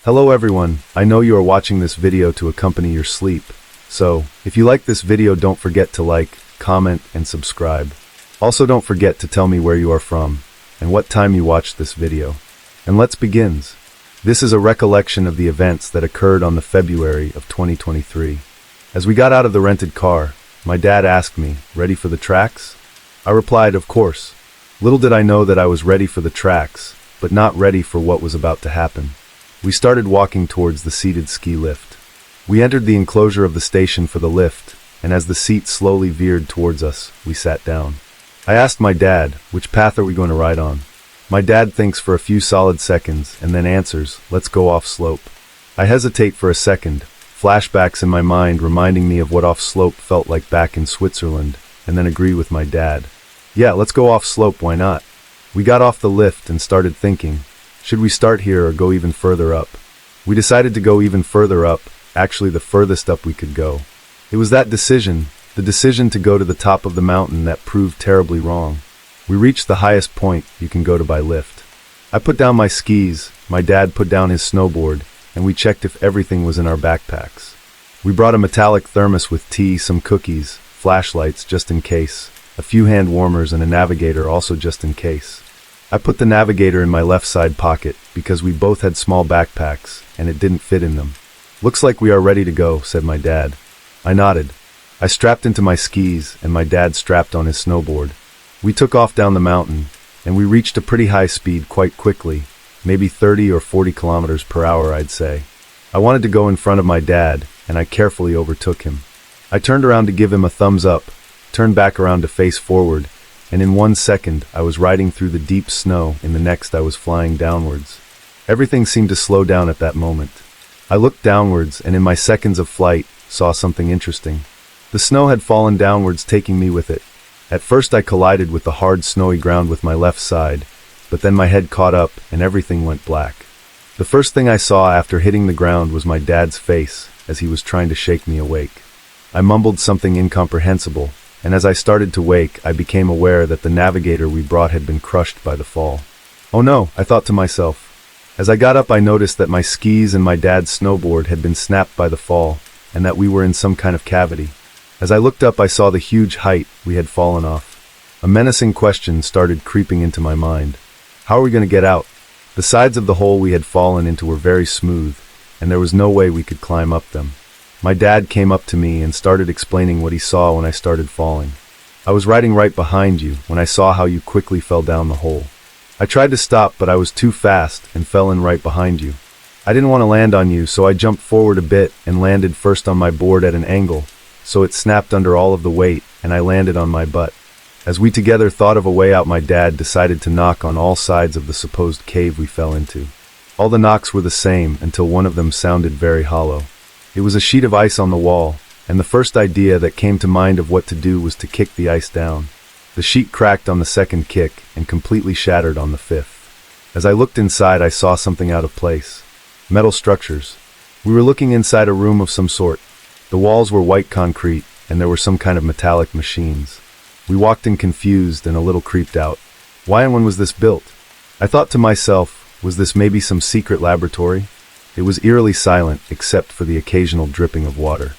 Hello everyone, I know you are watching this video to accompany your sleep. So, if you like this video, don't forget to like, comment, and subscribe. Also don't forget to tell me where you are from, and what time you watched this video. And let's begin. This is a recollection of the events that occurred on the February of 2023. As we got out of the rented car, my dad asked me, "Ready for the tracks?" I replied, "Of course." Little did I know that I was ready for the tracks, but not ready for what was about to happen. We started walking towards the seated ski lift. We entered the enclosure of the station for the lift, and as the seat slowly veered towards us, we sat down. I asked my dad, "Which path are we going to ride on?" My dad thinks for a few solid seconds and then answers, "Let's go off slope." I hesitate for a second, flashbacks in my mind reminding me of what off slope felt like back in Switzerland, and then agree with my dad. "Yeah, let's go off slope, why not?" We got off the lift and started thinking, should we start here or go even further up? We decided to go even further up, actually the furthest up we could go. It was that decision, the decision to go to the top of the mountain, that proved terribly wrong. We reached the highest point you can go to by lift. I put down my skis, my dad put down his snowboard, and we checked if everything was in our backpacks. We brought a metallic thermos with tea, some cookies, flashlights just in case, a few hand warmers and a navigator also just in case. I put the navigator in my left side pocket because we both had small backpacks and it didn't fit in them. "Looks like we are ready to go," said my dad. I nodded. I strapped into my skis and my dad strapped on his snowboard. We took off down the mountain and we reached a pretty high speed quite quickly, maybe 30 or 40 kilometers per hour, I'd say. I wanted to go in front of my dad and I carefully overtook him. I turned around to give him a thumbs up, turned back around to face forward, and in 1 second I was riding through the deep snow, in the next I was flying downwards. Everything seemed to slow down at that moment. I looked downwards and in my seconds of flight saw something interesting. The snow had fallen downwards, taking me with it. At first I collided with the hard snowy ground with my left side, but then my head caught up and everything went black. The first thing I saw after hitting the ground was my dad's face as he was trying to shake me awake. I mumbled something incomprehensible, and as I started to wake, I became aware that the navigator we brought had been crushed by the fall. "Oh no," I thought to myself. As I got up, I noticed that my skis and my dad's snowboard had been snapped by the fall, and that we were in some kind of cavity. As I looked up, I saw the huge height we had fallen off. A menacing question started creeping into my mind. How are we going to get out? The sides of the hole we had fallen into were very smooth, and there was no way we could climb up them. My dad came up to me and started explaining what he saw when I started falling. "I was riding right behind you when I saw how you quickly fell down the hole. I tried to stop, but I was too fast and fell in right behind you. I didn't want to land on you, so I jumped forward a bit and landed first on my board at an angle, so it snapped under all of the weight and I landed on my butt. As we together thought of a way out, my dad decided to knock on all sides of the supposed cave we fell into. All the knocks were the same until one of them sounded very hollow. It was a sheet of ice on the wall, and the first idea that came to mind of what to do was to kick the ice down. The sheet cracked on the second kick and completely shattered on the fifth. As I looked inside, I saw something out of place. Metal structures. We were looking inside a room of some sort. The walls were white concrete, and there were some kind of metallic machines. We walked in confused and a little creeped out. Why and when was this built? I thought to myself, was this maybe some secret laboratory? It was eerily silent, except for the occasional dripping of water.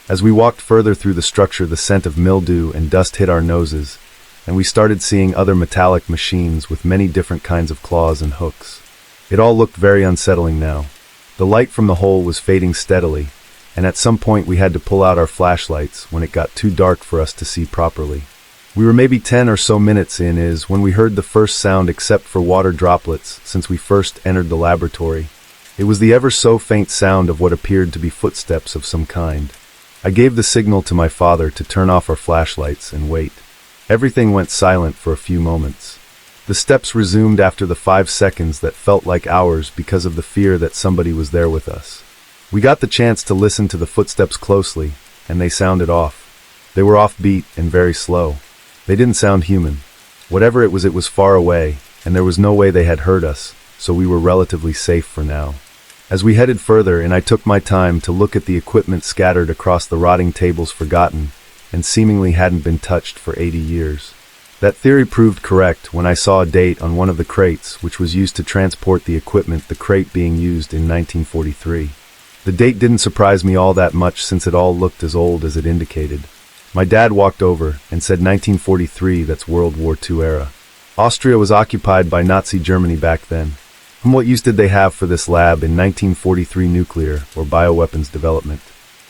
As we walked further through the structure, the scent of mildew and dust hit our noses, and we started seeing other metallic machines with many different kinds of claws and hooks. It all looked very unsettling now. The light from the hole was fading steadily, and at some point we had to pull out our flashlights when it got too dark for us to see properly. We were maybe 10 or so minutes in when we heard the first sound except for water droplets since we first entered the laboratory. It was the ever so faint sound of what appeared to be footsteps of some kind. I gave the signal to my father to turn off our flashlights and wait. Everything went silent for a few moments. The steps resumed after the 5 seconds that felt like hours because of the fear that somebody was there with us. We got the chance to listen to the footsteps closely, and they sounded off. They were offbeat and very slow. They didn't sound human. Whatever it was far away, and there was no way they had heard us, so we were relatively safe for now. As we headed further, and I took my time to look at the equipment scattered across the rotting tables, forgotten, and seemingly hadn't been touched for 80 years. That theory proved correct when I saw a date on one of the crates, which was used to transport the equipment, the crate being used in 1943. The date didn't surprise me all that much since it all looked as old as it indicated. My dad walked over and said 1943, that's World War II era. Austria was occupied by Nazi Germany back then. And what use did they have for this lab in 1943 nuclear or bioweapons development?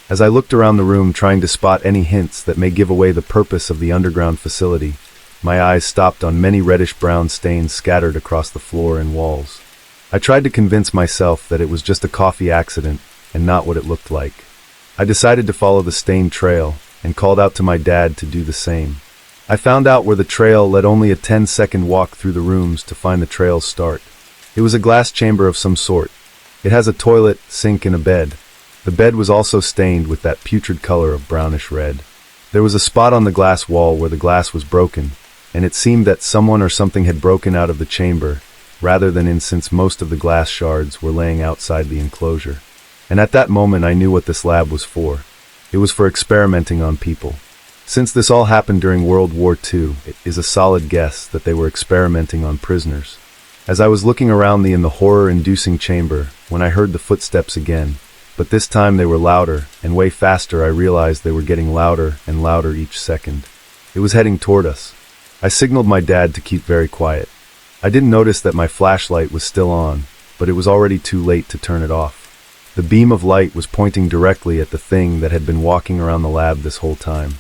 As I looked around the room trying to spot any hints that may give away the purpose of the underground facility, my eyes stopped on many reddish-brown stains scattered across the floor and walls. I tried to convince myself that it was just a coffee accident and not what it looked like. I decided to follow the stained trail and called out to my dad to do the same. I found out where the trail led only a 10-second walk through the rooms to find the trail's start. It was a glass chamber of some sort. It has a toilet, sink, and a bed. The bed was also stained with that putrid color of brownish red. There was a spot on the glass wall where the glass was broken, and it seemed that someone or something had broken out of the chamber, rather than in, since most of the glass shards were laying outside the enclosure. And at that moment I knew what this lab was for. It was for experimenting on people. Since this all happened during World War II, it is a solid guess that they were experimenting on prisoners. As I was looking around the horror-inducing chamber, when I heard the footsteps again, but this time they were louder, and way faster. I realized they were getting louder and louder each second. It was heading toward us. I signaled my dad to keep very quiet. I didn't notice that my flashlight was still on, but it was already too late to turn it off. The beam of light was pointing directly at the thing that had been walking around the lab this whole time.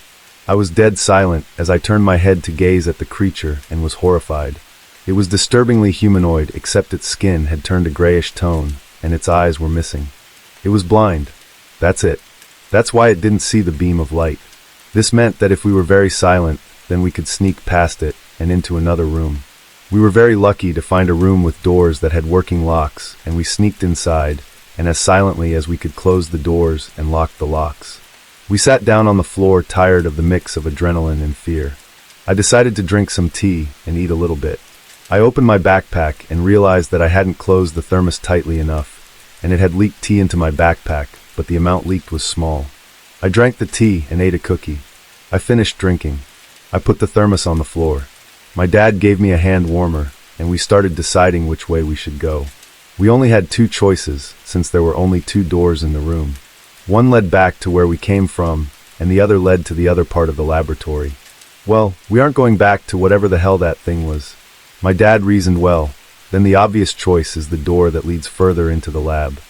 I was dead silent as I turned my head to gaze at the creature and was horrified. It was disturbingly humanoid, except its skin had turned a grayish tone, and its eyes were missing. It was blind. That's it. That's why it didn't see the beam of light. This meant that if we were very silent, then we could sneak past it and into another room. We were very lucky to find a room with doors that had working locks, and we sneaked inside, and as silently as we could closed the doors and locked the locks. We sat down on the floor, tired of the mix of adrenaline and fear. I decided to drink some tea and eat a little bit. I opened my backpack and realized that I hadn't closed the thermos tightly enough, and it had leaked tea into my backpack, but the amount leaked was small. I drank the tea and ate a cookie. I finished drinking. I put the thermos on the floor. My dad gave me a hand warmer, and we started deciding which way we should go. We only had two choices, since there were only two doors in the room. One led back to where we came from, and the other led to the other part of the laboratory. Well, we aren't going back to whatever the hell that thing was. My dad reasoned well. Then the obvious choice is the door that leads further into the lab.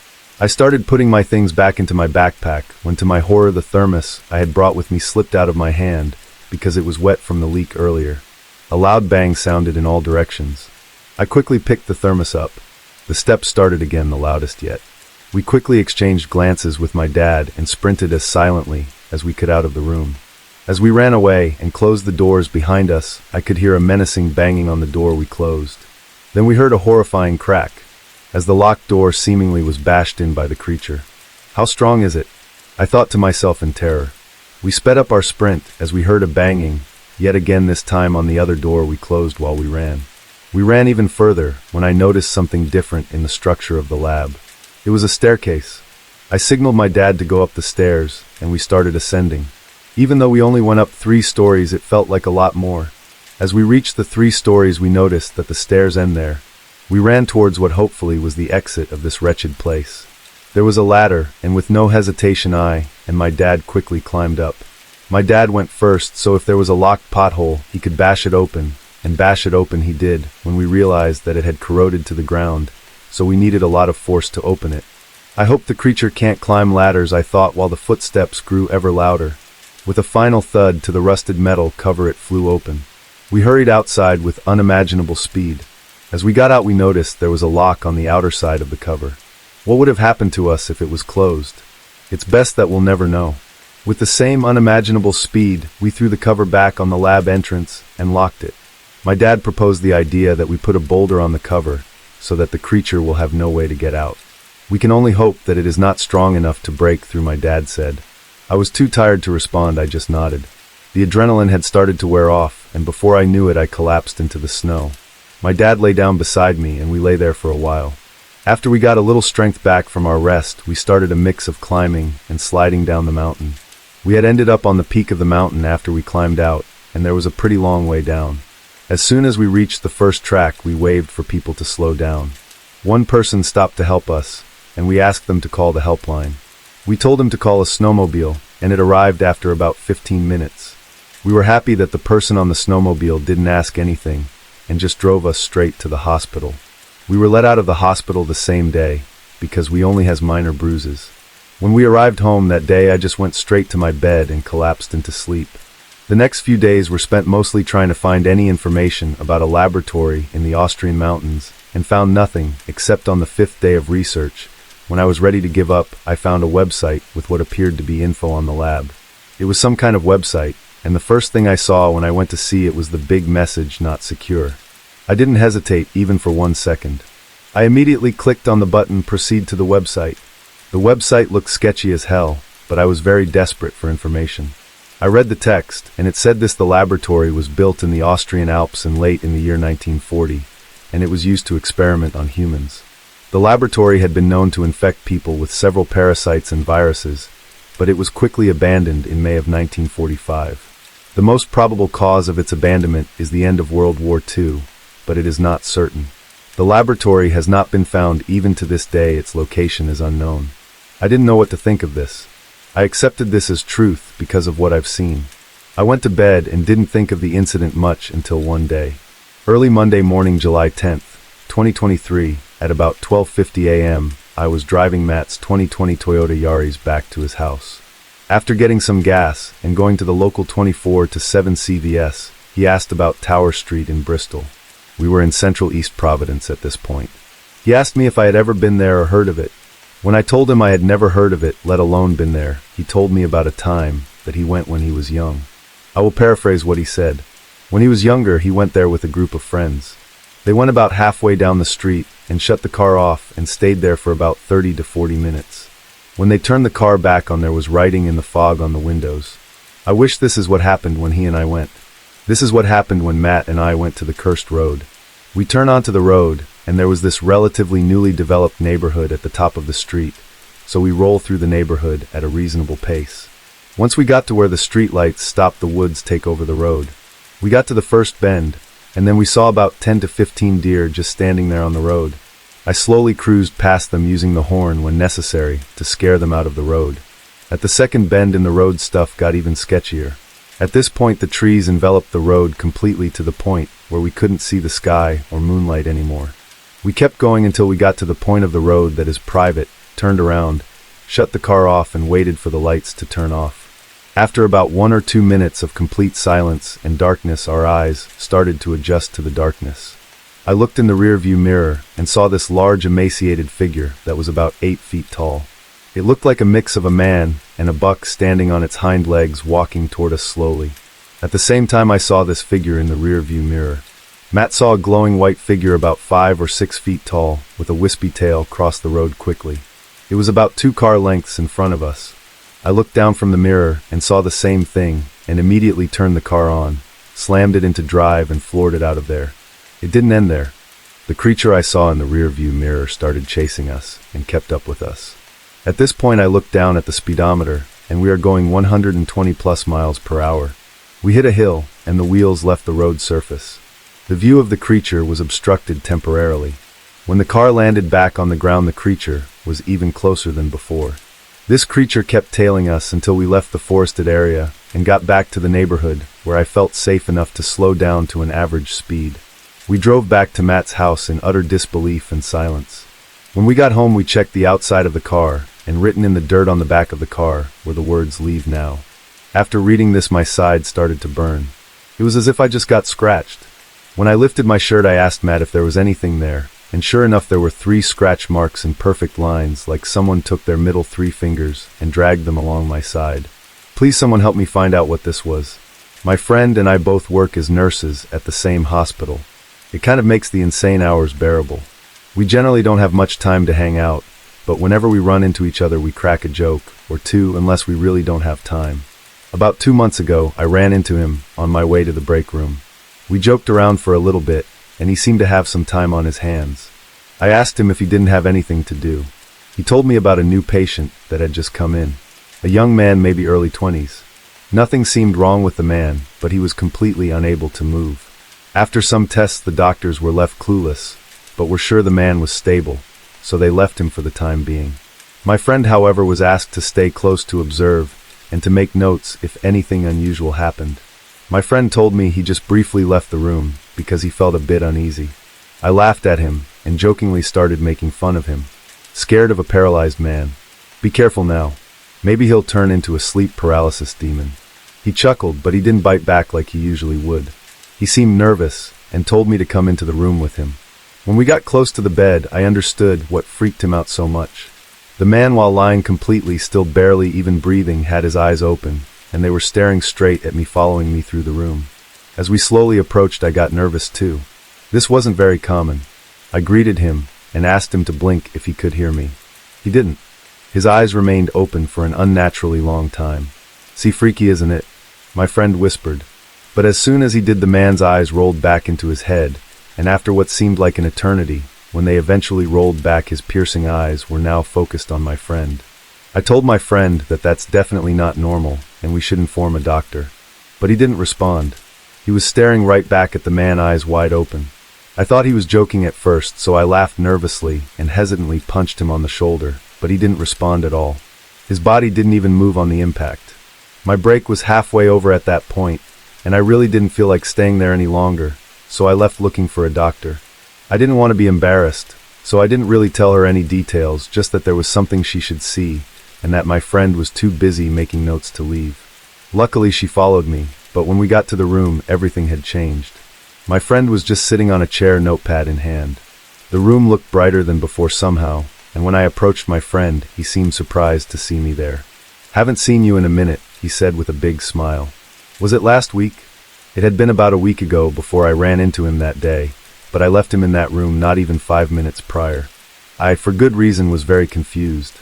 I started putting my things back into my backpack, when to my horror the thermos I had brought with me slipped out of my hand, because it was wet from the leak earlier. A loud bang sounded in all directions. I quickly picked the thermos up. The steps started again, the loudest yet. We quickly exchanged glances with my dad and sprinted as silently as we could out of the room. As we ran away and closed the doors behind us, I could hear a menacing banging on the door we closed. Then we heard a horrifying crack, as the locked door seemingly was bashed in by the creature. How strong is it? I thought to myself in terror. We sped up our sprint as we heard a banging, yet again this time on the other door we closed while we ran. We ran even further when I noticed something different in the structure of the lab. It was a staircase. I signaled my dad to go up the stairs, and we started ascending. Even though we only went up 3 stories, it felt like a lot more. As we reached the 3 stories, we noticed that the stairs end there. We ran towards what hopefully was the exit of this wretched place. There was a ladder, and with no hesitation I and my dad quickly climbed up. My dad went first, so if there was a locked pothole, he could bash it open. And bash it open he did, when we realized that it had corroded to the ground, so we needed a lot of force to open it. I hope the creature can't climb ladders, I thought, while the footsteps grew ever louder. With a final thud to the rusted metal cover, it flew open. We hurried outside with unimaginable speed. As we got out, we noticed there was a lock on the outer side of the cover. What would have happened to us if it was closed? It's best that we'll never know. With the same unimaginable speed, we threw the cover back on the lab entrance and locked it. My dad proposed the idea that we put a boulder on the cover so that the creature will have no way to get out. We can only hope that it is not strong enough to break through, my dad said. I was too tired to respond, I just nodded. The adrenaline had started to wear off, and before I knew it I collapsed into the snow. My dad lay down beside me and we lay there for a while. After we got a little strength back from our rest, we started a mix of climbing and sliding down the mountain. We had ended up on the peak of the mountain after we climbed out, and there was a pretty long way down. As soon as we reached the first track, we waved for people to slow down. One person stopped to help us, and we asked them to call the helpline. We told him to call a snowmobile, and it arrived after about 15 minutes. We were happy that the person on the snowmobile didn't ask anything, and just drove us straight to the hospital. We were let out of the hospital the same day, because we only has minor bruises. When we arrived home that day, I just went straight to my bed and collapsed into sleep. The next few days were spent mostly trying to find any information about a laboratory in the Austrian mountains, and found nothing except on the 5th day of research. When I was ready to give up, I found a website with what appeared to be info on the lab. It was some kind of website, and the first thing I saw when I went to see it was the big message, "Not secure." I didn't hesitate even for 1 second. I immediately clicked on the button, "Proceed to the website." The website looked sketchy as hell, but I was very desperate for information. I read the text, and it said the laboratory was built in the Austrian Alps in late in the year 1940, and it was used to experiment on humans. The laboratory had been known to infect people with several parasites and viruses, but it was quickly abandoned in May of 1945. The most probable cause of its abandonment is the end of World War II, but it is not certain. The laboratory has not been found even to this day. Its location is unknown. I didn't know what to think of this. I accepted this as truth because of what I've seen. I went to bed and didn't think of the incident much until one day. Early Monday morning, July 10th, 2023, at about 12:50 a.m., I was driving Matt's 2020 Toyota Yaris back to his house. After getting some gas and going to the local 24-7 CVS, he asked about Tower Street in Bristol. We were in central East Providence at this point. He asked me if I had ever been there or heard of it. When I told him I had never heard of it, let alone been there, he told me about a time that he went when he was young. I will paraphrase what he said. When he was younger, he went there with a group of friends. They went about halfway down the street and shut the car off and stayed there for about 30 to 40 minutes. When they turned the car back on, there was writing in the fog on the windows. I wish this is what happened when he and I went. This is what happened when Matt and I went to the cursed road. We turned onto the road, and there was this relatively newly developed neighborhood at the top of the street, so we rolled through the neighborhood at a reasonable pace. Once we got to where the street lights stopped, the woods take over the road. We got to the first bend, and then we saw about 10 to 15 deer just standing there on the road. I slowly cruised past them using the horn when necessary to scare them out of the road. At the second bend in the road, stuff got even sketchier. At this point, the trees enveloped the road completely to the point where we couldn't see the sky or moonlight anymore. We kept going until we got to the point of the road that is private, turned around, shut the car off, and waited for the lights to turn off. After about 1 or 2 minutes of complete silence and darkness, our eyes started to adjust to the darkness. I looked in the rearview mirror and saw this large, emaciated figure that was about 8 feet tall. It looked like a mix of a man and a buck standing on its hind legs, walking toward us slowly. At the same time I saw this figure in the rearview mirror, Matt saw a glowing white figure about 5 or 6 feet tall, with a wispy tail, cross the road quickly. It was about 2 car lengths in front of us. I looked down from the mirror and saw the same thing, and immediately turned the car on, slammed it into drive, and floored it out of there. It didn't end there. The creature I saw in the rearview mirror started chasing us and kept up with us. At this point I looked down at the speedometer, and we are going 120 plus miles per hour. We hit a hill, and the wheels left the road surface. The view of the creature was obstructed temporarily. When the car landed back on the ground, the creature was even closer than before. This creature kept tailing us until we left the forested area and got back to the neighborhood, where I felt safe enough to slow down to an average speed. We drove back to Matt's house in utter disbelief and silence. When we got home, we checked the outside of the car, and written in the dirt on the back of the car were the words, "Leave now." After reading this, my side started to burn. It was as if I just got scratched. When I lifted my shirt, I asked Matt if there was anything there, and sure enough, there were 3 scratch marks in perfect lines, like someone took their middle 3 fingers and dragged them along my side. Please, someone help me find out what this was. My friend and I both work as nurses at the same hospital. It kind of makes the insane hours bearable. We generally don't have much time to hang out, but whenever we run into each other, we crack a joke or two, unless we really don't have time. About 2 months ago, I ran into him on my way to the break room. We joked around for a little bit, and he seemed to have some time on his hands. I asked him if he didn't have anything to do. He told me about a new patient that had just come in. A young man, maybe early 20s. Nothing seemed wrong with the man, but he was completely unable to move. After some tests, the doctors were left clueless, but were sure the man was stable, so they left him for the time being. My friend, however, was asked to stay close to observe and to make notes if anything unusual happened. My friend told me he just briefly left the room because he felt a bit uneasy. I laughed at him and jokingly started making fun of him. Scared of a paralyzed man. Be careful now. Maybe he'll turn into a sleep paralysis demon. He chuckled, but he didn't bite back like he usually would. He seemed nervous and told me to come into the room with him. When we got close to the bed, I understood what freaked him out so much. The man, while lying completely, still barely even breathing, had his eyes open, and they were staring straight at me, following me through the room. As we slowly approached, I got nervous too. This wasn't very common. I greeted him and asked him to blink if he could hear me. He didn't. His eyes remained open for an unnaturally long time. "See, freaky, isn't it?" my friend whispered. But as soon as he did, the man's eyes rolled back into his head, and after what seemed like an eternity, when they eventually rolled back, his piercing eyes were now focused on my friend. I told my friend that that's definitely not normal, and we should inform a doctor. But he didn't respond. He was staring right back at the man, eyes wide open. I thought he was joking at first, so I laughed nervously and hesitantly punched him on the shoulder, but he didn't respond at all. His body didn't even move on the impact. My break was halfway over at that point, and I really didn't feel like staying there any longer, so I left looking for a doctor. I didn't want to be embarrassed, so I didn't really tell her any details, just that there was something she should see, and that my friend was too busy making notes to leave. Luckily, she followed me, but when we got to the room, everything had changed. My friend was just sitting on a chair, notepad in hand. The room looked brighter than before somehow, and when I approached my friend, he seemed surprised to see me there. "Haven't seen you in a minute," he said with a big smile. "Was it last week?" It had been about a week ago before I ran into him that day, but I left him in that room not even 5 minutes prior. I, for good reason, was very confused.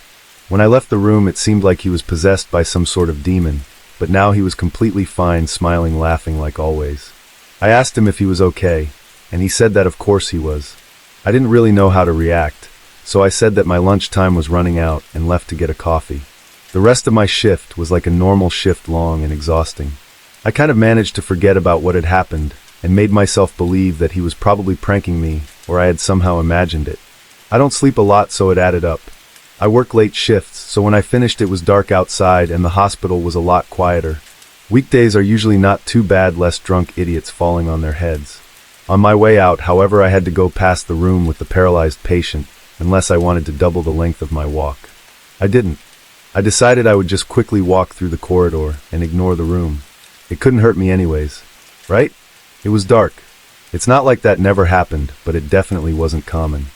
When I left the room, it seemed like he was possessed by some sort of demon, but now he was completely fine, smiling, laughing like always. I asked him if he was okay, and he said that of course he was. I didn't really know how to react, so I said that my lunch time was running out and left to get a coffee. The rest of my shift was like a normal shift, long and exhausting. I kind of managed to forget about what had happened and made myself believe that he was probably pranking me, or I had somehow imagined it. I don't sleep a lot, so it added up. I work late shifts, so when I finished it was dark outside and the hospital was a lot quieter. Weekdays are usually not too bad, less drunk idiots falling on their heads. On my way out, however, I had to go past the room with the paralyzed patient, unless I wanted to double the length of my walk. I didn't. I decided I would just quickly walk through the corridor and ignore the room. It couldn't hurt me anyways, right? It was dark. It's not like that never happened, but it definitely wasn't common.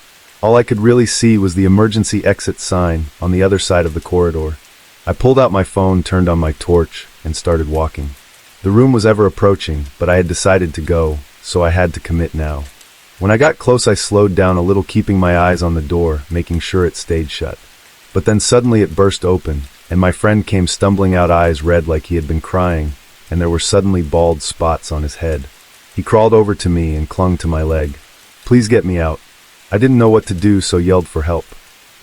All I could really see was the emergency exit sign on the other side of the corridor. I pulled out my phone, turned on my torch, and started walking. The room was ever approaching, but I had decided to go, so I had to commit now. When I got close, I slowed down a little, keeping my eyes on the door, making sure it stayed shut. But then suddenly it burst open, and my friend came stumbling out, eyes red like he had been crying, and there were suddenly bald spots on his head. He crawled over to me and clung to my leg. "Please get me out." I didn't know what to do, so yelled for help.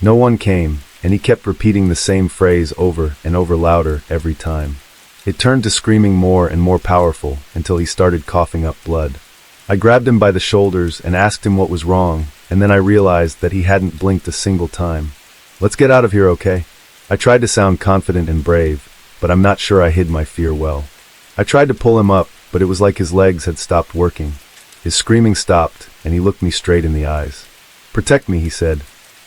No one came, and he kept repeating the same phrase over and over, louder every time. It turned to screaming more and more powerful until he started coughing up blood. I grabbed him by the shoulders and asked him what was wrong, and then I realized that he hadn't blinked a single time. "Let's get out of here, okay?" I tried to sound confident and brave, but I'm not sure I hid my fear well. I tried to pull him up, but it was like his legs had stopped working. His screaming stopped, and he looked me straight in the eyes. "Protect me," he said.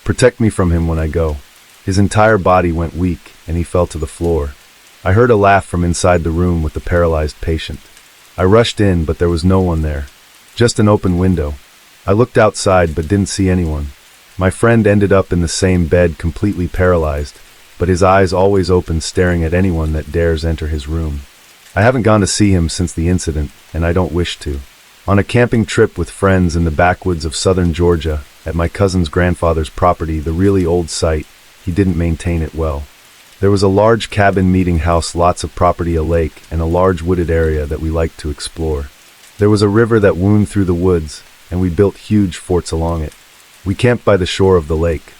"Protect me from him when I go." His entire body went weak, and he fell to the floor. I heard a laugh from inside the room with the paralyzed patient. I rushed in, but there was no one there. Just an open window. I looked outside, but didn't see anyone. My friend ended up in the same bed, completely paralyzed, but his eyes always open, staring at anyone that dares enter his room. I haven't gone to see him since the incident, and I don't wish to. On a camping trip with friends in the backwoods of southern Georgia, at my cousin's grandfather's property, the really old site, he didn't maintain it well. There was a large cabin meeting house, lots of property, a lake, and a large wooded area that we liked to explore. There was a river that wound through the woods, and we built huge forts along it. We camped by the shore of the lake.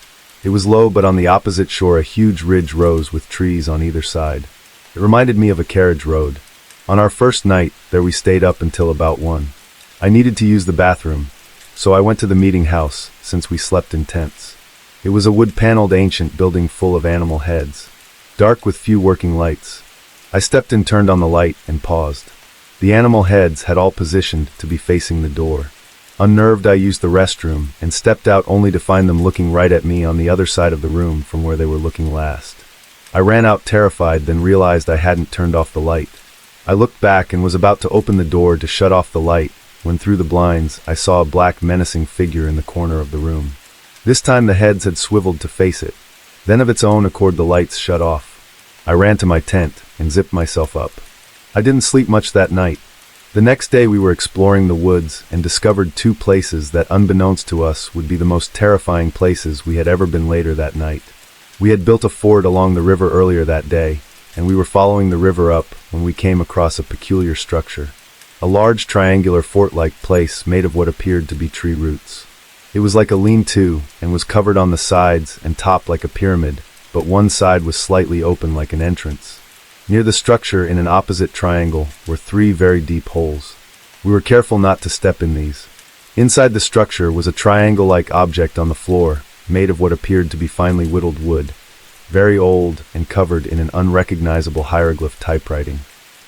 It was low, but on the opposite shore a huge ridge rose with trees on either side. It reminded me of a carriage road. On our first night there we stayed up until about 1. I needed to use the bathroom, so I went to the meeting house, since we slept in tents. It was a wood-paneled ancient building full of animal heads, dark with few working lights. I stepped and turned on the light and paused. The animal heads had all positioned to be facing the door. Unnerved, I used the restroom and stepped out only to find them looking right at me on the other side of the room from where they were looking last. I ran out terrified, then realized I hadn't turned off the light. I looked back and was about to open the door to shut off the light when through the blinds I saw a black menacing figure in the corner of the room. This time the heads had swiveled to face it. Then of its own accord the lights shut off. I ran to my tent and zipped myself up. I didn't sleep much that night. The next day we were exploring the woods and discovered two places that, unbeknownst to us, would be the most terrifying places we had ever been later that night. We had built a fort along the river earlier that day, and we were following the river up when we came across a peculiar structure. A large triangular fort-like place made of what appeared to be tree roots. It was like a lean-to and was covered on the sides and top like a pyramid, but one side was slightly open like an entrance. Near the structure, in an opposite triangle, were three very deep holes. We were careful not to step in these. Inside the structure was a triangle-like object on the floor, made of what appeared to be finely whittled wood, very old and covered in an unrecognizable hieroglyph typewriting.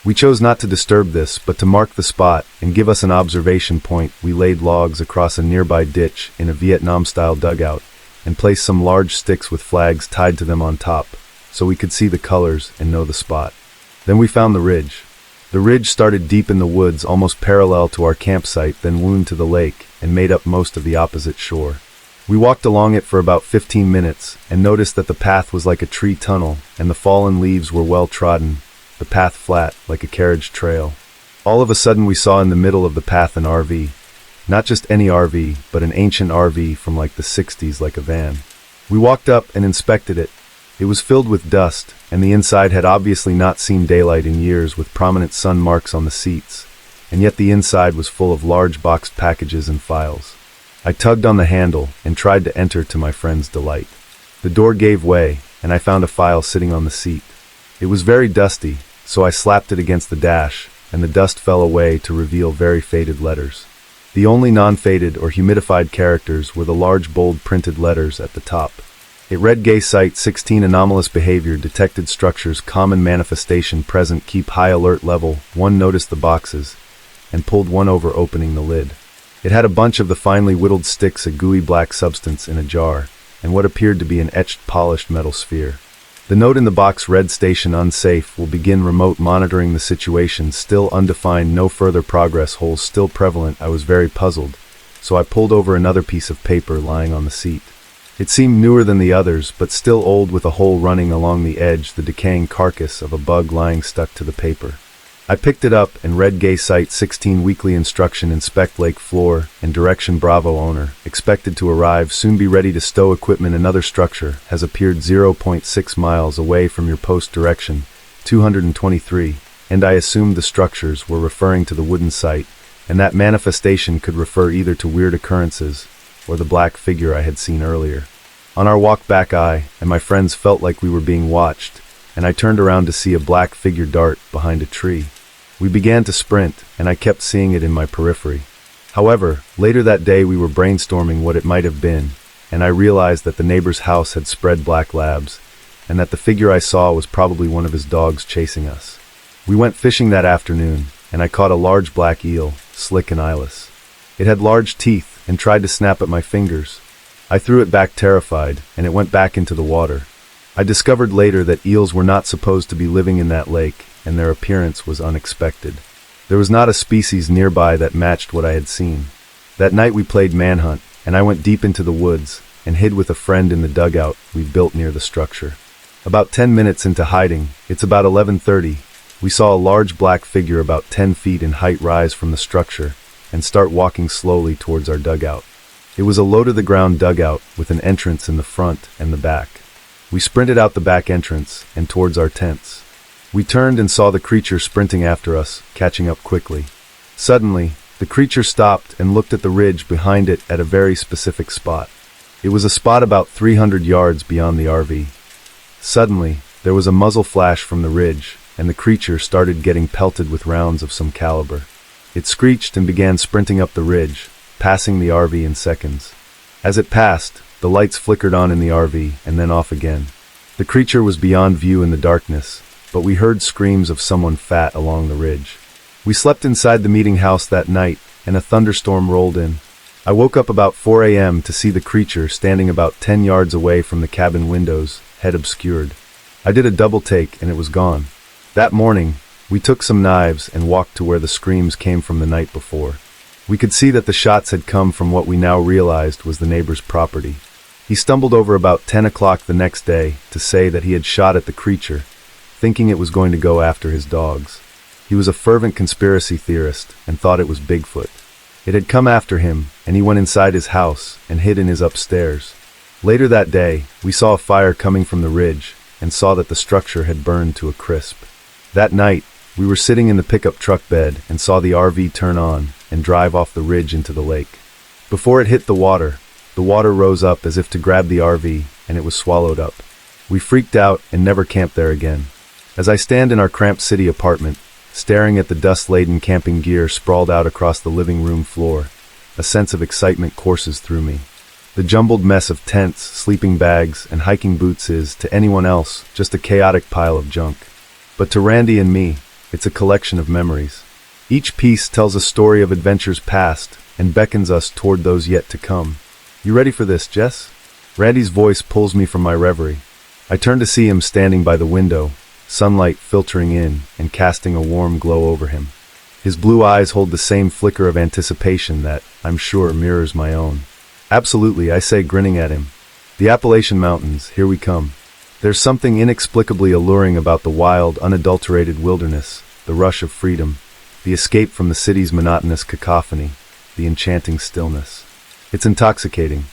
We chose not to disturb this, but to mark the spot and give us an observation point, we laid logs across a nearby ditch in a Vietnam-style dugout and placed some large sticks with flags tied to them on top, so we could see the colors and know the spot. Then we found the ridge. The ridge started deep in the woods, almost parallel to our campsite, then wound to the lake and made up most of the opposite shore. We walked along it for about 15 minutes and noticed that the path was like a tree tunnel and the fallen leaves were well trodden, the path flat like a carriage trail. All of a sudden we saw in the middle of the path an RV. Not just any RV, but an ancient RV from like the 60s, like a van. We walked up and inspected it. It was filled with dust, and the inside had obviously not seen daylight in years, with prominent sun marks on the seats, and yet the inside was full of large boxed packages and files. I tugged on the handle and tried to enter, to my friend's delight. The door gave way, and I found a file sitting on the seat. It was very dusty, so I slapped it against the dash, and the dust fell away to reveal very faded letters. The only non-faded or humidified characters were the large bold printed letters at the top. It read: Gay Site 16, anomalous behavior detected, structures, common manifestation present, keep high alert level. One noticed the boxes, and pulled one over, opening the lid. It had a bunch of the finely whittled sticks, a gooey black substance in a jar, and what appeared to be an etched polished metal sphere. The note in the box read: Station unsafe, will begin remote monitoring the situation, still undefined, no further progress, holes still prevalent. I was very puzzled, so I pulled over another piece of paper lying on the seat. It seemed newer than the others, but still old, with a hole running along the edge, the decaying carcass of a bug lying stuck to the paper. I picked it up and read: Gay Site 16, weekly instruction, inspect lake floor, and direction Bravo owner, expected to arrive soon, be ready to stow equipment. Another structure has appeared 0.6 miles away from your post, direction 223, and I assumed the structures were referring to the wooden site, and that manifestation could refer either to weird occurrences or the black figure I had seen earlier. On our walk back, I and my friends felt like we were being watched, and I turned around to see a black figure dart behind a tree. We began to sprint, and I kept seeing it in my periphery. However, later that day we were brainstorming what it might have been, and I realized that the neighbor's house had spread black labs, and that the figure I saw was probably one of his dogs chasing us. We went fishing that afternoon, and I caught a large black eel, slick and eyeless. It had large teeth and tried to snap at my fingers. I threw it back terrified, and it went back into the water. I discovered later that eels were not supposed to be living in that lake, and their appearance was unexpected. There was not a species nearby that matched what I had seen. That night we played manhunt, and I went deep into the woods and hid with a friend in the dugout we built near the structure. About 10 minutes into hiding, it's about 11:30, we saw a large black figure about 10 feet in height rise from the structure and start walking slowly towards our dugout. It was a low-to-the-ground dugout with an entrance in the front and the back. We sprinted out the back entrance and towards our tents. We turned and saw the creature sprinting after us, catching up quickly. Suddenly, the creature stopped and looked at the ridge behind it at a very specific spot. It was a spot about 300 yards beyond the RV. Suddenly, there was a muzzle flash from the ridge, and the creature started getting pelted with rounds of some caliber. It screeched and began sprinting up the ridge, passing the RV in seconds. As it passed, the lights flickered on in the RV and then off again. The creature was beyond view in the darkness, but we heard screams of someone fat along the ridge. We slept inside the meeting house that night, and a thunderstorm rolled in. I woke up about 4 a.m. to see the creature standing about 10 yards away from the cabin windows, head obscured. I did a double take and it was gone. That morning, we took some knives and walked to where the screams came from the night before. We could see that the shots had come from what we now realized was the neighbor's property. He stumbled over about 10 o'clock the next day to say that he had shot at the creature, thinking it was going to go after his dogs. He was a fervent conspiracy theorist and thought it was Bigfoot. It had come after him, and he went inside his house and hid in his upstairs. Later that day, we saw a fire coming from the ridge and saw that the structure had burned to a crisp. That night, we were sitting in the pickup truck bed and saw the RV turn on and drive off the ridge into the lake. Before it hit the water rose up as if to grab the RV, and it was swallowed up. We freaked out and never camped there again. As I stand in our cramped city apartment, staring at the dust-laden camping gear sprawled out across the living room floor, a sense of excitement courses through me. The jumbled mess of tents, sleeping bags, and hiking boots is, to anyone else, just a chaotic pile of junk. But to Randy and me, it's a collection of memories. Each piece tells a story of adventures past and beckons us toward those yet to come. You ready for this, Jess? Randy's voice pulls me from my reverie. I turn to see him standing by the window, sunlight filtering in and casting a warm glow over him. His blue eyes hold the same flicker of anticipation that, I'm sure, mirrors my own. Absolutely, I say, grinning at him. The Appalachian Mountains, here we come. There's something inexplicably alluring about the wild, unadulterated wilderness, the rush of freedom, the escape from the city's monotonous cacophony, the enchanting stillness. It's intoxicating.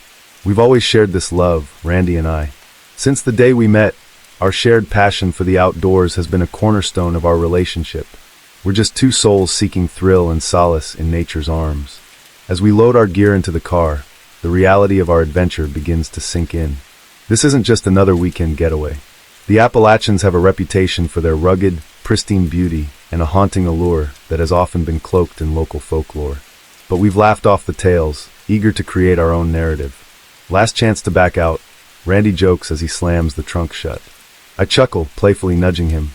We've always shared this love, Randy and I. Since the day we met, our shared passion for the outdoors has been a cornerstone of our relationship. We're just two souls seeking thrill and solace in nature's arms. As we load our gear into the car, the reality of our adventure begins to sink in. This isn't just another weekend getaway. The Appalachians have a reputation for their rugged, pristine beauty and a haunting allure that has often been cloaked in local folklore. But we've laughed off the tales, eager to create our own narrative. Last chance to back out, Randy jokes as he slams the trunk shut. I chuckle, playfully nudging him.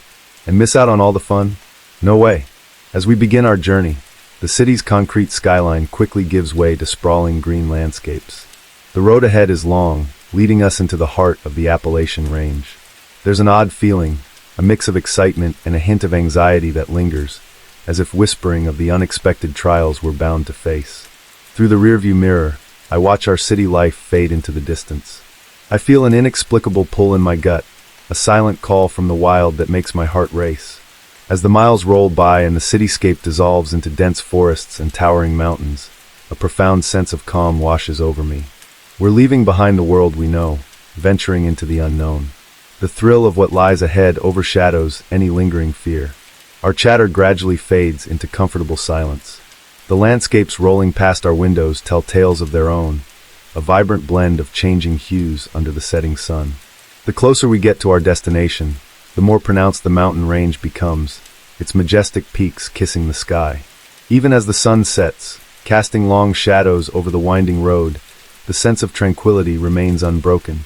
And miss out on all the fun? No way. As we begin our journey, the city's concrete skyline quickly gives way to sprawling green landscapes. The road ahead is long, leading us into the heart of the Appalachian Range. There's an odd feeling, a mix of excitement and a hint of anxiety that lingers, as if whispering of the unexpected trials we're bound to face. Through the rearview mirror, I watch our city life fade into the distance. I feel an inexplicable pull in my gut, a silent call from the wild that makes my heart race. As the miles roll by and the cityscape dissolves into dense forests and towering mountains, a profound sense of calm washes over me. We're leaving behind the world we know, venturing into the unknown. The thrill of what lies ahead overshadows any lingering fear. Our chatter gradually fades into comfortable silence. The landscapes rolling past our windows tell tales of their own, a vibrant blend of changing hues under the setting sun. The closer we get to our destination, the more pronounced the mountain range becomes, its majestic peaks kissing the sky. Even as the sun sets, casting long shadows over the winding road, the sense of tranquility remains unbroken.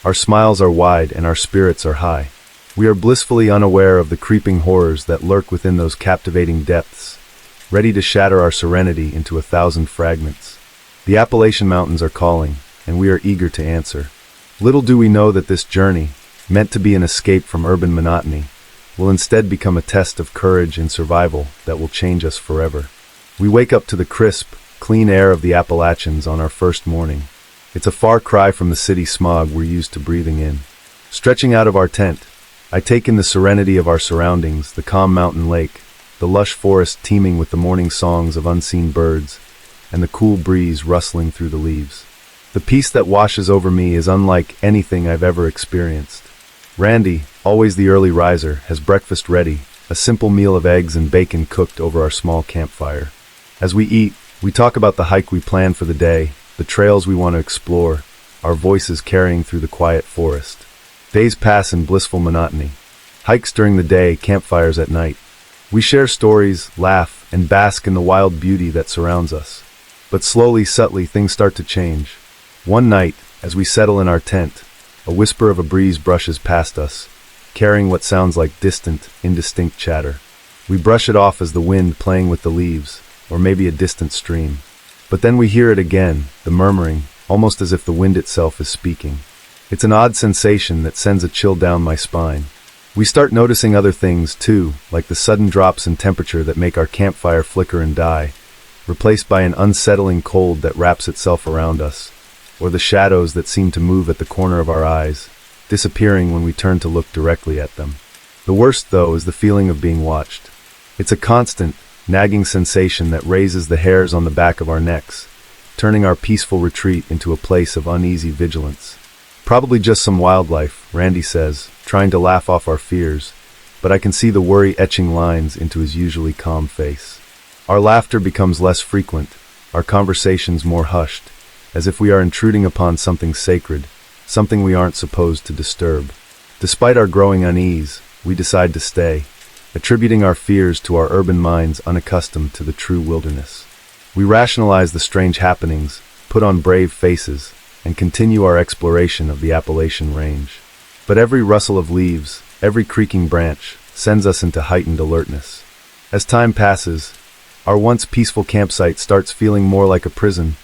Our smiles are wide and our spirits are high. We are blissfully unaware of the creeping horrors that lurk within those captivating depths, ready to shatter our serenity into 1,000 fragments. The Appalachian Mountains are calling, and we are eager to answer. Little do we know that this journey, meant to be an escape from urban monotony, will instead become a test of courage and survival that will change us forever. We wake up to the crisp, clean air of the Appalachians on our first morning. It's a far cry from the city smog we're used to breathing in. Stretching out of our tent, I take in the serenity of our surroundings, the calm mountain lake, the lush forest teeming with the morning songs of unseen birds, and the cool breeze rustling through the leaves. The peace that washes over me is unlike anything I've ever experienced. Randy, always the early riser, has breakfast ready, a simple meal of eggs and bacon cooked over our small campfire. As we eat, we talk about the hike we plan for the day, the trails we want to explore, our voices carrying through the quiet forest. Days pass in blissful monotony. Hikes during the day, campfires at night. We share stories, laugh, and bask in the wild beauty that surrounds us. But slowly, subtly, things start to change. One night, as we settle in our tent, a whisper of a breeze brushes past us, carrying what sounds like distant, indistinct chatter. We brush it off as the wind playing with the leaves, or maybe a distant stream. But then we hear it again, the murmuring, almost as if the wind itself is speaking. It's an odd sensation that sends a chill down my spine. We start noticing other things, too, like the sudden drops in temperature that make our campfire flicker and die, replaced by an unsettling cold that wraps itself around us, or the shadows that seem to move at the corner of our eyes, disappearing when we turn to look directly at them. The worst, though, is the feeling of being watched. It's a constant, nagging sensation that raises the hairs on the back of our necks, turning our peaceful retreat into a place of uneasy vigilance. Probably just some wildlife, Randy says, trying to laugh off our fears, but I can see the worry etching lines into his usually calm face. Our laughter becomes less frequent, our conversations more hushed, as if we are intruding upon something sacred, something we aren't supposed to disturb. Despite our growing unease, we decide to stay, attributing our fears to our urban minds unaccustomed to the true wilderness. We rationalize the strange happenings, put on brave faces, and continue our exploration of the Appalachian Range. But every rustle of leaves, every creaking branch, sends us into heightened alertness. As time passes, our once peaceful campsite starts feeling more like a prison,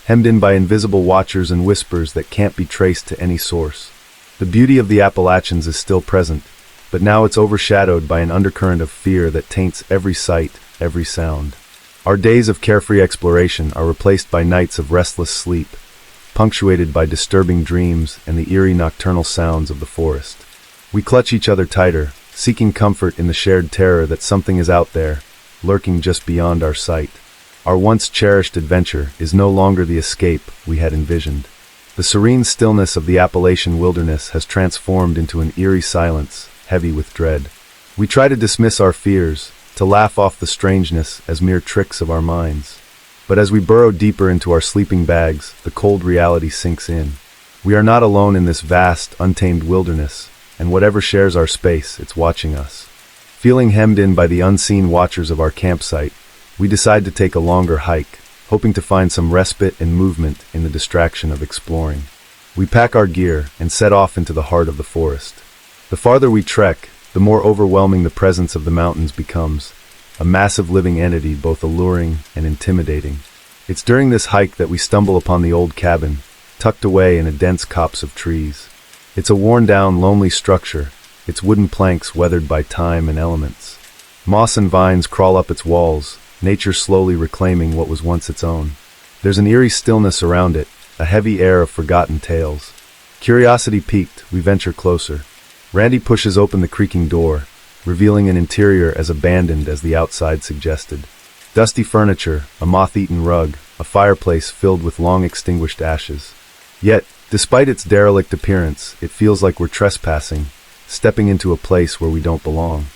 hemmed in by invisible watchers and whispers that can't be traced to any source. The beauty of the Appalachians is still present, but now it's overshadowed by an undercurrent of fear that taints every sight, every sound. Our days of carefree exploration are replaced by nights of restless sleep, punctuated by disturbing dreams and the eerie nocturnal sounds of the forest. We clutch each other tighter, seeking comfort in the shared terror that something is out there, lurking just beyond our sight. Our once cherished adventure is no longer the escape we had envisioned. The serene stillness of the Appalachian wilderness has transformed into an eerie silence, heavy with dread. We try to dismiss our fears, to laugh off the strangeness as mere tricks of our minds. But as we burrow deeper into our sleeping bags, the cold reality sinks in. We are not alone in this vast, untamed wilderness, and whatever shares our space, it's watching us. Feeling hemmed in by the unseen watchers of our campsite, we decide to take a longer hike, hoping to find some respite and movement in the distraction of exploring. We pack our gear and set off into the heart of the forest. The farther we trek, the more overwhelming the presence of the mountains becomes, a massive living entity both alluring and intimidating. It's during this hike that we stumble upon the old cabin, tucked away in a dense copse of trees. It's a worn-down, lonely structure, its wooden planks weathered by time and elements. Moss and vines crawl up its walls, nature slowly reclaiming what was once its own. There's an eerie stillness around it, a heavy air of forgotten tales. Curiosity piqued, we venture closer. Randy pushes open the creaking door, revealing an interior as abandoned as the outside suggested. Dusty furniture, a moth-eaten rug, a fireplace filled with long-extinguished ashes. Yet, despite its derelict appearance, it feels like we're trespassing, stepping into a place where we don't belong.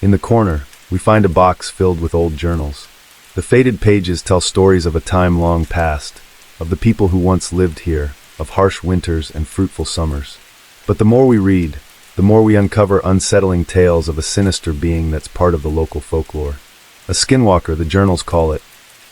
In the corner, we find a box filled with old journals. The faded pages tell stories of a time long past, of the people who once lived here, of harsh winters and fruitful summers. But the more we read, the more we uncover unsettling tales of a sinister being that's part of the local folklore. A skinwalker, the journals call it,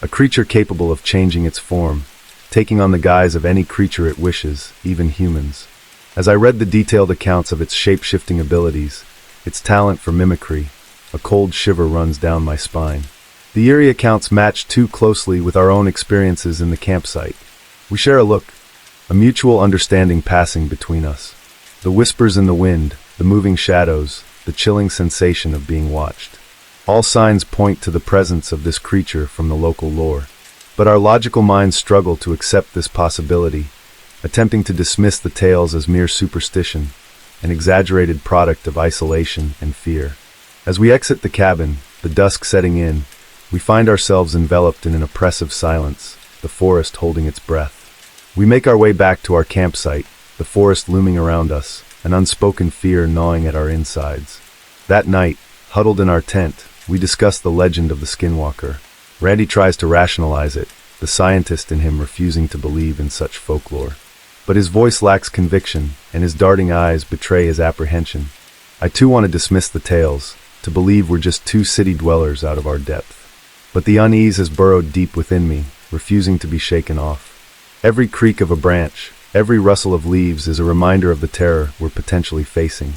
a creature capable of changing its form, taking on the guise of any creature it wishes, even humans. As I read the detailed accounts of its shape-shifting abilities, its talent for mimicry, a cold shiver runs down my spine. The eerie accounts match too closely with our own experiences in the campsite. We share a look, a mutual understanding passing between us. The whispers in the wind, the moving shadows, the chilling sensation of being watched. All signs point to the presence of this creature from the local lore. But our logical minds struggle to accept this possibility, attempting to dismiss the tales as mere superstition, an exaggerated product of isolation and fear. As we exit the cabin, the dusk setting in, we find ourselves enveloped in an oppressive silence, the forest holding its breath. We make our way back to our campsite, the forest looming around us, an unspoken fear gnawing at our insides. That night, huddled in our tent, we discuss the legend of the skinwalker. Randy tries to rationalize it, the scientist in him refusing to believe in such folklore. But his voice lacks conviction, and his darting eyes betray his apprehension. I too want to dismiss the tales, to believe we're just two city dwellers out of our depth. But the unease has burrowed deep within me, refusing to be shaken off. Every creak of a branch, every rustle of leaves is a reminder of the terror we're potentially facing.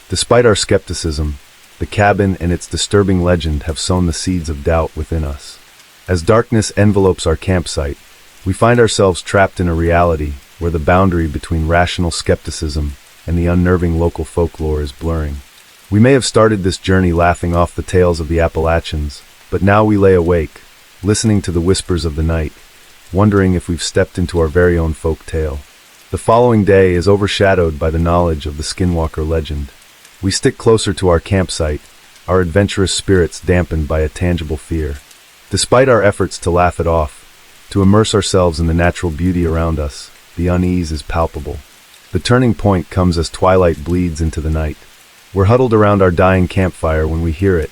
Despite our skepticism, the cabin and its disturbing legend have sown the seeds of doubt within us. As darkness envelopes our campsite, we find ourselves trapped in a reality where the boundary between rational skepticism and the unnerving local folklore is blurring. We may have started this journey laughing off the tales of the Appalachians, but now we lay awake, listening to the whispers of the night, wondering if we've stepped into our very own folk tale. The following day is overshadowed by the knowledge of the Skinwalker legend. We stick closer to our campsite, our adventurous spirits dampened by a tangible fear. Despite our efforts to laugh it off, to immerse ourselves in the natural beauty around us, the unease is palpable. The turning point comes as twilight bleeds into the night. We're huddled around our dying campfire when we hear it,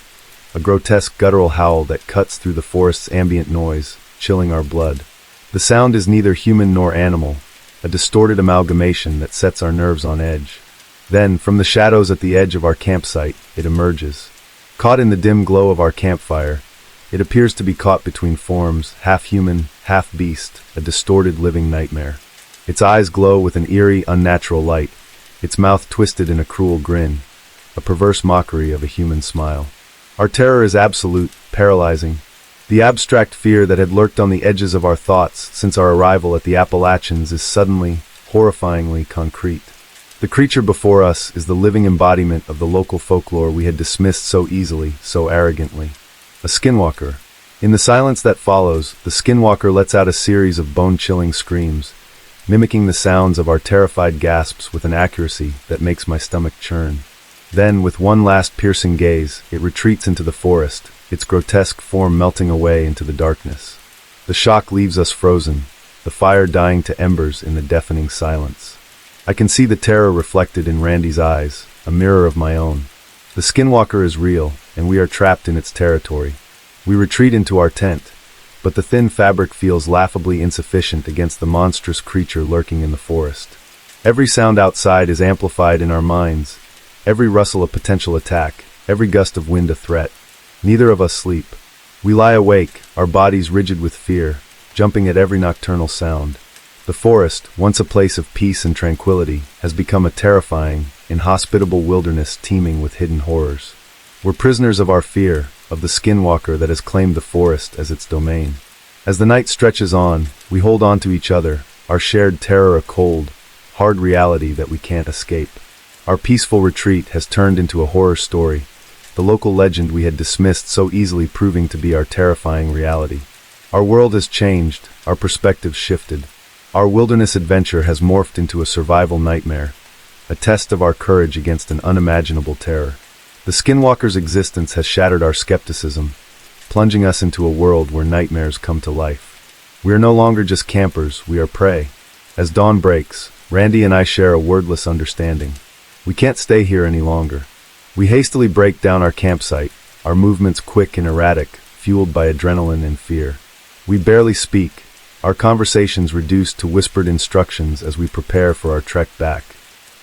a grotesque guttural howl that cuts through the forest's ambient noise, chilling our blood. The sound is neither human nor animal, a distorted amalgamation that sets our nerves on edge. Then, from the shadows at the edge of our campsite, it emerges. Caught in the dim glow of our campfire, it appears to be caught between forms, half human, half beast, a distorted living nightmare. Its eyes glow with an eerie, unnatural light, its mouth twisted in a cruel grin, a perverse mockery of a human smile. Our terror is absolute, paralyzing. The abstract fear that had lurked on the edges of our thoughts since our arrival at the Appalachians is suddenly, horrifyingly concrete. The creature before us is the living embodiment of the local folklore we had dismissed so easily, so arrogantly. A skinwalker. In the silence that follows, the skinwalker lets out a series of bone-chilling screams, mimicking the sounds of our terrified gasps with an accuracy that makes my stomach churn. Then, with one last piercing gaze, it retreats into the forest, its grotesque form melting away into the darkness. The shock leaves us frozen, the fire dying to embers in the deafening silence. I can see the terror reflected in Randy's eyes, a mirror of my own. The skinwalker is real, and we are trapped in its territory. We retreat into our tent, but the thin fabric feels laughably insufficient against the monstrous creature lurking in the forest. Every sound outside is amplified in our minds, every rustle a potential attack, every gust of wind a threat. Neither of us sleep. We lie awake, our bodies rigid with fear, jumping at every nocturnal sound. The forest, once a place of peace and tranquility, has become a terrifying, inhospitable wilderness teeming with hidden horrors. We're prisoners of our fear, of the skinwalker that has claimed the forest as its domain. As the night stretches on, we hold on to each other, our shared terror a cold, hard reality that we can't escape. Our peaceful retreat has turned into a horror story, the local legend we had dismissed so easily proving to be our terrifying reality. Our world has changed, our perspective shifted. Our wilderness adventure has morphed into a survival nightmare, a test of our courage against an unimaginable terror. The skinwalker's existence has shattered our skepticism, plunging us into a world where nightmares come to life. We are no longer just campers, we are prey. As dawn breaks, Randy and I share a wordless understanding. We can't stay here any longer. We hastily break down our campsite, our movements quick and erratic, fueled by adrenaline and fear. We barely speak, our conversations reduced to whispered instructions as we prepare for our trek back.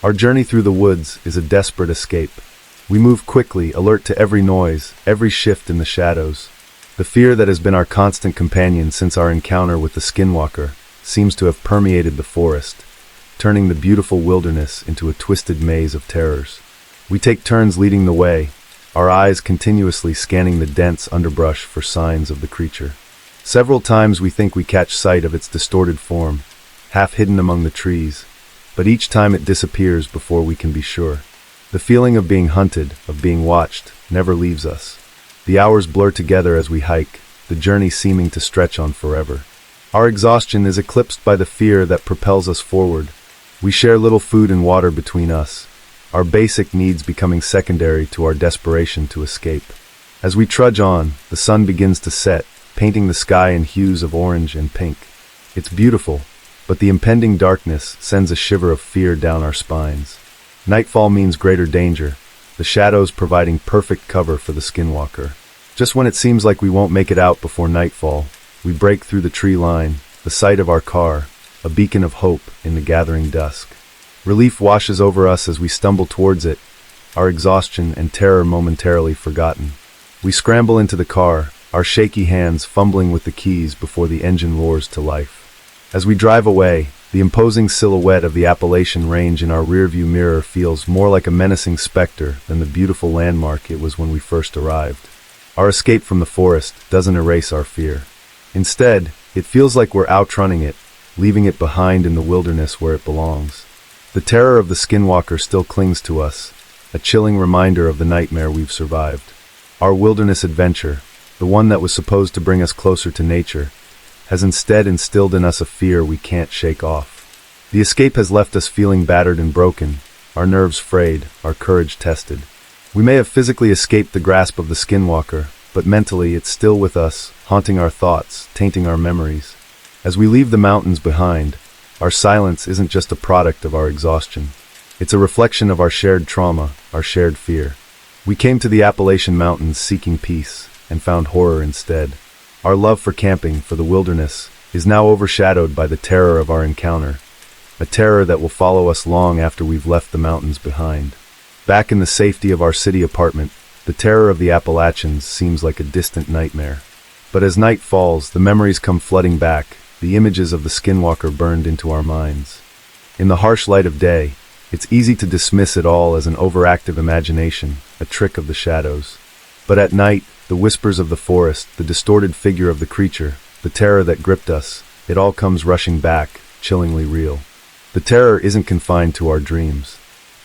Our journey through the woods is a desperate escape. We move quickly, alert to every noise, every shift in the shadows. The fear that has been our constant companion since our encounter with the skinwalker seems to have permeated the forest, turning the beautiful wilderness into a twisted maze of terrors. We take turns leading the way, our eyes continuously scanning the dense underbrush for signs of the creature. Several times we think we catch sight of its distorted form, half hidden among the trees, but each time it disappears before we can be sure. The feeling of being hunted, of being watched, never leaves us. The hours blur together as we hike, the journey seeming to stretch on forever. Our exhaustion is eclipsed by the fear that propels us forward. We share little food and water between us, our basic needs becoming secondary to our desperation to escape. As we trudge on, the sun begins to set, painting the sky in hues of orange and pink. It's beautiful, but the impending darkness sends a shiver of fear down our spines. Nightfall means greater danger, the shadows providing perfect cover for the skinwalker. Just when it seems like we won't make it out before nightfall, we break through the tree line, the sight of our car, a beacon of hope in the gathering dusk. Relief washes over us as we stumble towards it, our exhaustion and terror momentarily forgotten. We scramble into the car, our shaky hands fumbling with the keys before the engine roars to life. As we drive away, the imposing silhouette of the Appalachian Range in our rearview mirror feels more like a menacing specter than the beautiful landmark it was when we first arrived. Our escape from the forest doesn't erase our fear. Instead, it feels like we're outrunning it, leaving it behind in the wilderness where it belongs. The terror of the skinwalker still clings to us, a chilling reminder of the nightmare we've survived. Our wilderness adventure, the one that was supposed to bring us closer to nature, has instead instilled in us a fear we can't shake off. The escape has left us feeling battered and broken, our nerves frayed, our courage tested. We may have physically escaped the grasp of the skinwalker, but mentally it's still with us, haunting our thoughts, tainting our memories. As we leave the mountains behind, our silence isn't just a product of our exhaustion. It's a reflection of our shared trauma, our shared fear. We came to the Appalachian Mountains seeking peace, and found horror instead. Our love for camping, for the wilderness, is now overshadowed by the terror of our encounter, a terror that will follow us long after we've left the mountains behind. Back in the safety of our city apartment, the terror of the Appalachians seems like a distant nightmare. But as night falls, the memories come flooding back, the images of the skinwalker burned into our minds. In the harsh light of day, it's easy to dismiss it all as an overactive imagination, a trick of the shadows. But at night, the whispers of the forest, the distorted figure of the creature, the terror that gripped us, it all comes rushing back, chillingly real. The terror isn't confined to our dreams.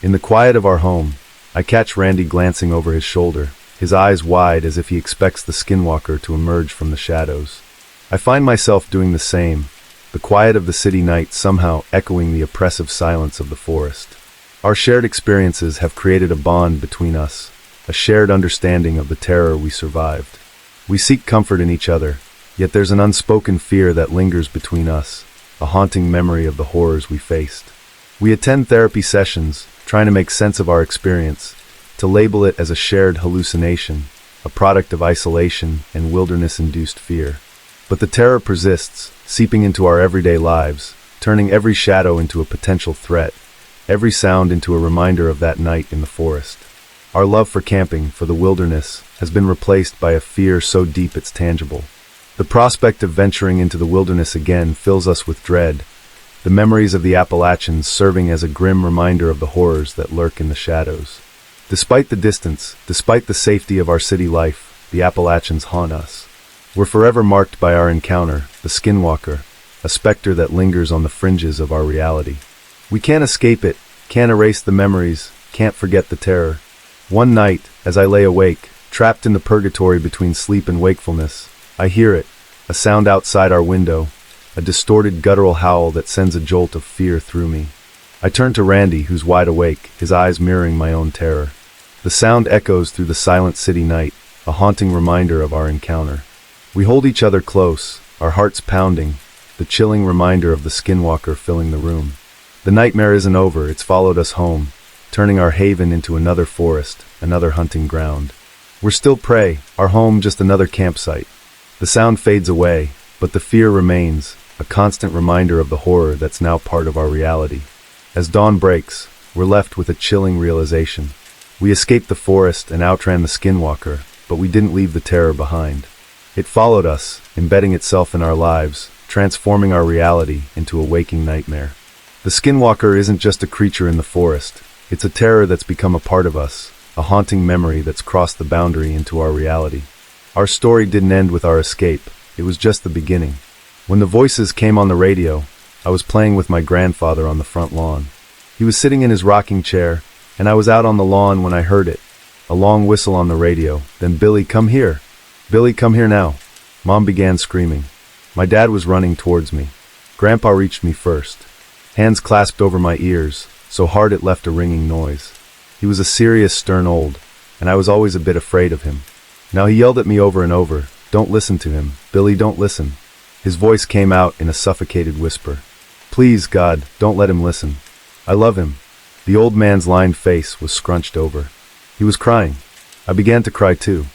In the quiet of our home, I catch Randy glancing over his shoulder, his eyes wide as if he expects the skinwalker to emerge from the shadows. I find myself doing the same, the quiet of the city night somehow echoing the oppressive silence of the forest. Our shared experiences have created a bond between us, a shared understanding of the terror we survived. We seek comfort in each other, yet there's an unspoken fear that lingers between us, a haunting memory of the horrors we faced. We attend therapy sessions, trying to make sense of our experience, to label it as a shared hallucination, a product of isolation and wilderness-induced fear. But the terror persists, seeping into our everyday lives, turning every shadow into a potential threat, every sound into a reminder of that night in the forest. Our love for camping, for the wilderness, has been replaced by a fear so deep it's tangible. The prospect of venturing into the wilderness again fills us with dread, the memories of the Appalachians serving as a grim reminder of the horrors that lurk in the shadows. Despite the distance, despite the safety of our city life, the Appalachians haunt us. We're forever marked by our encounter, the skinwalker, a specter that lingers on the fringes of our reality. We can't escape it, can't erase the memories, can't forget the terror. One night, as I lay awake, trapped in the purgatory between sleep and wakefulness, I hear it, a sound outside our window, a distorted guttural howl that sends a jolt of fear through me. I turn to Randy, who's wide awake, his eyes mirroring my own terror. The sound echoes through the silent city night, a haunting reminder of our encounter. We hold each other close, our hearts pounding, the chilling reminder of the skinwalker filling the room. The nightmare isn't over, it's followed us home, turning our haven into another forest, another hunting ground. We're still prey, our home just another campsite. The sound fades away, but the fear remains, a constant reminder of the horror that's now part of our reality. As dawn breaks, we're left with a chilling realization. We escaped the forest and outran the skinwalker, but we didn't leave the terror behind. It followed us, embedding itself in our lives, transforming our reality into a waking nightmare. The skinwalker isn't just a creature in the forest, it's a terror that's become a part of us, a haunting memory that's crossed the boundary into our reality. Our story didn't end with our escape, it was just the beginning. When the voices came on the radio, I was playing with my grandfather on the front lawn. He was sitting in his rocking chair, and I was out on the lawn when I heard it. A long whistle on the radio, then "Billy, come here. Billy, come here now." Mom began screaming. My dad was running towards me. Grandpa reached me first. Hands clasped over my ears, so hard it left a ringing noise. He was a serious, stern old, and I was always a bit afraid of him. Now he yelled at me over and over, "Don't listen to him. Billy, don't listen." His voice came out in a suffocated whisper. "Please, God, don't let him listen. I love him." The old man's lined face was scrunched over. He was crying. I began to cry too.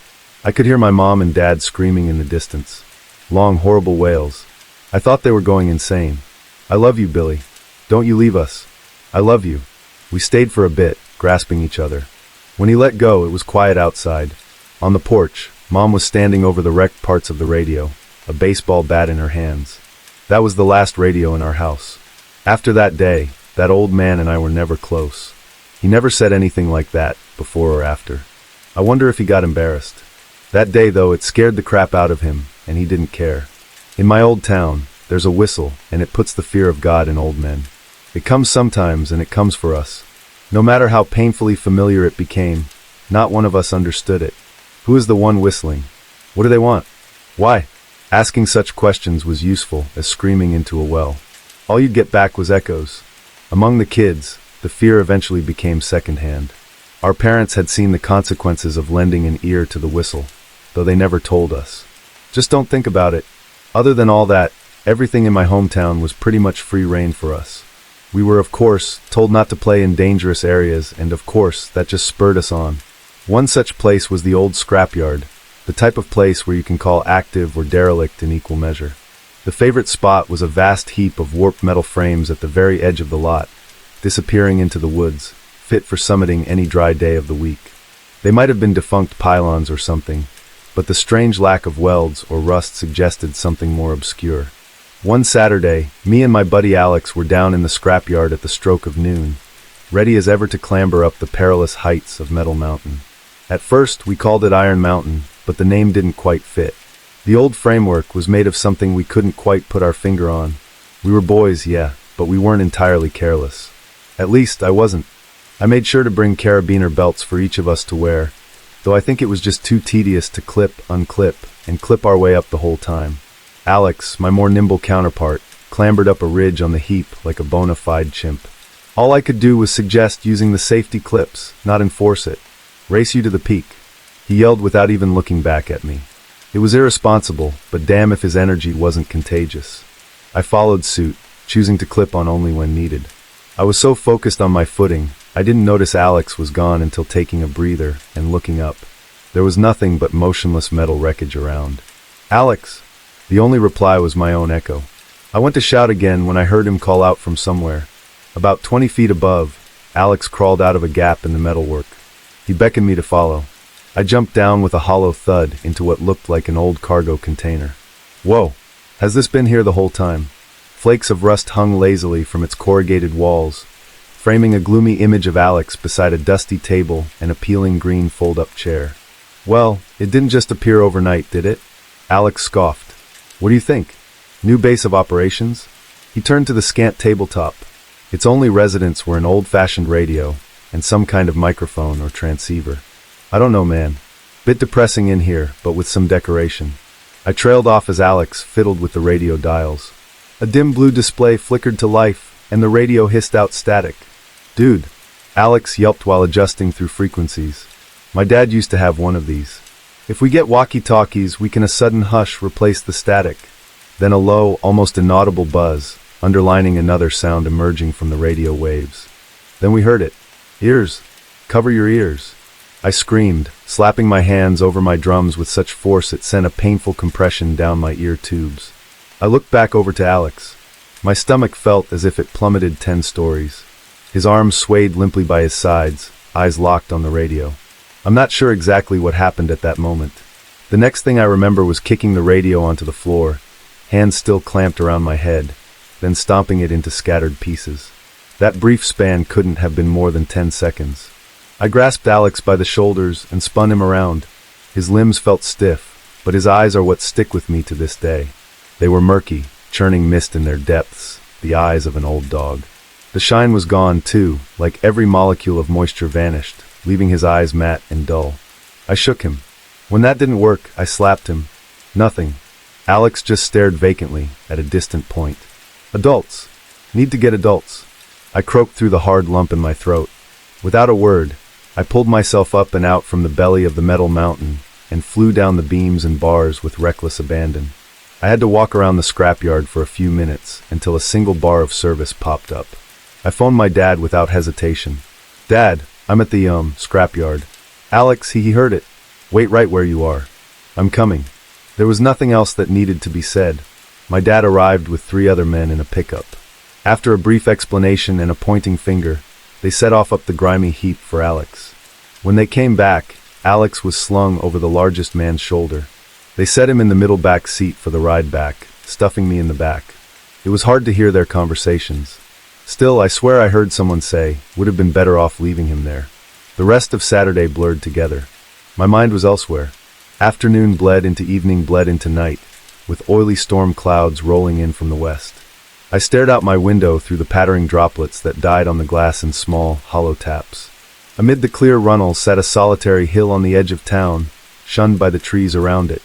I could hear my mom and dad screaming in the distance. Long, horrible wails. I thought they were going insane. "I love you, Billy. Don't you leave us. I love you." We stayed for a bit, grasping each other. When he let go, it was quiet outside. On the porch, Mom was standing over the wrecked parts of the radio, a baseball bat in her hands. That was the last radio in our house. After that day, that old man and I were never close. He never said anything like that, before or after. I wonder if he got embarrassed. That day, though, it scared the crap out of him, and he didn't care. In my old town, there's a whistle, and it puts the fear of God in old men. It comes sometimes, and it comes for us. No matter how painfully familiar it became, not one of us understood it. Who is the one whistling? What do they want? Why? Asking such questions was useful as screaming into a well. All you'd get back was echoes. Among the kids, the fear eventually became secondhand. Our parents had seen the consequences of lending an ear to the whistle, though they never told us. Just don't think about it. Other than all that, everything in my hometown was pretty much free rein for us. We were, of course, told not to play in dangerous areas, and of course, that just spurred us on. One such place was the old scrapyard, the type of place where you can call active or derelict in equal measure. The favorite spot was a vast heap of warped metal frames at the very edge of the lot, disappearing into the woods, fit for summiting any dry day of the week. They might have been defunct pylons or something, but the strange lack of welds or rust suggested something more obscure. One Saturday, me and my buddy Alex were down in the scrapyard at the stroke of noon, ready as ever to clamber up the perilous heights of Metal Mountain. At first, we called it Iron Mountain, but the name didn't quite fit. The old framework was made of something we couldn't quite put our finger on. We were boys, yeah, but we weren't entirely careless. At least, I wasn't. I made sure to bring carabiner belts for each of us to wear, though I think it was just too tedious to clip, unclip, and clip our way up the whole time. Alex, my more nimble counterpart, clambered up a ridge on the heap like a bona fide chimp. All I could do was suggest using the safety clips, not enforce it. Race you to the peak. He yelled without even looking back at me. It was irresponsible, but damn if his energy wasn't contagious. I followed suit, choosing to clip on only when needed. I was so focused on my footing, I didn't notice Alex was gone until taking a breather and looking up. There was nothing but motionless metal wreckage around. Alex! The only reply was my own echo. I went to shout again when I heard him call out from somewhere. About 20 feet above, Alex crawled out of a gap in the metalwork. He beckoned me to follow. I jumped down with a hollow thud into what looked like an old cargo container. Whoa! Has this been here the whole time? Flakes of rust hung lazily from its corrugated walls, framing a gloomy image of Alex beside a dusty table and a peeling green fold-up chair. Well, it didn't just appear overnight, did it? Alex scoffed. What do you think? New base of operations? He turned to the scant tabletop. Its only residents were an old-fashioned radio and some kind of microphone or transceiver. I don't know, man. Bit depressing in here, but with some decoration. I trailed off as Alex fiddled with the radio dials. A dim blue display flickered to life, and the radio hissed out static. Dude, Alex yelped while adjusting through frequencies. My dad used to have one of these. If we get walkie-talkies, we can a sudden hush replace the static. Then a low, almost inaudible buzz, underlining another sound emerging from the radio waves. Then we heard it. Ears. Cover your ears. I screamed, slapping my hands over my drums with such force it sent a painful compression down my ear tubes. I looked back over to Alex. My stomach felt as if it plummeted 10 stories. His arms swayed limply by his sides, eyes locked on the radio. I'm not sure exactly what happened at that moment. The next thing I remember was kicking the radio onto the floor, hands still clamped around my head, then stomping it into scattered pieces. That brief span couldn't have been more than 10 seconds. I grasped Alex by the shoulders and spun him around. His limbs felt stiff, but his eyes are what stick with me to this day. They were murky, churning mist in their depths, the eyes of an old dog. The shine was gone, too, like every molecule of moisture vanished, leaving his eyes matte and dull. I shook him. When that didn't work, I slapped him. Nothing. Alex just stared vacantly at a distant point. Adults. Need to get adults. I croaked through the hard lump in my throat. Without a word, I pulled myself up and out from the belly of the metal mountain and flew down the beams and bars with reckless abandon. I had to walk around the scrapyard for a few minutes until a single bar of service popped up. I phoned my dad without hesitation. Dad, I'm at the, scrapyard. Alex, he heard it. Wait right where you are. I'm coming. There was nothing else that needed to be said. My dad arrived with 3 other men in a pickup. After a brief explanation and a pointing finger, they set off up the grimy heap for Alex. When they came back, Alex was slung over the largest man's shoulder. They set him in the middle back seat for the ride back, stuffing me in the back. It was hard to hear their conversations. Still, I swear I heard someone say, would have been better off leaving him there. The rest of Saturday blurred together. My mind was elsewhere. Afternoon bled into evening, bled into night, with oily storm clouds rolling in from the west. I stared out my window through the pattering droplets that died on the glass in small, hollow taps. Amid the clear runnel sat a solitary hill on the edge of town, shunned by the trees around it.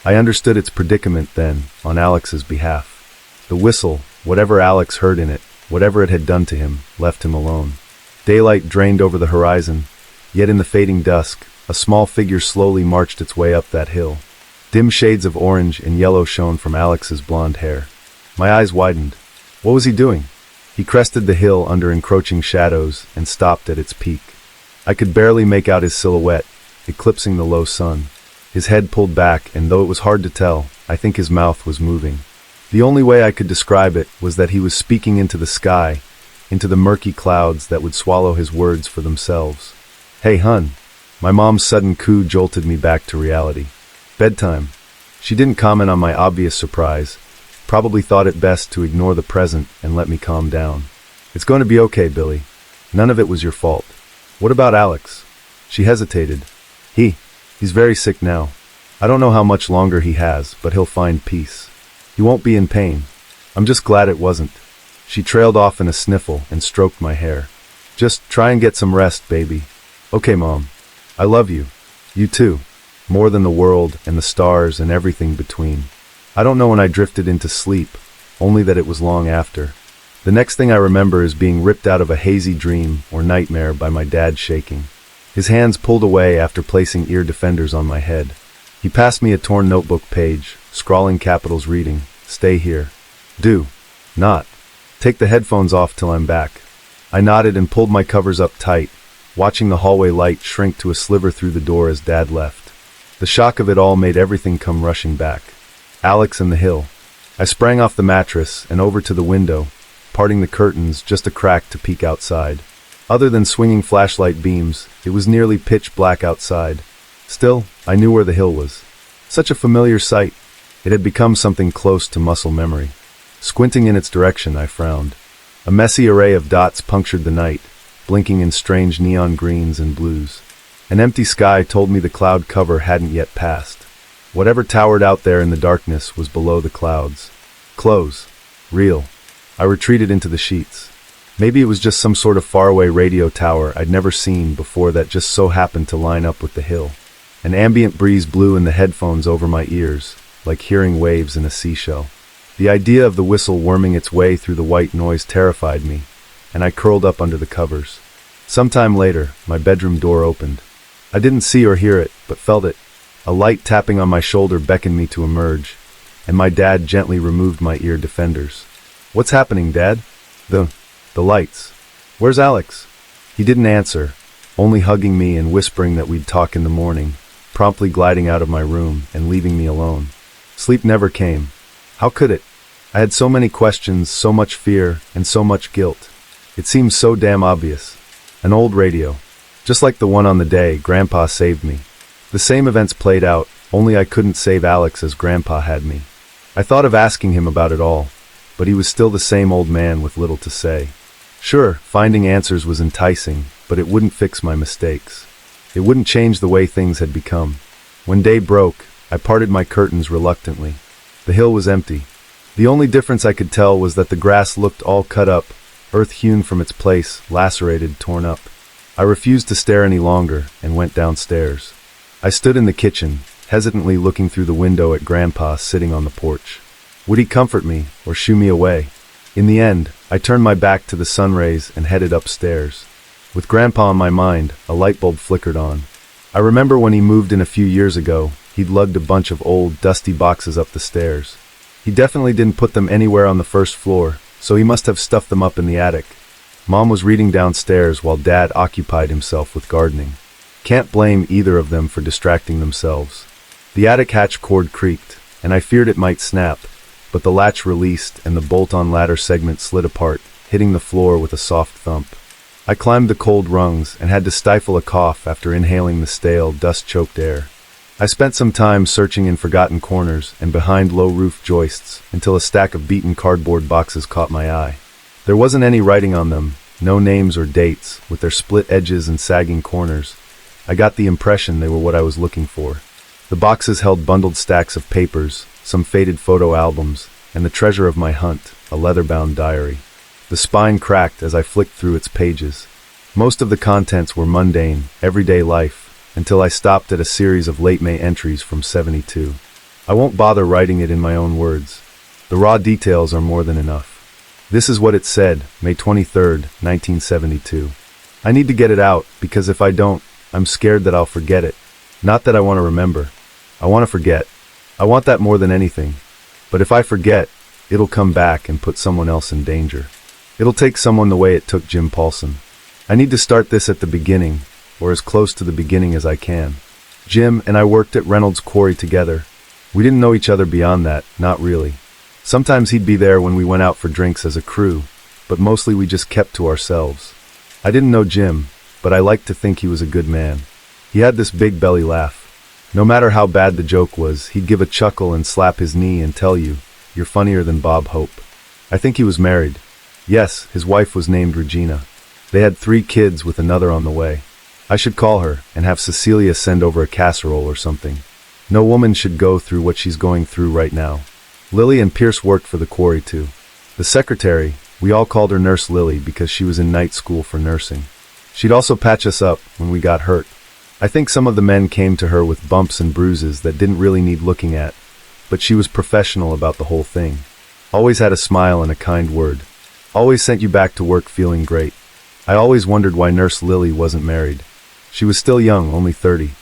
I understood its predicament then, on Alex's behalf. The whistle, whatever Alex heard in it, whatever it had done to him, left him alone. Daylight drained over the horizon, yet in the fading dusk, a small figure slowly marched its way up that hill. Dim shades of orange and yellow shone from Alex's blonde hair. My eyes widened. What was he doing? He crested the hill under encroaching shadows and stopped at its peak. I could barely make out his silhouette, eclipsing the low sun. His head pulled back, and though it was hard to tell, I think his mouth was moving. The only way I could describe it was that he was speaking into the sky, into the murky clouds that would swallow his words for themselves. Hey, hun. My mom's sudden coo jolted me back to reality. Bedtime. She didn't comment on my obvious surprise, probably thought it best to ignore the present and let me calm down. It's going to be okay, Billy. None of it was your fault. What about Alex? She hesitated. He's very sick now. I don't know how much longer he has, but he'll find peace. He won't be in pain. I'm just glad it wasn't. She trailed off in a sniffle and stroked my hair. Just try and get some rest, baby. Okay, Mom. I love you. You too. More than the world and the stars and everything between. I don't know when I drifted into sleep, only that it was long after. The next thing I remember is being ripped out of a hazy dream or nightmare by my dad shaking. His hands pulled away after placing ear defenders on my head. He passed me a torn notebook page, scrawling capitals reading, "Stay here. Do not take the headphones off till I'm back." I nodded and pulled my covers up tight, watching the hallway light shrink to a sliver through the door as Dad left. The shock of it all made everything come rushing back. Alex and the hill. I sprang off the mattress and over to the window, parting the curtains just a crack to peek outside. Other than swinging flashlight beams, it was nearly pitch black outside. Still, I knew where the hill was. Such a familiar sight. It had become something close to muscle memory. Squinting in its direction, I frowned. A messy array of dots punctured the night, blinking in strange neon greens and blues. An empty sky told me the cloud cover hadn't yet passed. Whatever towered out there in the darkness was below the clouds. Close. Real. I retreated into the sheets. Maybe it was just some sort of faraway radio tower I'd never seen before that just so happened to line up with the hill. An ambient breeze blew in the headphones over my ears, like hearing waves in a seashell. The idea of the whistle worming its way through the white noise terrified me, and I curled up under the covers. Sometime later, my bedroom door opened. I didn't see or hear it, but felt it. A light tapping on my shoulder beckoned me to emerge, and my dad gently removed my ear defenders. "What's happening, Dad?" The lights. "Where's Alex?" He didn't answer, only hugging me and whispering that we'd talk in the morning, promptly gliding out of my room and leaving me alone. Sleep never came. How could it? I had so many questions, so much fear, and so much guilt. It seemed so damn obvious. An old radio. Just like the one on the day Grandpa saved me. The same events played out, only I couldn't save Alex as Grandpa had me. I thought of asking him about it all, but he was still the same old man with little to say. Sure, finding answers was enticing, but it wouldn't fix my mistakes. It wouldn't change the way things had become. When day broke, I parted my curtains reluctantly. The hill was empty. The only difference I could tell was that the grass looked all cut up, earth hewn from its place, lacerated, torn up. I refused to stare any longer and went downstairs. I stood in the kitchen, hesitantly looking through the window at Grandpa sitting on the porch. Would he comfort me or shoo me away? In the end, I turned my back to the sun rays and headed upstairs. With Grandpa on my mind, a light bulb flickered on. I remember when he moved in a few years ago, he'd lugged a bunch of old, dusty boxes up the stairs. He definitely didn't put them anywhere on the first floor, so he must have stuffed them up in the attic. Mom was reading downstairs while Dad occupied himself with gardening. Can't blame either of them for distracting themselves. The attic hatch cord creaked, and I feared it might snap, but the latch released and the bolt-on ladder segment slid apart, hitting the floor with a soft thump. I climbed the cold rungs and had to stifle a cough after inhaling the stale, dust-choked air. I spent some time searching in forgotten corners and behind low-roof joists until a stack of beaten cardboard boxes caught my eye. There wasn't any writing on them, no names or dates, with their split edges and sagging corners. I got the impression they were what I was looking for. The boxes held bundled stacks of papers, some faded photo albums, and the treasure of my hunt, a leather-bound diary. The spine cracked as I flicked through its pages. Most of the contents were mundane, everyday life, until I stopped at a series of late May entries from '72. I won't bother writing it in my own words. The raw details are more than enough. This is what it said, May 23rd, 1972. I need to get it out, because if I don't, I'm scared that I'll forget it. Not that I want to remember. I want to forget. I want that more than anything. But if I forget, it'll come back and put someone else in danger. It'll take someone the way it took Jim Paulson. I need to start this at the beginning, or as close to the beginning as I can. Jim and I worked at Reynolds Quarry together. We didn't know each other beyond that, not really. Sometimes he'd be there when we went out for drinks as a crew, but mostly we just kept to ourselves. I didn't know Jim, but I liked to think he was a good man. He had this big belly laugh. No matter how bad the joke was, he'd give a chuckle and slap his knee and tell you, "You're funnier than Bob Hope." I think he was married. Yes, his wife was named Regina. They had 3 kids with another on the way. I should call her and have Cecilia send over a casserole or something. No woman should go through what she's going through right now. Lily and Pierce worked for the quarry too. The secretary, we all called her Nurse Lily because she was in night school for nursing. She'd also patch us up when we got hurt. I think some of the men came to her with bumps and bruises that didn't really need looking at, but she was professional about the whole thing. Always had a smile and a kind word. Always sent you back to work feeling great. I always wondered why Nurse Lily wasn't married. She was still young, only 30.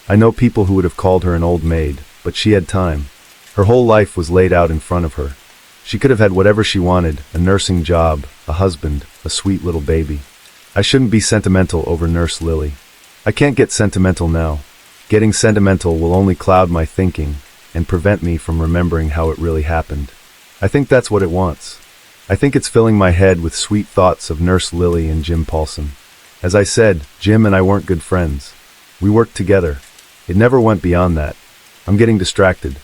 I know people who would have called her an old maid, but she had time. Her whole life was laid out in front of her. She could have had whatever she wanted, a nursing job, a husband, a sweet little baby. I shouldn't be sentimental over Nurse Lily. I can't get sentimental now. Getting sentimental will only cloud my thinking and prevent me from remembering how it really happened. I think that's what it wants. I think it's filling my head with sweet thoughts of Nurse Lily and Jim Paulson. As I said, Jim and I weren't good friends. We worked together. It never went beyond that. I'm getting distracted.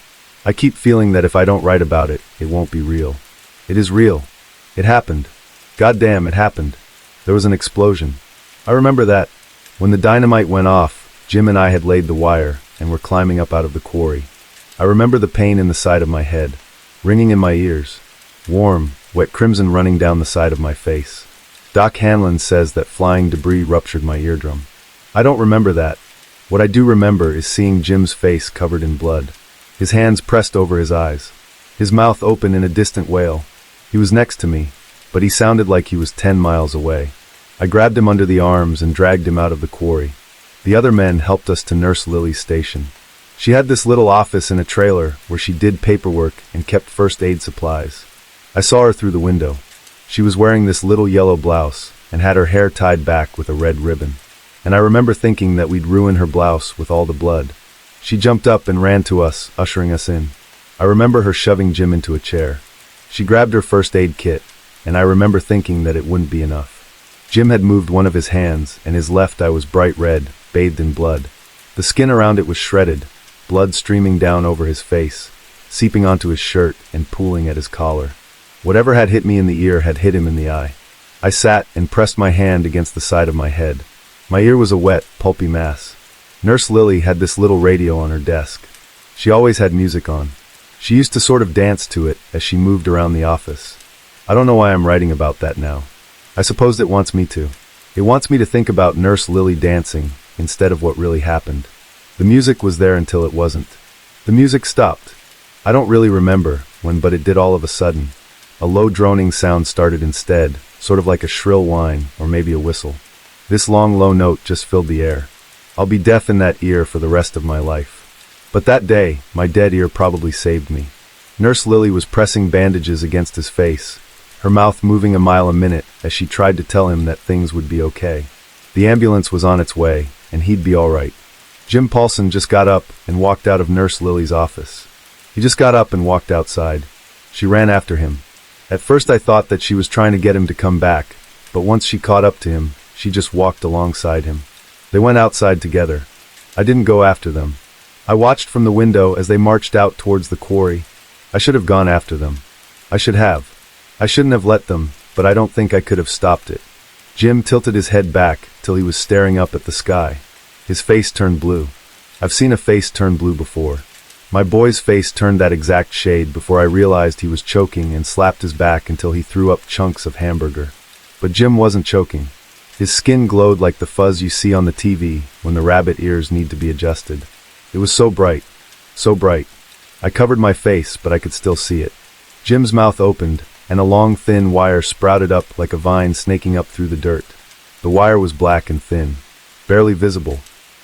I keep feeling that if I don't write about it, it won't be real. It is real. It happened. Goddamn, it happened. There was an explosion. I remember that. When the dynamite went off, Jim and I had laid the wire and were climbing up out of the quarry. I remember the pain in the side of my head, ringing in my ears. Warm, wet crimson running down the side of my face. Doc Hanlon says that flying debris ruptured my eardrum. I don't remember that. What I do remember is seeing Jim's face covered in blood. His hands pressed over his eyes. His mouth open in a distant wail. He was next to me, but he sounded like he was 10 miles away. I grabbed him under the arms and dragged him out of the quarry. The other men helped us to Nurse Lily's station. She had this little office in a trailer where she did paperwork and kept first aid supplies. I saw her through the window. She was wearing this little yellow blouse and had her hair tied back with a red ribbon. And I remember thinking that we'd ruin her blouse with all the blood. She jumped up and ran to us, ushering us in. I remember her shoving Jim into a chair. She grabbed her first aid kit, and I remember thinking that it wouldn't be enough. Jim had moved one of his hands, and his left eye was bright red, bathed in blood. The skin around it was shredded, blood streaming down over his face, seeping onto his shirt and pooling at his collar. Whatever had hit me in the ear had hit him in the eye. I sat and pressed my hand against the side of my head. My ear was a wet, pulpy mass. Nurse Lily had this little radio on her desk. She always had music on. She used to sort of dance to it as she moved around the office. I don't know why I'm writing about that now. I suppose it wants me to. It wants me to think about Nurse Lily dancing instead of what really happened. The music was there until it wasn't. The music stopped. I don't really remember when, but it did all of a sudden. A low droning sound started instead, sort of like a shrill whine or maybe a whistle. This long low note just filled the air. I'll be deaf in that ear for the rest of my life. But that day, my dead ear probably saved me. Nurse Lily was pressing bandages against his face, her mouth moving a mile a minute as she tried to tell him that things would be okay. The ambulance was on its way, and he'd be all right. Jim Paulson just got up and walked out of Nurse Lily's office. He just got up and walked outside. She ran after him. At first I thought that she was trying to get him to come back, but once she caught up to him, she just walked alongside him. They went outside together. I didn't go after them. I watched from the window as they marched out towards the quarry. I should have gone after them. I should have. I shouldn't have let them, but I don't think I could have stopped it. Jim tilted his head back till he was staring up at the sky. His face turned blue. I've seen a face turn blue before. My boy's face turned that exact shade before I realized he was choking and slapped his back until he threw up chunks of hamburger. But Jim wasn't choking. His skin glowed like the fuzz you see on the TV when the rabbit ears need to be adjusted. It was so bright. So bright. I covered my face, but I could still see it. Jim's mouth opened, and a long thin wire sprouted up like a vine snaking up through the dirt. The wire was black and thin, barely visible.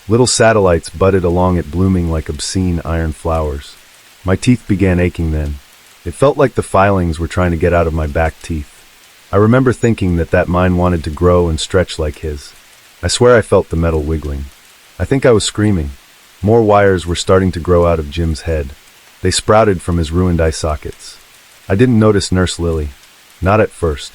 Little satellites budded along it, blooming like obscene iron flowers. My teeth began aching then. It felt like the filings were trying to get out of my back teeth. I remember thinking that mine wanted to grow and stretch like his. I swear I felt the metal wiggling. I think I was screaming. More wires were starting to grow out of Jim's head. They sprouted from his ruined eye sockets. I didn't notice Nurse Lily. Not at first.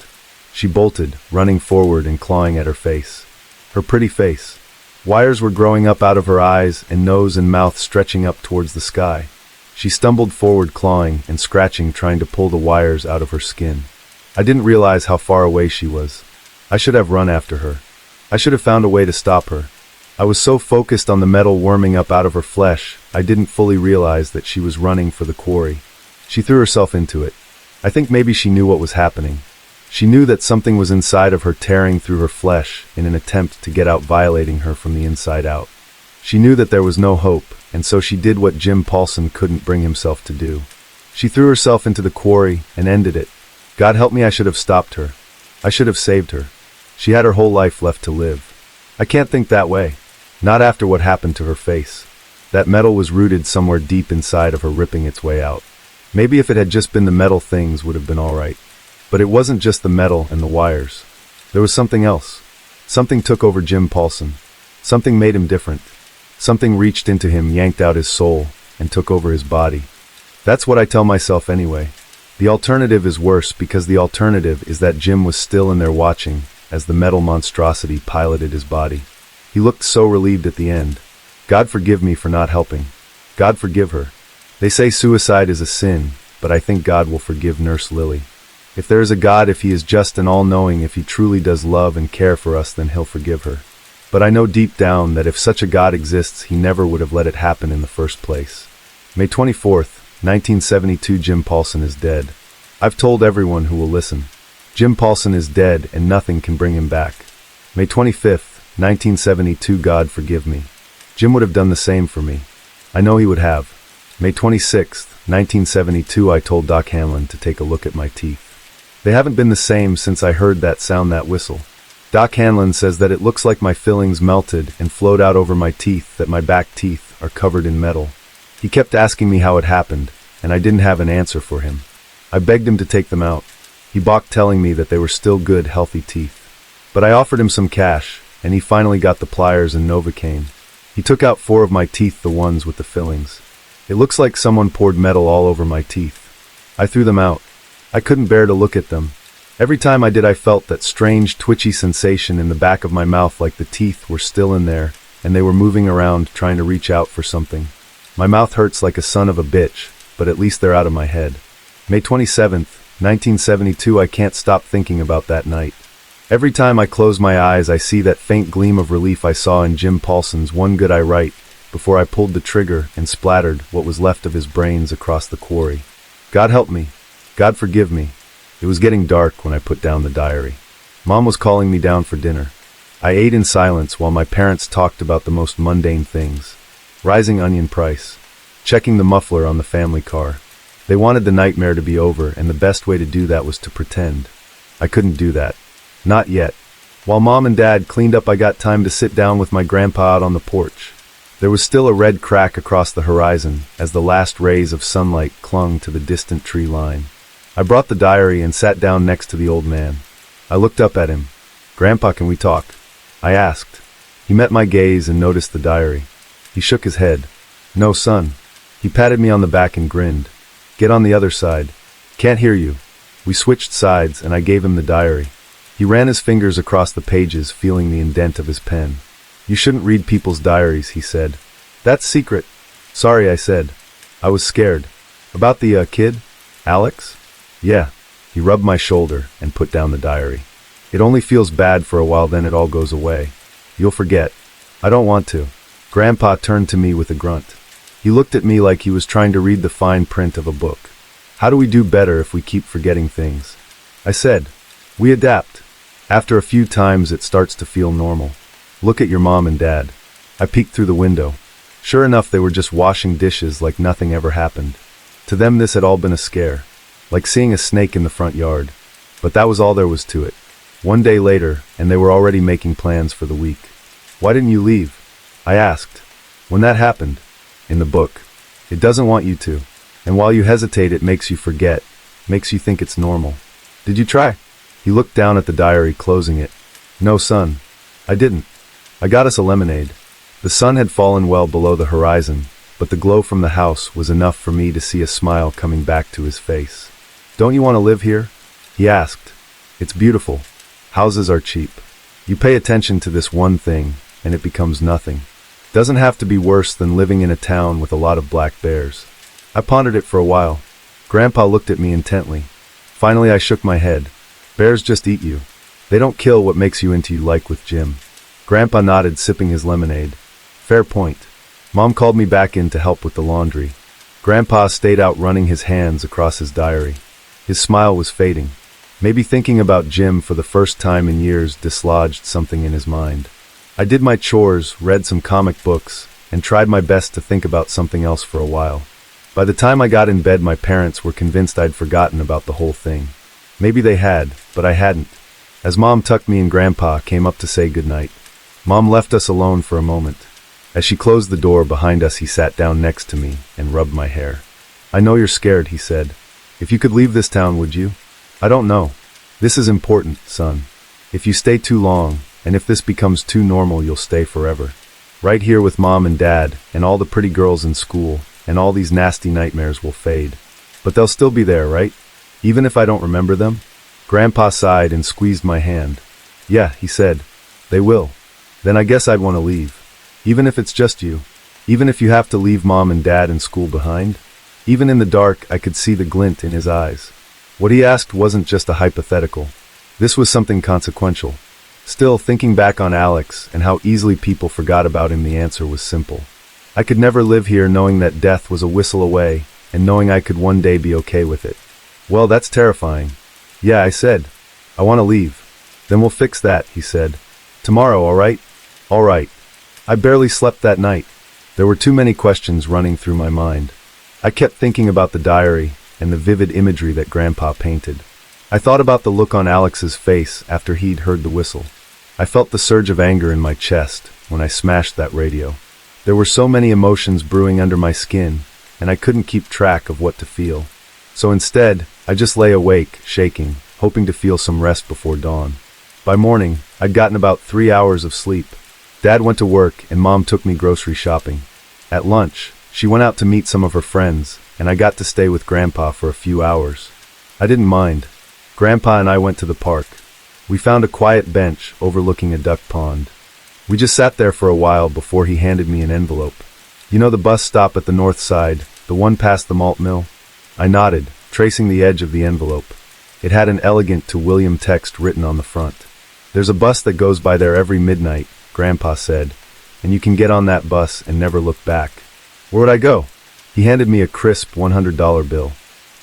She bolted, running forward and clawing at her face. Her pretty face. Wires were growing up out of her eyes and nose and mouth stretching up towards the sky. She stumbled forward, clawing and scratching, trying to pull the wires out of her skin. I didn't realize how far away she was. I should have run after her. I should have found a way to stop her. I was so focused on the metal worming up out of her flesh, I didn't fully realize that she was running for the quarry. She threw herself into it. I think maybe she knew what was happening. She knew that something was inside of her, tearing through her flesh in an attempt to get out, violating her from the inside out. She knew that there was no hope, and so she did what Jim Paulson couldn't bring himself to do. She threw herself into the quarry and ended it. God help me, I should have stopped her. I should have saved her. She had her whole life left to live. I can't think that way. Not after what happened to her face. That metal was rooted somewhere deep inside of her, ripping its way out. Maybe if it had just been the metal, things would have been all right. But it wasn't just the metal and the wires. There was something else. Something took over Jim Paulson. Something made him different. Something reached into him, yanked out his soul, and took over his body. That's what I tell myself anyway. The alternative is worse, because the alternative is that Jim was still in there watching as the metal monstrosity piloted his body. He looked so relieved at the end. God forgive me for not helping. God forgive her. They say suicide is a sin, but I think God will forgive Nurse Lily. If there is a God, if he is just and all-knowing, if he truly does love and care for us, then he'll forgive her. But I know deep down that if such a God exists, he never would have let it happen in the first place. May 24th, 1972. Jim Paulson is dead. I've told everyone who will listen. Jim Paulson is dead and nothing can bring him back. May 25th, 1972. God forgive me. Jim would have done the same for me. I know he would have. May 26th, 1972. I told Doc Hanlon to take a look at my teeth. They haven't been the same since I heard that sound, that whistle. Doc Hanlon says that it looks like my fillings melted and flowed out over my teeth, that my back teeth are covered in metal. He kept asking me how it happened, and I didn't have an answer for him. I begged him to take them out. He balked, telling me that they were still good, healthy teeth. But I offered him some cash, and he finally got the pliers and Novocaine. He took out 4 of my teeth, the ones with the fillings. It looks like someone poured metal all over my teeth. I threw them out. I couldn't bear to look at them. Every time I did, I felt that strange, twitchy sensation in the back of my mouth, like the teeth were still in there, and they were moving around, trying to reach out for something. My mouth hurts like a son of a bitch, but at least they're out of my head. May 27th, 1972. I can't stop thinking about that night. Every time I close my eyes, I see that faint gleam of relief I saw in Jim Paulson's "One Good Eye Right" before I pulled the trigger and splattered what was left of his brains across the quarry. God help me. God forgive me. It was getting dark when I put down the diary. Mom was calling me down for dinner. I ate in silence while my parents talked about the most mundane things. Rising onion price. Checking the muffler on the family car. They wanted the nightmare to be over, and the best way to do that was to pretend. I couldn't do that. Not yet. While Mom and Dad cleaned up, I got time to sit down with my grandpa out on the porch. There was still a red crack across the horizon as the last rays of sunlight clung to the distant tree line. I brought the diary and sat down next to the old man. I looked up at him. "Grandpa, can we talk?" I asked. He met my gaze and noticed the diary. He shook his head. "No, son." He patted me on the back and grinned. "Get on the other side." "Can't hear you." We switched sides and I gave him the diary. He ran his fingers across the pages, feeling the indent of his pen. "You shouldn't read people's diaries," he said. "That's secret." "Sorry," I said. I was scared. "About the, kid? Alex?" "Yeah." He rubbed my shoulder and put down the diary. "It only feels bad for a while, then it all goes away. You'll forget." "I don't want to." Grandpa turned to me with a grunt. He looked at me like he was trying to read the fine print of a book. "How do we do better if we keep forgetting things?" I said. "We adapt. After a few times it starts to feel normal. Look at your mom and dad." I peeked through the window. Sure enough, they were just washing dishes like nothing ever happened. To them this had all been a scare, like seeing a snake in the front yard. But that was all there was to it. One day later, and they were already making plans for the week. "Why didn't you leave?" I asked. "When that happened." "In the book. It doesn't want you to. And while you hesitate, it makes you forget, makes you think it's normal. Did you try?" He looked down at the diary, closing it. "No, son. I didn't. I got us a lemonade." The sun had fallen well below the horizon, but the glow from the house was enough for me to see a smile coming back to his face. "Don't you want to live here?" he asked. "It's beautiful. Houses are cheap. You pay attention to this one thing, and it becomes nothing. Doesn't have to be worse than living in a town with a lot of black bears." I pondered it for a while. Grandpa looked at me intently. Finally, I shook my head. "Bears just eat you. They don't kill what makes you into, like with Jim." Grandpa nodded, sipping his lemonade. "Fair point." Mom called me back in to help with the laundry. Grandpa stayed out running his hands across his diary. His smile was fading. Maybe thinking about Jim for the first time in years dislodged something in his mind. I did my chores, read some comic books, and tried my best to think about something else for a while. By the time I got in bed, my parents were convinced I'd forgotten about the whole thing. Maybe they had, but I hadn't. As Mom tucked me and Grandpa came up to say goodnight, Mom left us alone for a moment. As she closed the door behind us, he sat down next to me and rubbed my hair. "I know you're scared," he said. "If you could leave this town, would you?" "I don't know. This is important, son. If you stay too long, and if this becomes too normal, you'll stay forever. Right here with Mom and Dad, and all the pretty girls in school, and all these nasty nightmares will fade. But they'll still be there, right? Even if I don't remember them?" Grandpa sighed and squeezed my hand. "Yeah," he said. "They will." "Then I guess I'd want to leave. Even if it's just you. Even if you have to leave Mom and Dad and school behind." Even in the dark, I could see the glint in his eyes. What he asked wasn't just a hypothetical. This was something consequential. Still, thinking back on Alex and how easily people forgot about him, the answer was simple. I could never live here knowing that death was a whistle away, and knowing I could one day be okay with it. "Well, that's terrifying." "Yeah," I said. "I want to leave." "Then we'll fix that," he said. "Tomorrow, all right?" "All right." I barely slept that night. There were too many questions running through my mind. I kept thinking about the diary and the vivid imagery that Grandpa painted. I thought about the look on Alex's face after he'd heard the whistle. I felt the surge of anger in my chest when I smashed that radio. There were so many emotions brewing under my skin, and I couldn't keep track of what to feel. So instead, I just lay awake, shaking, hoping to feel some rest before dawn. By morning, I'd gotten about 3 hours of sleep. Dad went to work, and Mom took me grocery shopping. At lunch, she went out to meet some of her friends, and I got to stay with Grandpa for a few hours. I didn't mind. Grandpa and I went to the park. We found a quiet bench overlooking a duck pond. We just sat there for a while before he handed me an envelope. "You know the bus stop at the north side, the one past the malt mill?" I nodded, tracing the edge of the envelope. It had an elegant "To William" text written on the front. "There's a bus that goes by there every midnight," Grandpa said, "and you can get on that bus and never look back." Where would I go? He handed me a crisp $100 bill.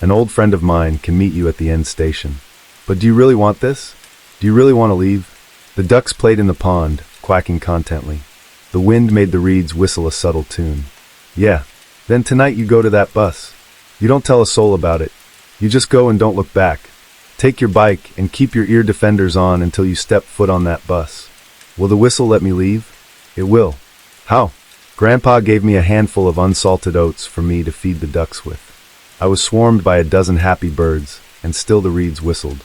"An old friend of mine can meet you at the end station." "But do you really want this? Do you really want to leave?" The ducks played in the pond, quacking contently. The wind made the reeds whistle a subtle tune. "Yeah. Then tonight you go to that bus. You don't tell a soul about it. You just go and don't look back. Take your bike and keep your ear defenders on until you step foot on that bus." "Will the whistle let me leave?" "It will." "How?" Grandpa gave me a handful of unsalted oats for me to feed the ducks with. I was swarmed by a dozen happy birds, and still the reeds whistled.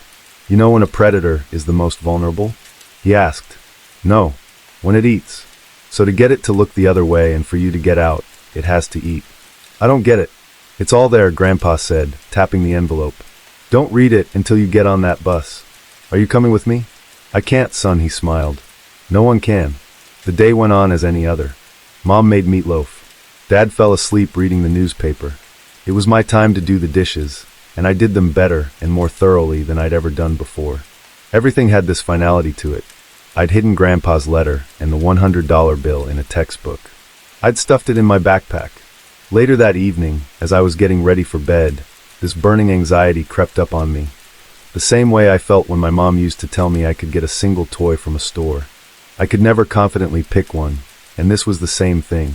"You know when a predator is the most vulnerable?" he asked. "No. When it eats. So to get it to look the other way and for you to get out, it has to eat." "I don't get it." "It's all there," Grandpa said, tapping the envelope. "Don't read it until you get on that bus. Are you coming with me?" "I can't, son," he smiled. "No one can." The day went on as any other. Mom made meatloaf. Dad fell asleep reading the newspaper. It was my time to do the dishes, and I did them better and more thoroughly than I'd ever done before. Everything had this finality to it. I'd hidden Grandpa's letter and the $100 bill in a textbook. I'd stuffed it in my backpack. Later that evening, as I was getting ready for bed, this burning anxiety crept up on me. The same way I felt when my mom used to tell me I could get a single toy from a store. I could never confidently pick one, and this was the same thing.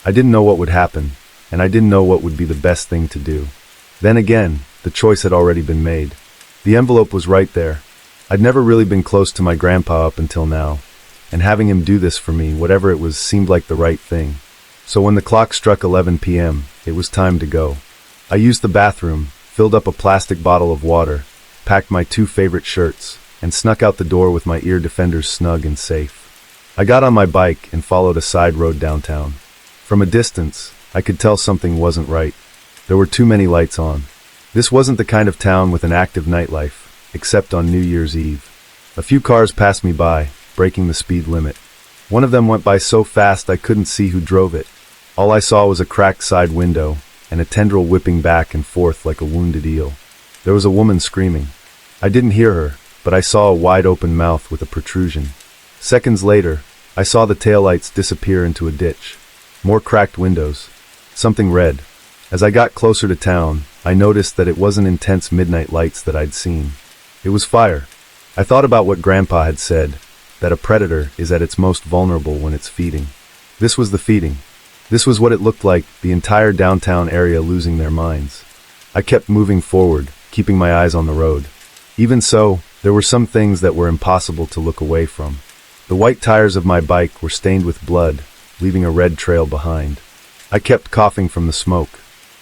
I didn't know what would happen, and I didn't know what would be the best thing to do. Then again, the choice had already been made. The envelope was right there. I'd never really been close to my grandpa up until now, and having him do this for me, whatever it was, seemed like the right thing. So when the clock struck 11 p.m., it was time to go. I used the bathroom, filled up a plastic bottle of water, packed my 2 favorite shirts, and snuck out the door with my ear defenders snug and safe. I got on my bike and followed a side road downtown. From a distance, I could tell something wasn't right. There were too many lights on. This wasn't the kind of town with an active nightlife, except on New Year's Eve. A few cars passed me by, breaking the speed limit. One of them went by so fast I couldn't see who drove it. All I saw was a cracked side window, and a tendril whipping back and forth like a wounded eel. There was a woman screaming. I didn't hear her, but I saw a wide-open mouth with a protrusion. Seconds later, I saw the taillights disappear into a ditch. More cracked windows. Something red. As I got closer to town, I noticed that it wasn't intense midnight lights that I'd seen. It was fire. I thought about what Grandpa had said, that a predator is at its most vulnerable when it's feeding. This was the feeding. This was what it looked like, the entire downtown area losing their minds. I kept moving forward, keeping my eyes on the road. Even so, there were some things that were impossible to look away from. The white tires of my bike were stained with blood, leaving a red trail behind. I kept coughing from the smoke.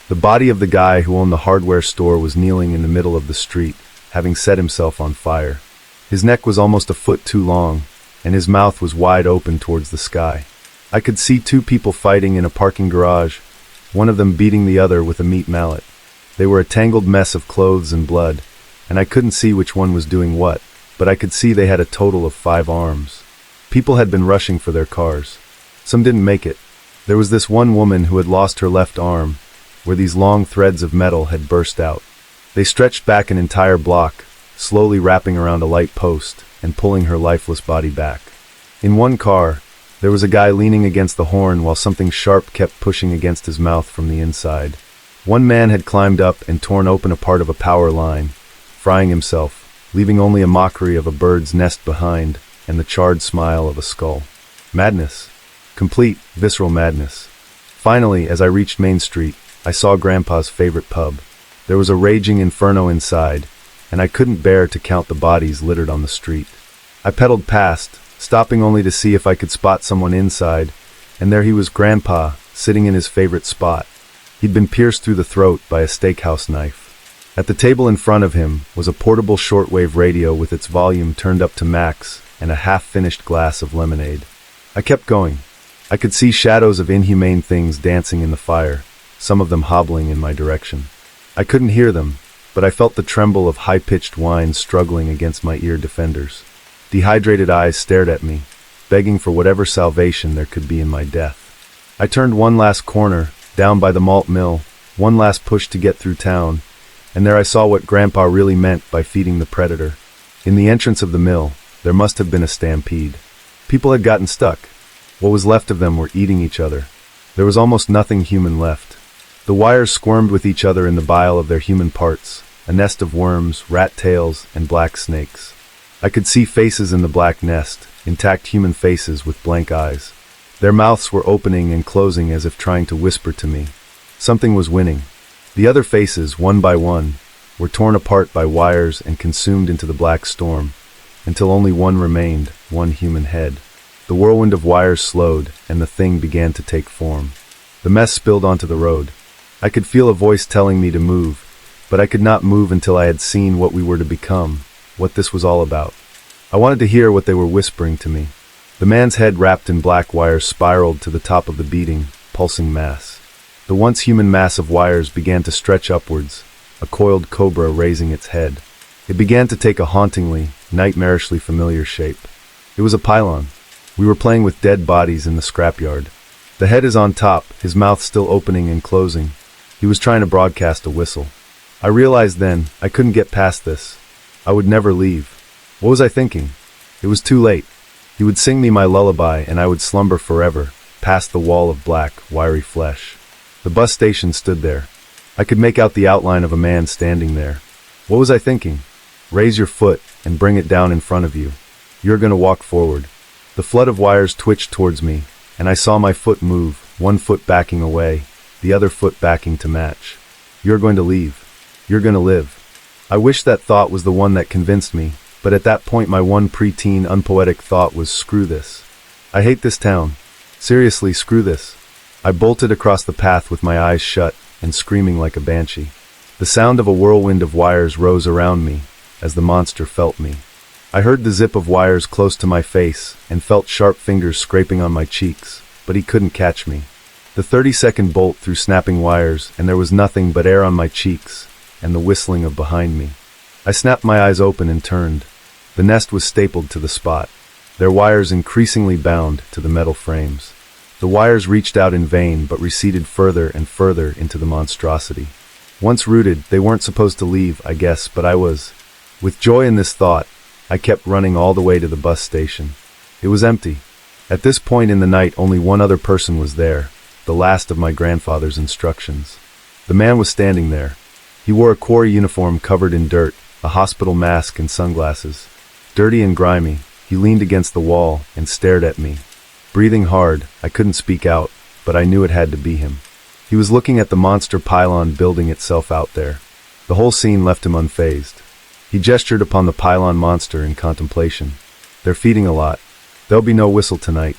The body of the guy who owned the hardware store was kneeling in the middle of the street, having set himself on fire. His neck was almost a foot too long, and his mouth was wide open towards the sky. I could see 2 people fighting in a parking garage, one of them beating the other with a meat mallet. They were a tangled mess of clothes and blood, and I couldn't see which one was doing what, but I could see they had a total of 5 arms. People had been rushing for their cars. Some didn't make it. There was this one woman who had lost her left arm, where these long threads of metal had burst out. They stretched back an entire block, slowly wrapping around a light post and pulling her lifeless body back. In one car, there was a guy leaning against the horn while something sharp kept pushing against his mouth from the inside. One man had climbed up and torn open a part of a power line, frying himself, leaving only a mockery of a bird's nest behind and the charred smile of a skull. Madness. Complete, visceral madness. Finally, as I reached Main Street, I saw Grandpa's favorite pub. There was a raging inferno inside, and I couldn't bear to count the bodies littered on the street. I pedaled past, stopping only to see if I could spot someone inside, and there he was, Grandpa, sitting in his favorite spot. He'd been pierced through the throat by a steakhouse knife. At the table in front of him was a portable shortwave radio with its volume turned up to max and a half-finished glass of lemonade. I kept going. I could see shadows of inhumane things dancing in the fire, some of them hobbling in my direction. I couldn't hear them, but I felt the tremble of high-pitched whines struggling against my ear defenders. Dehydrated eyes stared at me, begging for whatever salvation there could be in my death. I turned one last corner, down by the malt mill, one last push to get through town, and there I saw what Grandpa really meant by feeding the predator. In the entrance of the mill, there must have been a stampede. People had gotten stuck. What was left of them were eating each other. There was almost nothing human left. The wires squirmed with each other in the bile of their human parts, a nest of worms, rat tails, and black snakes. I could see faces in the black nest, intact human faces with blank eyes. Their mouths were opening and closing as if trying to whisper to me. Something was winning. The other faces, one by one, were torn apart by wires and consumed into the black storm, until only one remained, one human head. The whirlwind of wires slowed, and the thing began to take form. The mess spilled onto the road. I could feel a voice telling me to move, but I could not move until I had seen what we were to become, what this was all about. I wanted to hear what they were whispering to me. The man's head wrapped in black wires spiraled to the top of the beating, pulsing mass. The once human mass of wires began to stretch upwards, a coiled cobra raising its head. It began to take a hauntingly, nightmarishly familiar shape. It was a pylon. We were playing with dead bodies in the scrapyard. The head is on top, his mouth still opening and closing. He was trying to broadcast a whistle. I realized then, I couldn't get past this. I would never leave. What was I thinking? It was too late. He would sing me my lullaby and I would slumber forever, past the wall of black, wiry flesh. The bus station stood there. I could make out the outline of a man standing there. What was I thinking? Raise your foot and bring it down in front of you. You're going to walk forward. The flood of wires twitched towards me, and I saw my foot move, one foot backing away, the other foot backing to match. You're going to leave. You're going to live. I wish that thought was the one that convinced me, but at that point my one preteen unpoetic thought was screw this. I hate this town. Seriously, screw this. I bolted across the path with my eyes shut and screaming like a banshee. The sound of a whirlwind of wires rose around me as the monster felt me. I heard the zip of wires close to my face and felt sharp fingers scraping on my cheeks, but he couldn't catch me. The 30-second bolt through snapping wires, and there was nothing but air on my cheeks and the whistling of behind me. I snapped my eyes open and turned. The nest was stapled to the spot, their wires increasingly bound to the metal frames. The wires reached out in vain but receded further and further into the monstrosity. Once rooted, they weren't supposed to leave, I guess, but I was. With joy in this thought, I kept running all the way to the bus station. It was empty. At this point in the night, only one other person was there, the last of my grandfather's instructions. The man was standing there. He wore a quarry uniform covered in dirt, a hospital mask and sunglasses. Dirty and grimy, he leaned against the wall and stared at me. Breathing hard, I couldn't speak out, but I knew it had to be him. He was looking at the monster pylon building itself out there. The whole scene left him unfazed. He gestured upon the pylon monster in contemplation. They're feeding a lot. There'll be no whistle tonight.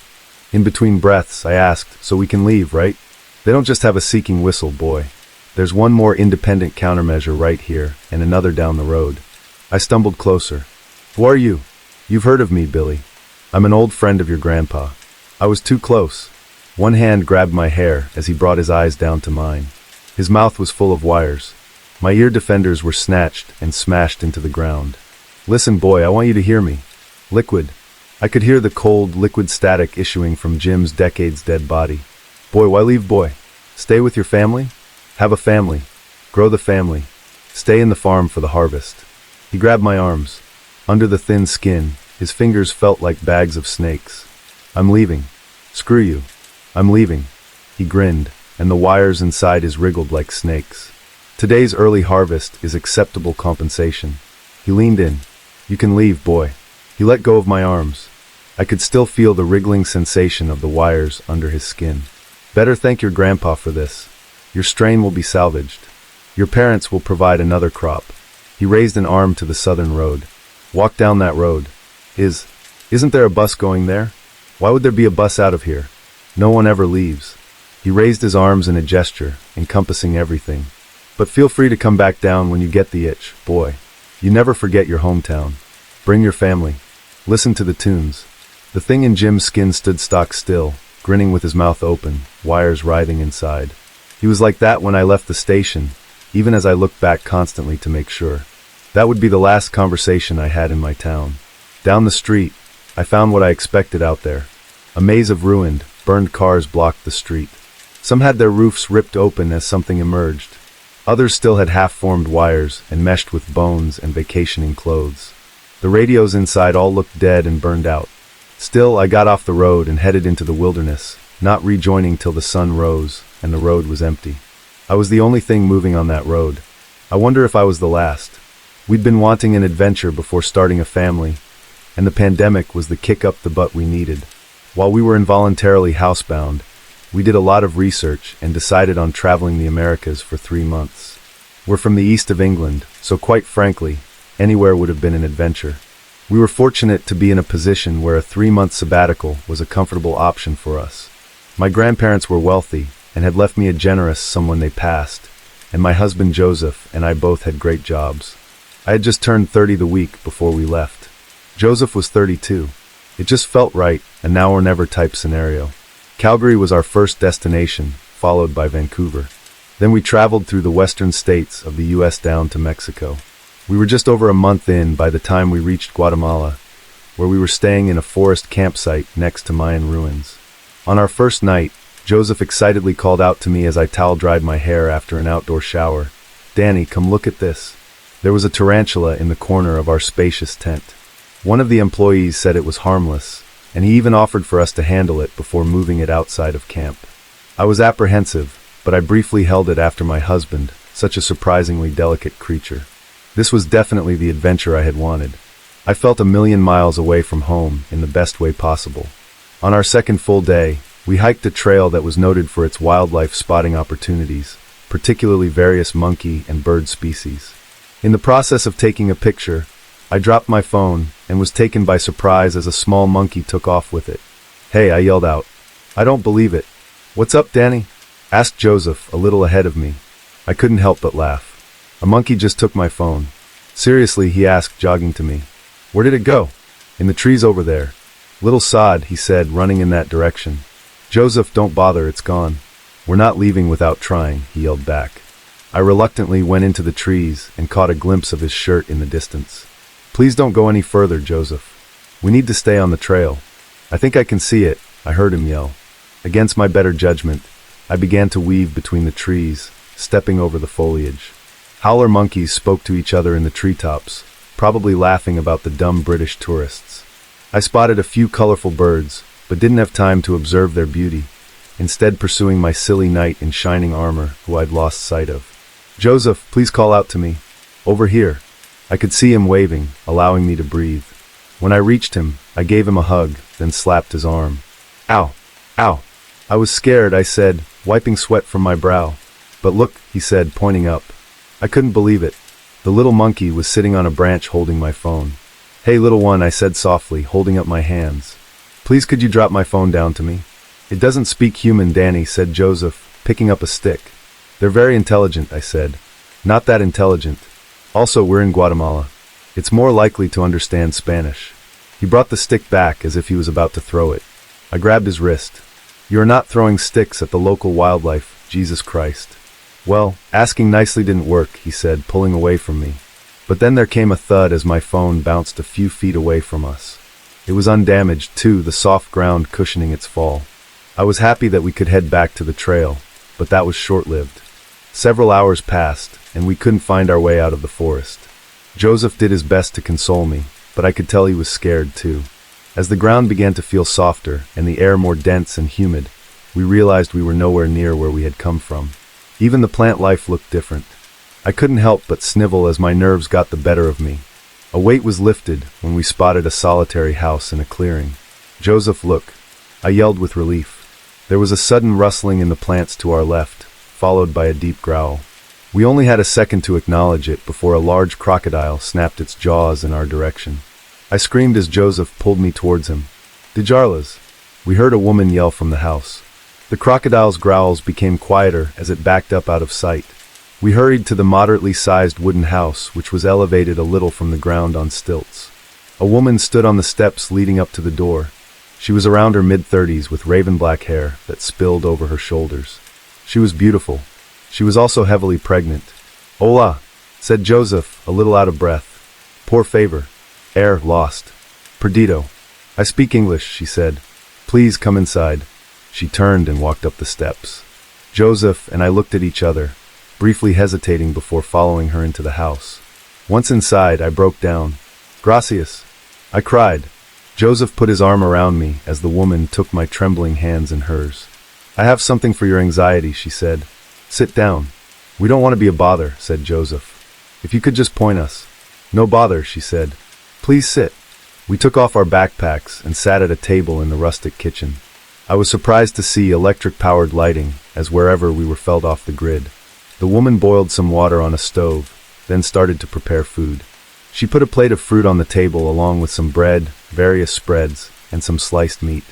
In between breaths, I asked, so we can leave, right? They don't just have a seeking whistle, boy. There's one more independent countermeasure right here, and another down the road. I stumbled closer. Who are you? You've heard of me, Billy. I'm an old friend of your grandpa. I was too close. One hand grabbed my hair as he brought his eyes down to mine. His mouth was full of wires. My ear defenders were snatched and smashed into the ground. Listen, boy, I want you to hear me. Liquid. I could hear the cold, liquid static issuing from Jim's decades-dead body. Boy, why leave, boy? Stay with your family? Have a family. Grow the family. Stay in the farm for the harvest. He grabbed my arms. Under the thin skin, his fingers felt like bags of snakes. I'm leaving. Screw you. I'm leaving. He grinned, and the wires inside his wriggled like snakes. Today's early harvest is acceptable compensation. He leaned in. You can leave, boy. He let go of my arms. I could still feel the wriggling sensation of the wires under his skin. Better thank your grandpa for this. Your strain will be salvaged. Your parents will provide another crop. He raised an arm to the southern road. Walk down that road. Isn't there a bus going there? Why would there be a bus out of here? No one ever leaves. He raised his arms in a gesture, encompassing everything. But feel free to come back down when you get the itch, boy. You never forget your hometown. Bring your family. Listen to the tunes. The thing in Jim's skin stood stock still, grinning with his mouth open, wires writhing inside. He was like that when I left the station, even as I looked back constantly to make sure. That would be the last conversation I had in my town. Down the street, I found what I expected out there. A maze of ruined, burned cars blocked the street. Some had their roofs ripped open as something emerged. Others still had half-formed wires and meshed with bones and vacationing clothes. The radios inside all looked dead and burned out. Still, I got off the road and headed into the wilderness, not rejoining till the sun rose and the road was empty. I was the only thing moving on that road. I wonder if I was the last. We'd been wanting an adventure before starting a family, and the pandemic was the kick up the butt we needed. While we were involuntarily housebound, we did a lot of research and decided on traveling the Americas for 3 months. We're from the east of England, so quite frankly, anywhere would have been an adventure. We were fortunate to be in a position where a 3-month sabbatical was a comfortable option for us. My grandparents were wealthy and had left me a generous sum when they passed, and my husband Joseph and I both had great jobs. I had just turned 30 the week before we left. Joseph was 32. It just felt right, a now or never type scenario. Calgary was our first destination, followed by Vancouver. Then we traveled through the western states of the U.S. down to Mexico. We were just over a month in by the time we reached Guatemala, where we were staying in a forest campsite next to Mayan ruins. On our first night, Joseph excitedly called out to me as I towel-dried my hair after an outdoor shower. "Danny, come look at this." There was a tarantula in the corner of our spacious tent. One of the employees said it was harmless, and he even offered for us to handle it before moving it outside of camp. I was apprehensive, but I briefly held it after my husband, such a surprisingly delicate creature. This was definitely the adventure I had wanted. I felt a million miles away from home in the best way possible. On our second full day, we hiked a trail that was noted for its wildlife spotting opportunities, particularly various monkey and bird species. In the process of taking a picture, I dropped my phone and was taken by surprise as a small monkey took off with it. "Hey," I yelled out. "I don't believe it." "What's up, Danny?" asked Joseph, a little ahead of me. I couldn't help but laugh. "A monkey just took my phone." "Seriously?" he asked, jogging to me. "Where did it go?" "In the trees over there." "Little sod," he said, running in that direction. "Joseph, don't bother, it's gone." "We're not leaving without trying," he yelled back. I reluctantly went into the trees and caught a glimpse of his shirt in the distance. "Please don't go any further, Joseph. We need to stay on the trail." "I think I can see it," I heard him yell. Against my better judgment, I began to weave between the trees, stepping over the foliage. Howler monkeys spoke to each other in the treetops, probably laughing about the dumb British tourists. I spotted a few colorful birds, but didn't have time to observe their beauty, instead pursuing my silly knight in shining armor who I'd lost sight of. "Joseph, please call out to me." "Over here." I could see him waving, allowing me to breathe. When I reached him, I gave him a hug, then slapped his arm. "Ow! Ow!" I was scared, I said, wiping sweat from my brow. "But look," he said, pointing up. I couldn't believe it. The little monkey was sitting on a branch holding my phone. "Hey, little one," I said softly, holding up my hands. "Please could you drop my phone down to me?" "It doesn't speak human, Danny," said Joseph, picking up a stick. "They're very intelligent," I said. "Not that intelligent. Also, we're in Guatemala. It's more likely to understand Spanish." He brought the stick back as if he was about to throw it. I grabbed his wrist. "You are not throwing sticks at the local wildlife, Jesus Christ." "Well, asking nicely didn't work," he said, pulling away from me. But then there came a thud as my phone bounced a few feet away from us. It was undamaged, too, the soft ground cushioning its fall. I was happy that we could head back to the trail, but that was short-lived. Several hours passed, and we couldn't find our way out of the forest. Joseph did his best to console me, but I could tell he was scared, too. As the ground began to feel softer and the air more dense and humid, we realized we were nowhere near where we had come from. Even the plant life looked different. I couldn't help but snivel as my nerves got the better of me. A weight was lifted when we spotted a solitary house in a clearing. "Joseph, look!" I yelled with relief. There was a sudden rustling in the plants to our left, followed by a deep growl. We only had a second to acknowledge it before a large crocodile snapped its jaws in our direction. I screamed as Joseph pulled me towards him. "Dejarlas!" We heard a woman yell from the house. The crocodile's growls became quieter as it backed up out of sight. We hurried to the moderately sized wooden house, which was elevated a little from the ground on stilts. A woman stood on the steps leading up to the door. She was around her mid-30s with raven-black hair that spilled over her shoulders. She was beautiful. She was also heavily pregnant. "Hola," said Joseph, a little out of breath. "Por favor." "Air lost." "Perdido." "I speak English," she said. "Please come inside." She turned and walked up the steps. Joseph and I looked at each other, briefly hesitating before following her into the house. Once inside, I broke down. "Gracias," I cried. Joseph put his arm around me as the woman took my trembling hands in hers. "I have something for your anxiety," she said. "Sit down." "We don't want to be a bother," said Joseph. "If you could just point us." "No bother," she said. "Please sit." We took off our backpacks and sat at a table in the rustic kitchen. I was surprised to see electric-powered lighting, as wherever we were felled off the grid. The woman boiled some water on a stove, then started to prepare food. She put a plate of fruit on the table along with some bread, various spreads, and some sliced meat.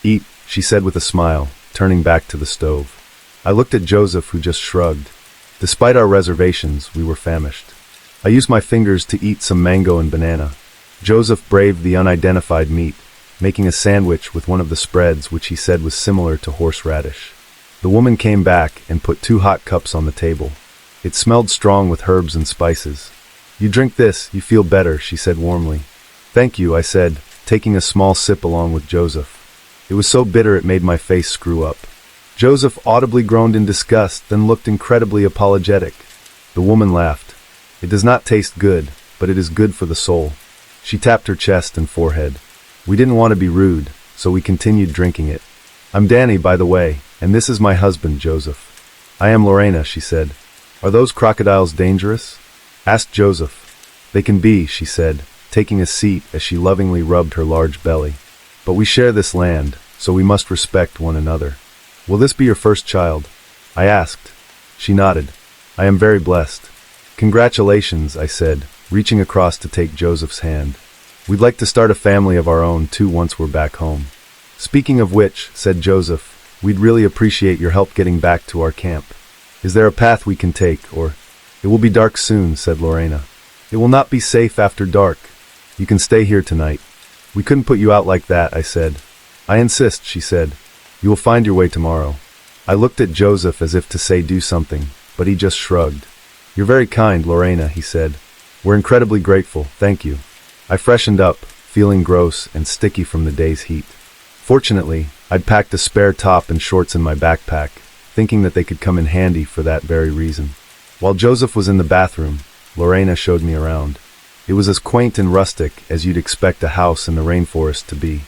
"Eat," she said with a smile, turning back to the stove. I looked at Joseph, who just shrugged. Despite our reservations, we were famished. I used my fingers to eat some mango and banana. Joseph braved the unidentified meat, making a sandwich with one of the spreads which he said was similar to horseradish. The woman came back and put 2 hot cups on the table. It smelled strong with herbs and spices. You drink this, you feel better, she said warmly. Thank you, I said, taking a small sip along with Joseph. It was so bitter it made my face screw up. Joseph audibly groaned in disgust, then looked incredibly apologetic. The woman laughed. It does not taste good, but it is good for the soul. She tapped her chest and forehead. We didn't want to be rude, so we continued drinking it. I'm Danny, by the way, and this is my husband, Joseph. I am Lorena, she said. Are those crocodiles dangerous? Asked Joseph. They can be, she said, taking a seat as she lovingly rubbed her large belly. But we share this land, so we must respect one another. Will this be your first child? I asked. She nodded. I am very blessed. Congratulations, I said, reaching across to take Joseph's hand. We'd like to start a family of our own too once we're back home. Speaking of which, said Joseph, we'd really appreciate your help getting back to our camp. Is there a path we can take, or... It will be dark soon, said Lorena. It will not be safe after dark. You can stay here tonight. We couldn't put you out like that, I said. I insist, she said. You will find your way tomorrow. I looked at Joseph as if to say do something, but he just shrugged. You're very kind, Lorena, he said. We're incredibly grateful, thank you. I freshened up, feeling gross and sticky from the day's heat. Fortunately, I'd packed a spare top and shorts in my backpack, thinking that they could come in handy for that very reason. While Joseph was in the bathroom, Lorena showed me around. It was as quaint and rustic as you'd expect a house in the rainforest to be.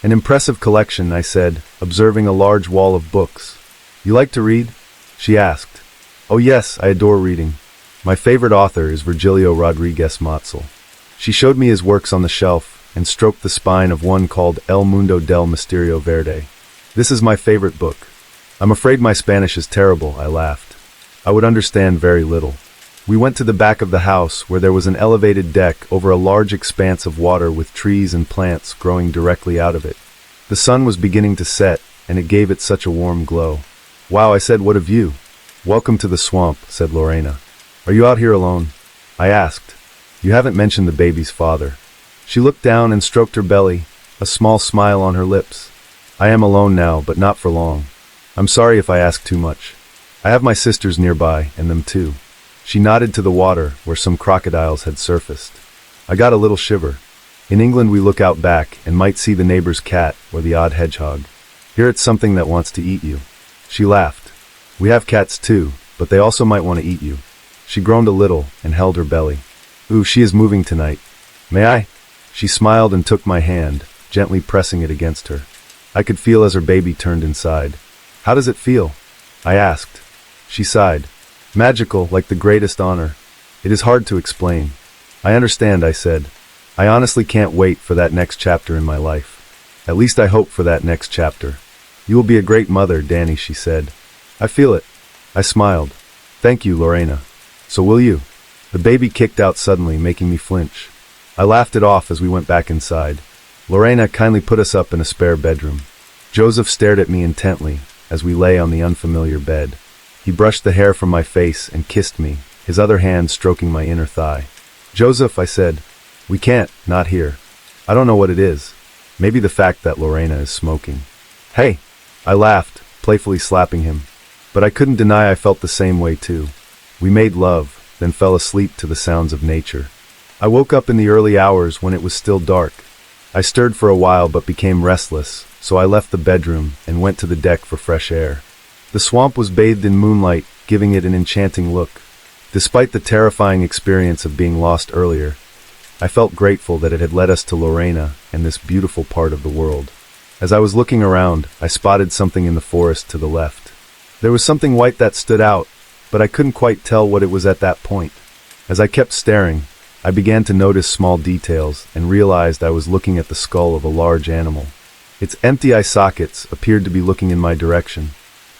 An impressive collection, I said, observing a large wall of books. You like to read? She asked. Oh yes, I adore reading. My favorite author is Virgilio Rodriguez Matzel. She showed me his works on the shelf and stroked the spine of one called El Mundo del Misterio Verde. This is my favorite book. I'm afraid my Spanish is terrible, I laughed. I would understand very little. We went to the back of the house where there was an elevated deck over a large expanse of water with trees and plants growing directly out of it. The sun was beginning to set, and it gave it such a warm glow. Wow, I said, what a view. Welcome to the swamp, said Lorena. Are you out here alone? I asked. You haven't mentioned the baby's father. She looked down and stroked her belly, a small smile on her lips. I am alone now, but not for long. I'm sorry if I ask too much. I have my sisters nearby, and them too. She nodded to the water, where some crocodiles had surfaced. I got a little shiver. In England we look out back and might see the neighbor's cat or the odd hedgehog. Here it's something that wants to eat you. She laughed. We have cats too, but they also might want to eat you. She groaned a little and held her belly. Ooh, she is moving tonight. May I? She smiled and took my hand, gently pressing it against her. I could feel as her baby turned inside. How does it feel? I asked. She sighed. Magical, like the greatest honor. It is hard to explain. I understand, I said. I honestly can't wait for that next chapter in my life. At least I hope for that next chapter. You will be a great mother, Danny, she said. I feel it. I smiled. Thank you, Lorena. So will you? The baby kicked out suddenly, making me flinch. I laughed it off as we went back inside. Lorena kindly put us up in a spare bedroom. Joseph stared at me intently as we lay on the unfamiliar bed. He brushed the hair from my face and kissed me, his other hand stroking my inner thigh. Joseph, I said, we can't, not here. I don't know what it is. Maybe the fact that Lorena is smoking. Hey! I laughed, playfully slapping him. But I couldn't deny I felt the same way too. We made love, then fell asleep to the sounds of nature. I woke up in the early hours when it was still dark. I stirred for a while but became restless, so I left the bedroom and went to the deck for fresh air. The swamp was bathed in moonlight, giving it an enchanting look. Despite the terrifying experience of being lost earlier, I felt grateful that it had led us to Lorena and this beautiful part of the world. As I was looking around, I spotted something in the forest to the left. There was something white that stood out, but I couldn't quite tell what it was at that point. As I kept staring, I began to notice small details and realized I was looking at the skull of a large animal. Its empty eye sockets appeared to be looking in my direction.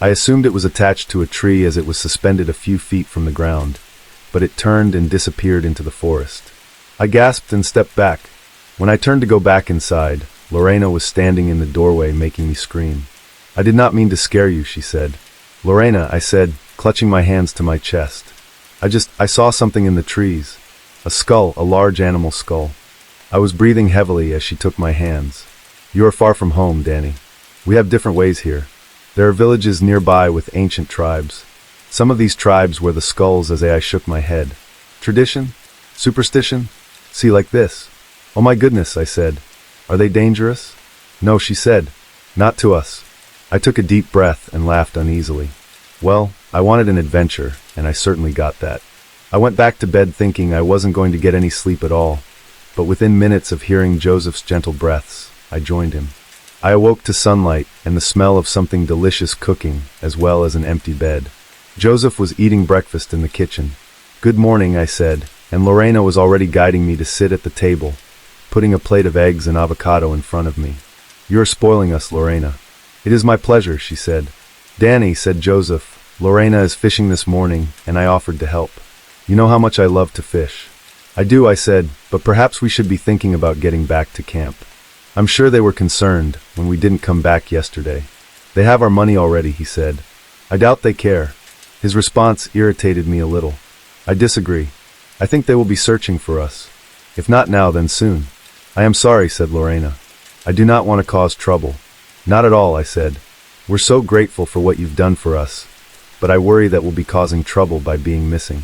I assumed it was attached to a tree as it was suspended a few feet from the ground, but it turned and disappeared into the forest. I gasped and stepped back. When I turned to go back inside, Lorena was standing in the doorway making me scream. I did not mean to scare you, she said. Lorena, I said, clutching my hands to my chest. I saw something in the trees. A skull, a large animal skull. I was breathing heavily as she took my hands. You are far from home, Danny. We have different ways here. There are villages nearby with ancient tribes. Some of these tribes wear the skulls as I shook my head. Tradition? Superstition? See, like this. Oh my goodness, I said. Are they dangerous? No, she said. Not to us. I took a deep breath and laughed uneasily. Well, I wanted an adventure, and I certainly got that. I went back to bed thinking I wasn't going to get any sleep at all, but within minutes of hearing Joseph's gentle breaths, I joined him. I awoke to sunlight and the smell of something delicious cooking, as well as an empty bed. Joseph was eating breakfast in the kitchen. Good morning, I said, and Lorena was already guiding me to sit at the table, putting a plate of eggs and avocado in front of me. You are spoiling us, Lorena. It is my pleasure, she said. Danny, said Joseph, Lorena is fishing this morning, and I offered to help. You know how much I love to fish. I do, I said, but perhaps we should be thinking about getting back to camp. I'm sure they were concerned when we didn't come back yesterday. They have our money already, he said. I doubt they care. His response irritated me a little. I disagree. I think they will be searching for us. If not now, then soon. I am sorry, said Lorena. I do not want to cause trouble. Not at all, I said. We're so grateful for what you've done for us, but I worry that we'll be causing trouble by being missing.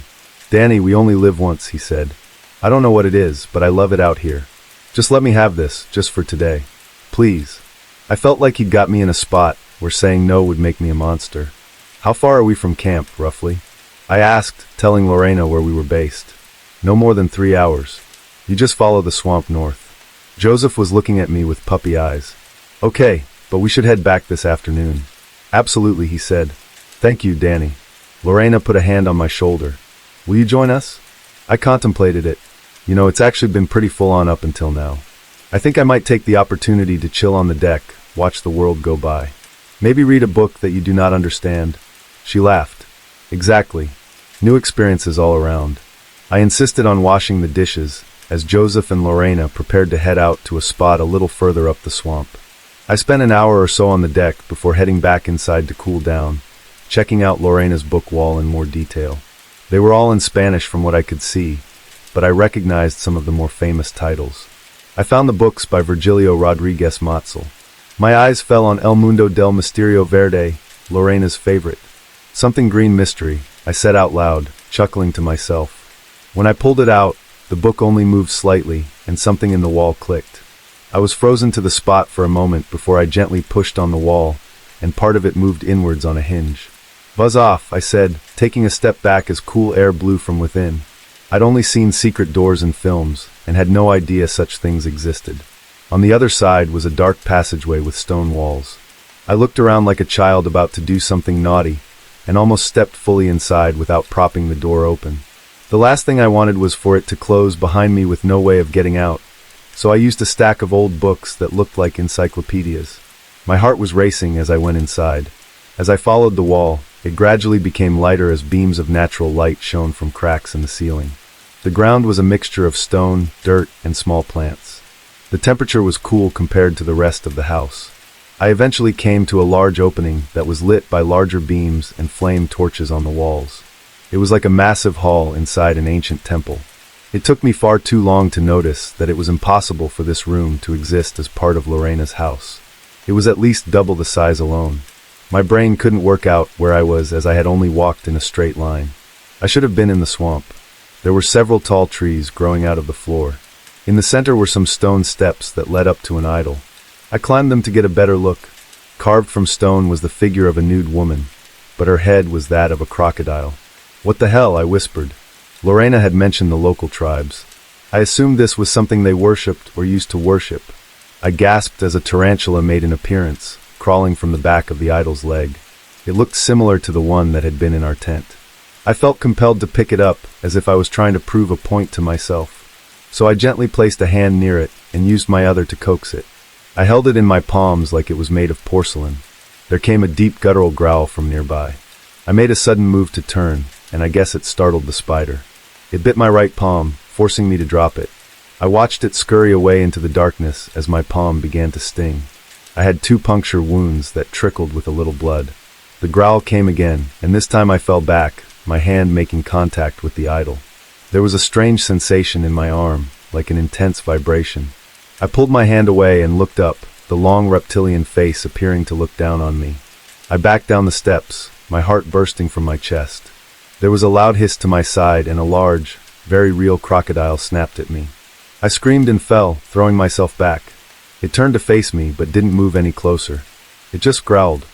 Danny, we only live once, he said. I don't know what it is, but I love it out here. Just let me have this, just for today. Please. I felt like he'd got me in a spot where saying no would make me a monster. How far are we from camp, roughly? I asked, telling Lorena where we were based. No more than 3 hours. You just follow the swamp north. Joseph was looking at me with puppy eyes. Okay, but we should head back this afternoon. Absolutely, he said. Thank you, Danny. Lorena put a hand on my shoulder. Will you join us? I contemplated it. You know, it's actually been pretty full on up until now. I think I might take the opportunity to chill on the deck, watch the world go by. Maybe read a book that you do not understand. She laughed. Exactly. New experiences all around. I insisted on washing the dishes, as Joseph and Lorena prepared to head out to a spot a little further up the swamp. I spent an hour or so on the deck before heading back inside to cool down, checking out Lorena's book wall in more detail. They were all in Spanish from what I could see, but I recognized some of the more famous titles. I found the books by Virgilio Rodriguez Matzel. My eyes fell on El Mundo del Misterio Verde, Lorena's favorite. Something green mystery, I said out loud, chuckling to myself. When I pulled it out, the book only moved slightly, and something in the wall clicked. I was frozen to the spot for a moment before I gently pushed on the wall, and part of it moved inwards on a hinge. Buzz off, I said, taking a step back as cool air blew from within. I'd only seen secret doors in films, and had no idea such things existed. On the other side was a dark passageway with stone walls. I looked around like a child about to do something naughty, and almost stepped fully inside without propping the door open. The last thing I wanted was for it to close behind me with no way of getting out, so I used a stack of old books that looked like encyclopedias. My heart was racing as I went inside. As I followed the wall, it gradually became lighter as beams of natural light shone from cracks in the ceiling. The ground was a mixture of stone, dirt, and small plants. The temperature was cool compared to the rest of the house. I eventually came to a large opening that was lit by larger beams and flame torches on the walls. It was like a massive hall inside an ancient temple. It took me far too long to notice that it was impossible for this room to exist as part of Lorena's house. It was at least double the size alone. My brain couldn't work out where I was as I had only walked in a straight line. I should have been in the swamp. There were several tall trees growing out of the floor. In the center were some stone steps that led up to an idol. I climbed them to get a better look. Carved from stone was the figure of a nude woman, but her head was that of a crocodile. What the hell, I whispered. Lorena had mentioned the local tribes. I assumed this was something they worshipped or used to worship. I gasped as a tarantula made an appearance, crawling from the back of the idol's leg. It looked similar to the one that had been in our tent. I felt compelled to pick it up, as if I was trying to prove a point to myself. So I gently placed a hand near it and used my other to coax it. I held it in my palms like it was made of porcelain. There came a deep guttural growl from nearby. I made a sudden move to turn, and I guess it startled the spider. It bit my right palm, forcing me to drop it. I watched it scurry away into the darkness as my palm began to sting. I had 2 puncture wounds that trickled with a little blood. The growl came again, and this time I fell back, my hand making contact with the idol. There was a strange sensation in my arm, like an intense vibration. I pulled my hand away and looked up, the long reptilian face appearing to look down on me. I backed down the steps, my heart bursting from my chest. There was a loud hiss to my side and a large, very real crocodile snapped at me. I screamed and fell, throwing myself back. It turned to face me, but didn't move any closer. It just growled.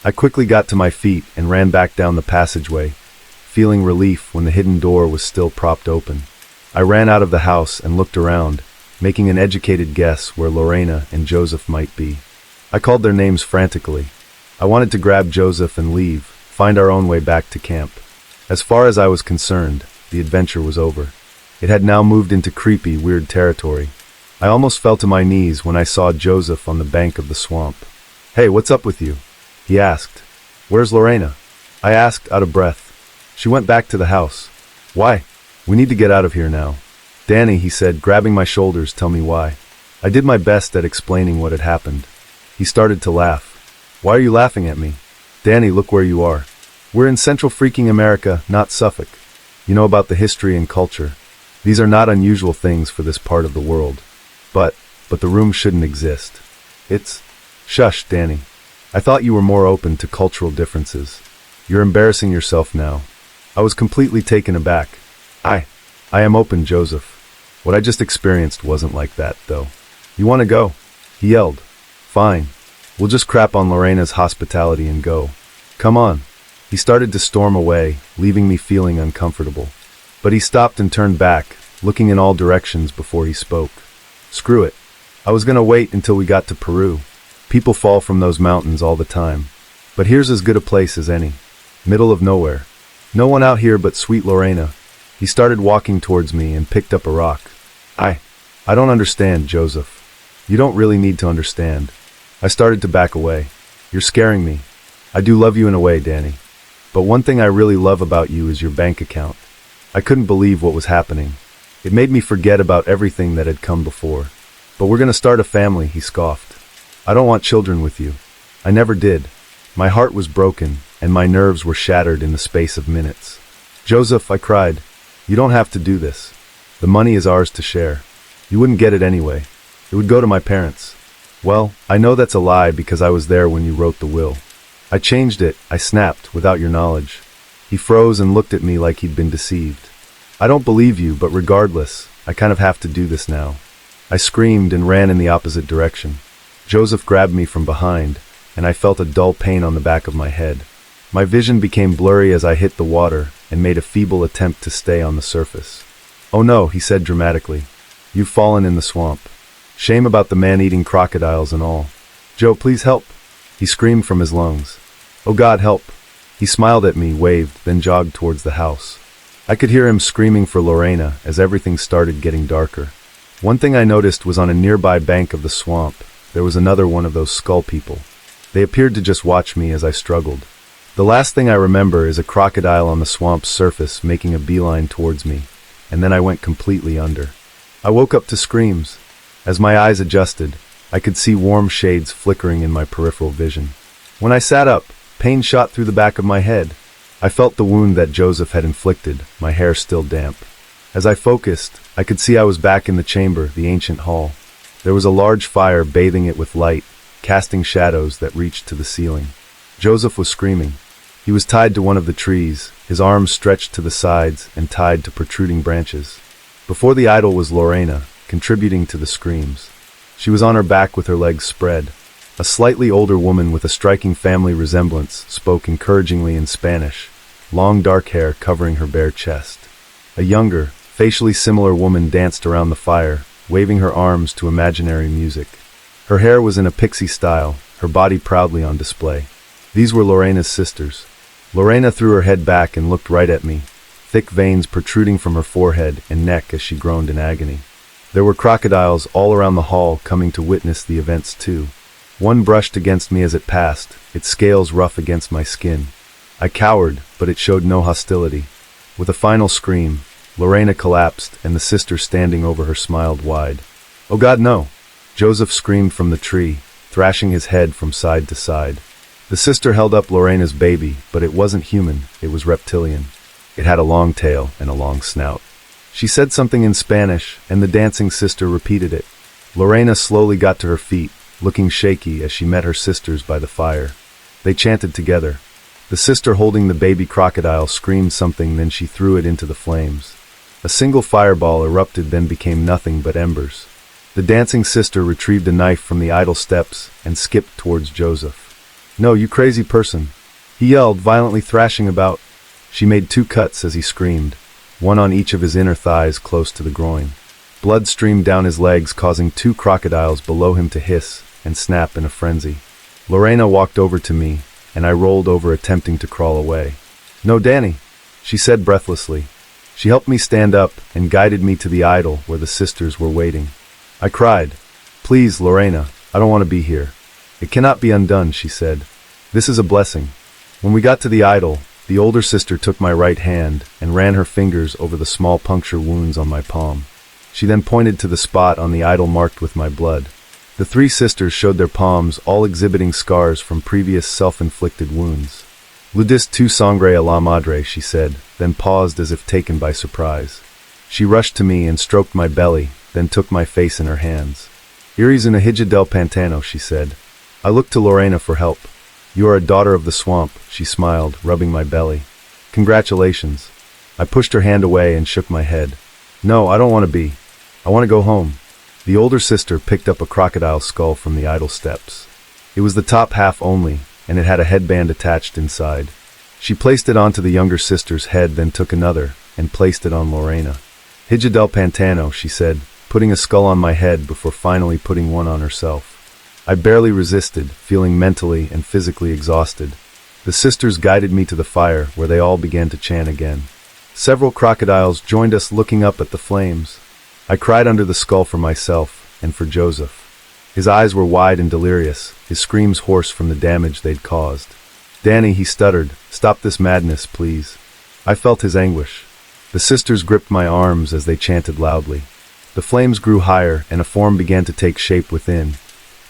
I quickly got to my feet and ran back down the passageway, feeling relief when the hidden door was still propped open. I ran out of the house and looked around, making an educated guess where Lorena and Joseph might be. I called their names frantically. I wanted to grab Joseph and leave, find our own way back to camp. As far as I was concerned, the adventure was over. It had now moved into creepy, weird territory. I almost fell to my knees when I saw Joseph on the bank of the swamp. "Hey, what's up with you?" he asked. "Where's Lorena?" I asked, out of breath. "She went back to the house." "Why?" "We need to get out of here now." "Danny," he said, grabbing my shoulders, "tell me why." I did my best at explaining what had happened. He started to laugh. "Why are you laughing at me?" "Danny, look where you are. We're in Central freaking America, not Suffolk. You know about the history and culture. These are not unusual things for this part of the world. But the room shouldn't exist. It's... Shush, Danny. I thought you were more open to cultural differences. You're embarrassing yourself now." I was completely taken aback. I am open, Joseph. What I just experienced wasn't like that, though. "You want to go?" he yelled. "Fine. We'll just crap on Lorena's hospitality and go. Come on." He started to storm away, leaving me feeling uncomfortable. But he stopped and turned back, looking in all directions before he spoke. "Screw it. I was gonna wait until we got to Peru. People fall from those mountains all the time. But here's as good a place as any. Middle of nowhere. No one out here but sweet Lorena." He started walking towards me and picked up a rock. I don't understand, Joseph. You don't really need to understand." I started to back away. "You're scaring me. I do love you in a way, Danny. But one thing I really love about you is your bank account." I couldn't believe what was happening. It made me forget about everything that had come before. "But we're gonna start a family," he scoffed. "I don't want children with you. I never did." My heart was broken, and my nerves were shattered in the space of minutes. "Joseph," I cried, "you don't have to do this. The money is ours to share. You wouldn't get it anyway. It would go to my parents." "Well, I know that's a lie because I was there when you wrote the will." "I changed it," I snapped, "without your knowledge." He froze and looked at me like he'd been deceived. "I don't believe you, but regardless, I kind of have to do this now." I screamed and ran in the opposite direction. Joseph grabbed me from behind, and I felt a dull pain on the back of my head. My vision became blurry as I hit the water and made a feeble attempt to stay on the surface. "Oh no," he said dramatically. "You've fallen in the swamp. Shame about the man-eating crocodiles and all. Joe, please help," he screamed from his lungs. "Oh God, help." He smiled at me, waved, then jogged towards the house. I could hear him screaming for Lorena as everything started getting darker. One thing I noticed was on a nearby bank of the swamp, there was another one of those skull people. They appeared to just watch me as I struggled. The last thing I remember is a crocodile on the swamp's surface making a beeline towards me, and then I went completely under. I woke up to screams. As my eyes adjusted, I could see warm shades flickering in my peripheral vision. When I sat up, pain shot through the back of my head. I felt the wound that Joseph had inflicted, my hair still damp. As I focused, I could see I was back in the chamber, the ancient hall. There was a large fire bathing it with light, casting shadows that reached to the ceiling. Joseph was screaming. He was tied to one of the trees, his arms stretched to the sides and tied to protruding branches. Before the idol was Lorena, contributing to the screams. She was on her back with her legs spread. A slightly older woman with a striking family resemblance spoke encouragingly in Spanish, long dark hair covering her bare chest. A younger, facially similar woman danced around the fire, waving her arms to imaginary music. Her hair was in a pixie style, her body proudly on display. These were Lorena's sisters. Lorena threw her head back and looked right at me, thick veins protruding from her forehead and neck as she groaned in agony. There were crocodiles all around the hall coming to witness the events too. One brushed against me as it passed, its scales rough against my skin. I cowered, but it showed no hostility. With a final scream, Lorena collapsed, and the sister standing over her smiled wide. "Oh God, no!" Joseph screamed from the tree, thrashing his head from side to side. The sister held up Lorena's baby, but it wasn't human, it was reptilian. It had a long tail and a long snout. She said something in Spanish, and the dancing sister repeated it. Lorena slowly got to her feet, looking shaky as she met her sisters by the fire. They chanted together. The sister holding the baby crocodile screamed something, then she threw it into the flames. A single fireball erupted, then became nothing but embers. The dancing sister retrieved a knife from the idol steps and skipped towards Joseph. "No, you crazy person!" he yelled, violently thrashing about. She made 2 cuts as he screamed, one on each of his inner thighs close to the groin. Blood streamed down his legs, causing 2 crocodiles below him to hiss and snap in a frenzy. Lorena walked over to me, and I rolled over, attempting to crawl away. "No, Danny," she said breathlessly. She helped me stand up and guided me to the idol where the sisters were waiting. I cried, "Please, Lorena, I don't want to be here." "It cannot be undone," she said. "This is a blessing." When we got to the idol, the older sister took my right hand and ran her fingers over the small puncture wounds on my palm. She then pointed to the spot on the idol marked with my blood. The 3 sisters showed their palms, all exhibiting scars from previous self-inflicted wounds. "Ludis tu sangre a la madre," she said, then paused as if taken by surprise. She rushed to me and stroked my belly, then took my face in her hands. "Eerie's una hija del pantano," she said. I looked to Lorena for help. "You are a daughter of the swamp," she smiled, rubbing my belly. "Congratulations." I pushed her hand away and shook my head. "No, I don't want to be. I want to go home." The older sister picked up a crocodile skull from the idol steps. It was the top half only, and it had a headband attached inside. She placed it onto the younger sister's head, then took another and placed it on Lorena. "Hija del Pantano," she said, putting a skull on my head before finally putting one on herself. I barely resisted, feeling mentally and physically exhausted. The sisters guided me to the fire, where they all began to chant again. Several crocodiles joined us, looking up at the flames. I cried under the skull for myself and for Joseph. His eyes were wide and delirious, his screams hoarse from the damage they'd caused. "Danny," he stuttered, "stop this madness, please." I felt his anguish. The sisters gripped my arms as they chanted loudly. The flames grew higher, and a form began to take shape within.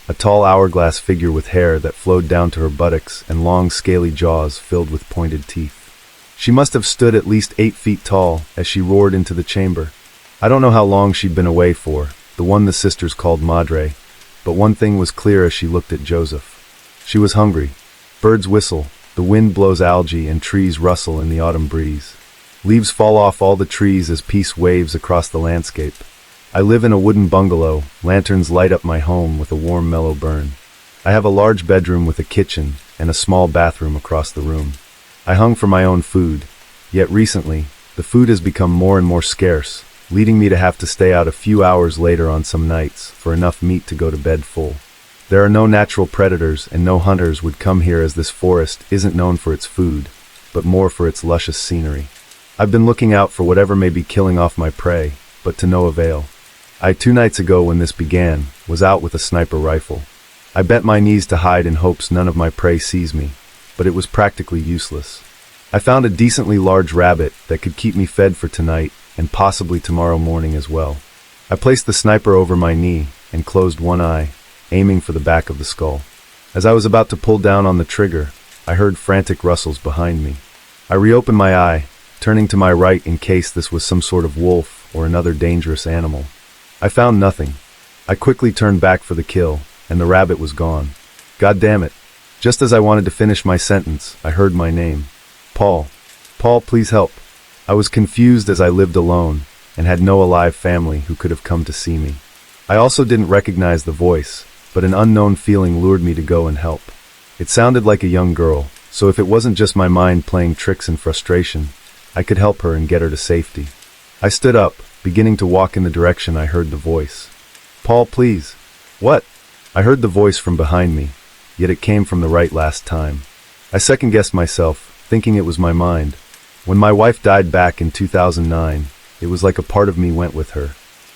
A tall hourglass figure with hair that flowed down to her buttocks and long scaly jaws filled with pointed teeth. She must have stood at least 8 feet tall as she roared into the chamber. I don't know how long she'd been away for, the one the sisters called Madre, but one thing was clear as she looked at Joseph. She was hungry. Birds whistle, the wind blows algae, and trees rustle in the autumn breeze. Leaves fall off all the trees as peace waves across the landscape. I live in a wooden bungalow. Lanterns light up my home with a warm, mellow burn. I have a large bedroom with a kitchen and a small bathroom across the room. I hung for my own food, yet recently, the food has become more and more scarce, leading me to have to stay out a few hours later on some nights for enough meat to go to bed full. There are no natural predators, and no hunters would come here, as this forest isn't known for its food, but more for its luscious scenery. I've been looking out for whatever may be killing off my prey, but to no avail. 2 nights ago, when this began, was out with a sniper rifle. I bent my knees to hide in hopes none of my prey sees me, but it was practically useless. I found a decently large rabbit that could keep me fed for tonight and possibly tomorrow morning as well. I placed the sniper over my knee and closed one eye, aiming for the back of the skull. As I was about to pull down on the trigger, I heard frantic rustles behind me. I reopened my eye, turning to my right in case this was some sort of wolf or another dangerous animal. I found nothing. I quickly turned back for the kill, and the rabbit was gone. God damn it. Just as I wanted to finish my sentence, I heard my name. Paul. Paul, please help. I was confused as I lived alone and had no alive family who could have come to see me. I also didn't recognize the voice, but an unknown feeling lured me to go and help. It sounded like a young girl, so if it wasn't just my mind playing tricks in frustration, I could help her and get her to safety. I stood up, beginning to walk in the direction I heard the voice. Paul, please. What? I heard the voice from behind me, yet it came from the right last time. I second-guessed myself, thinking it was my mind. When my wife died back in 2009, it was like a part of me went with her.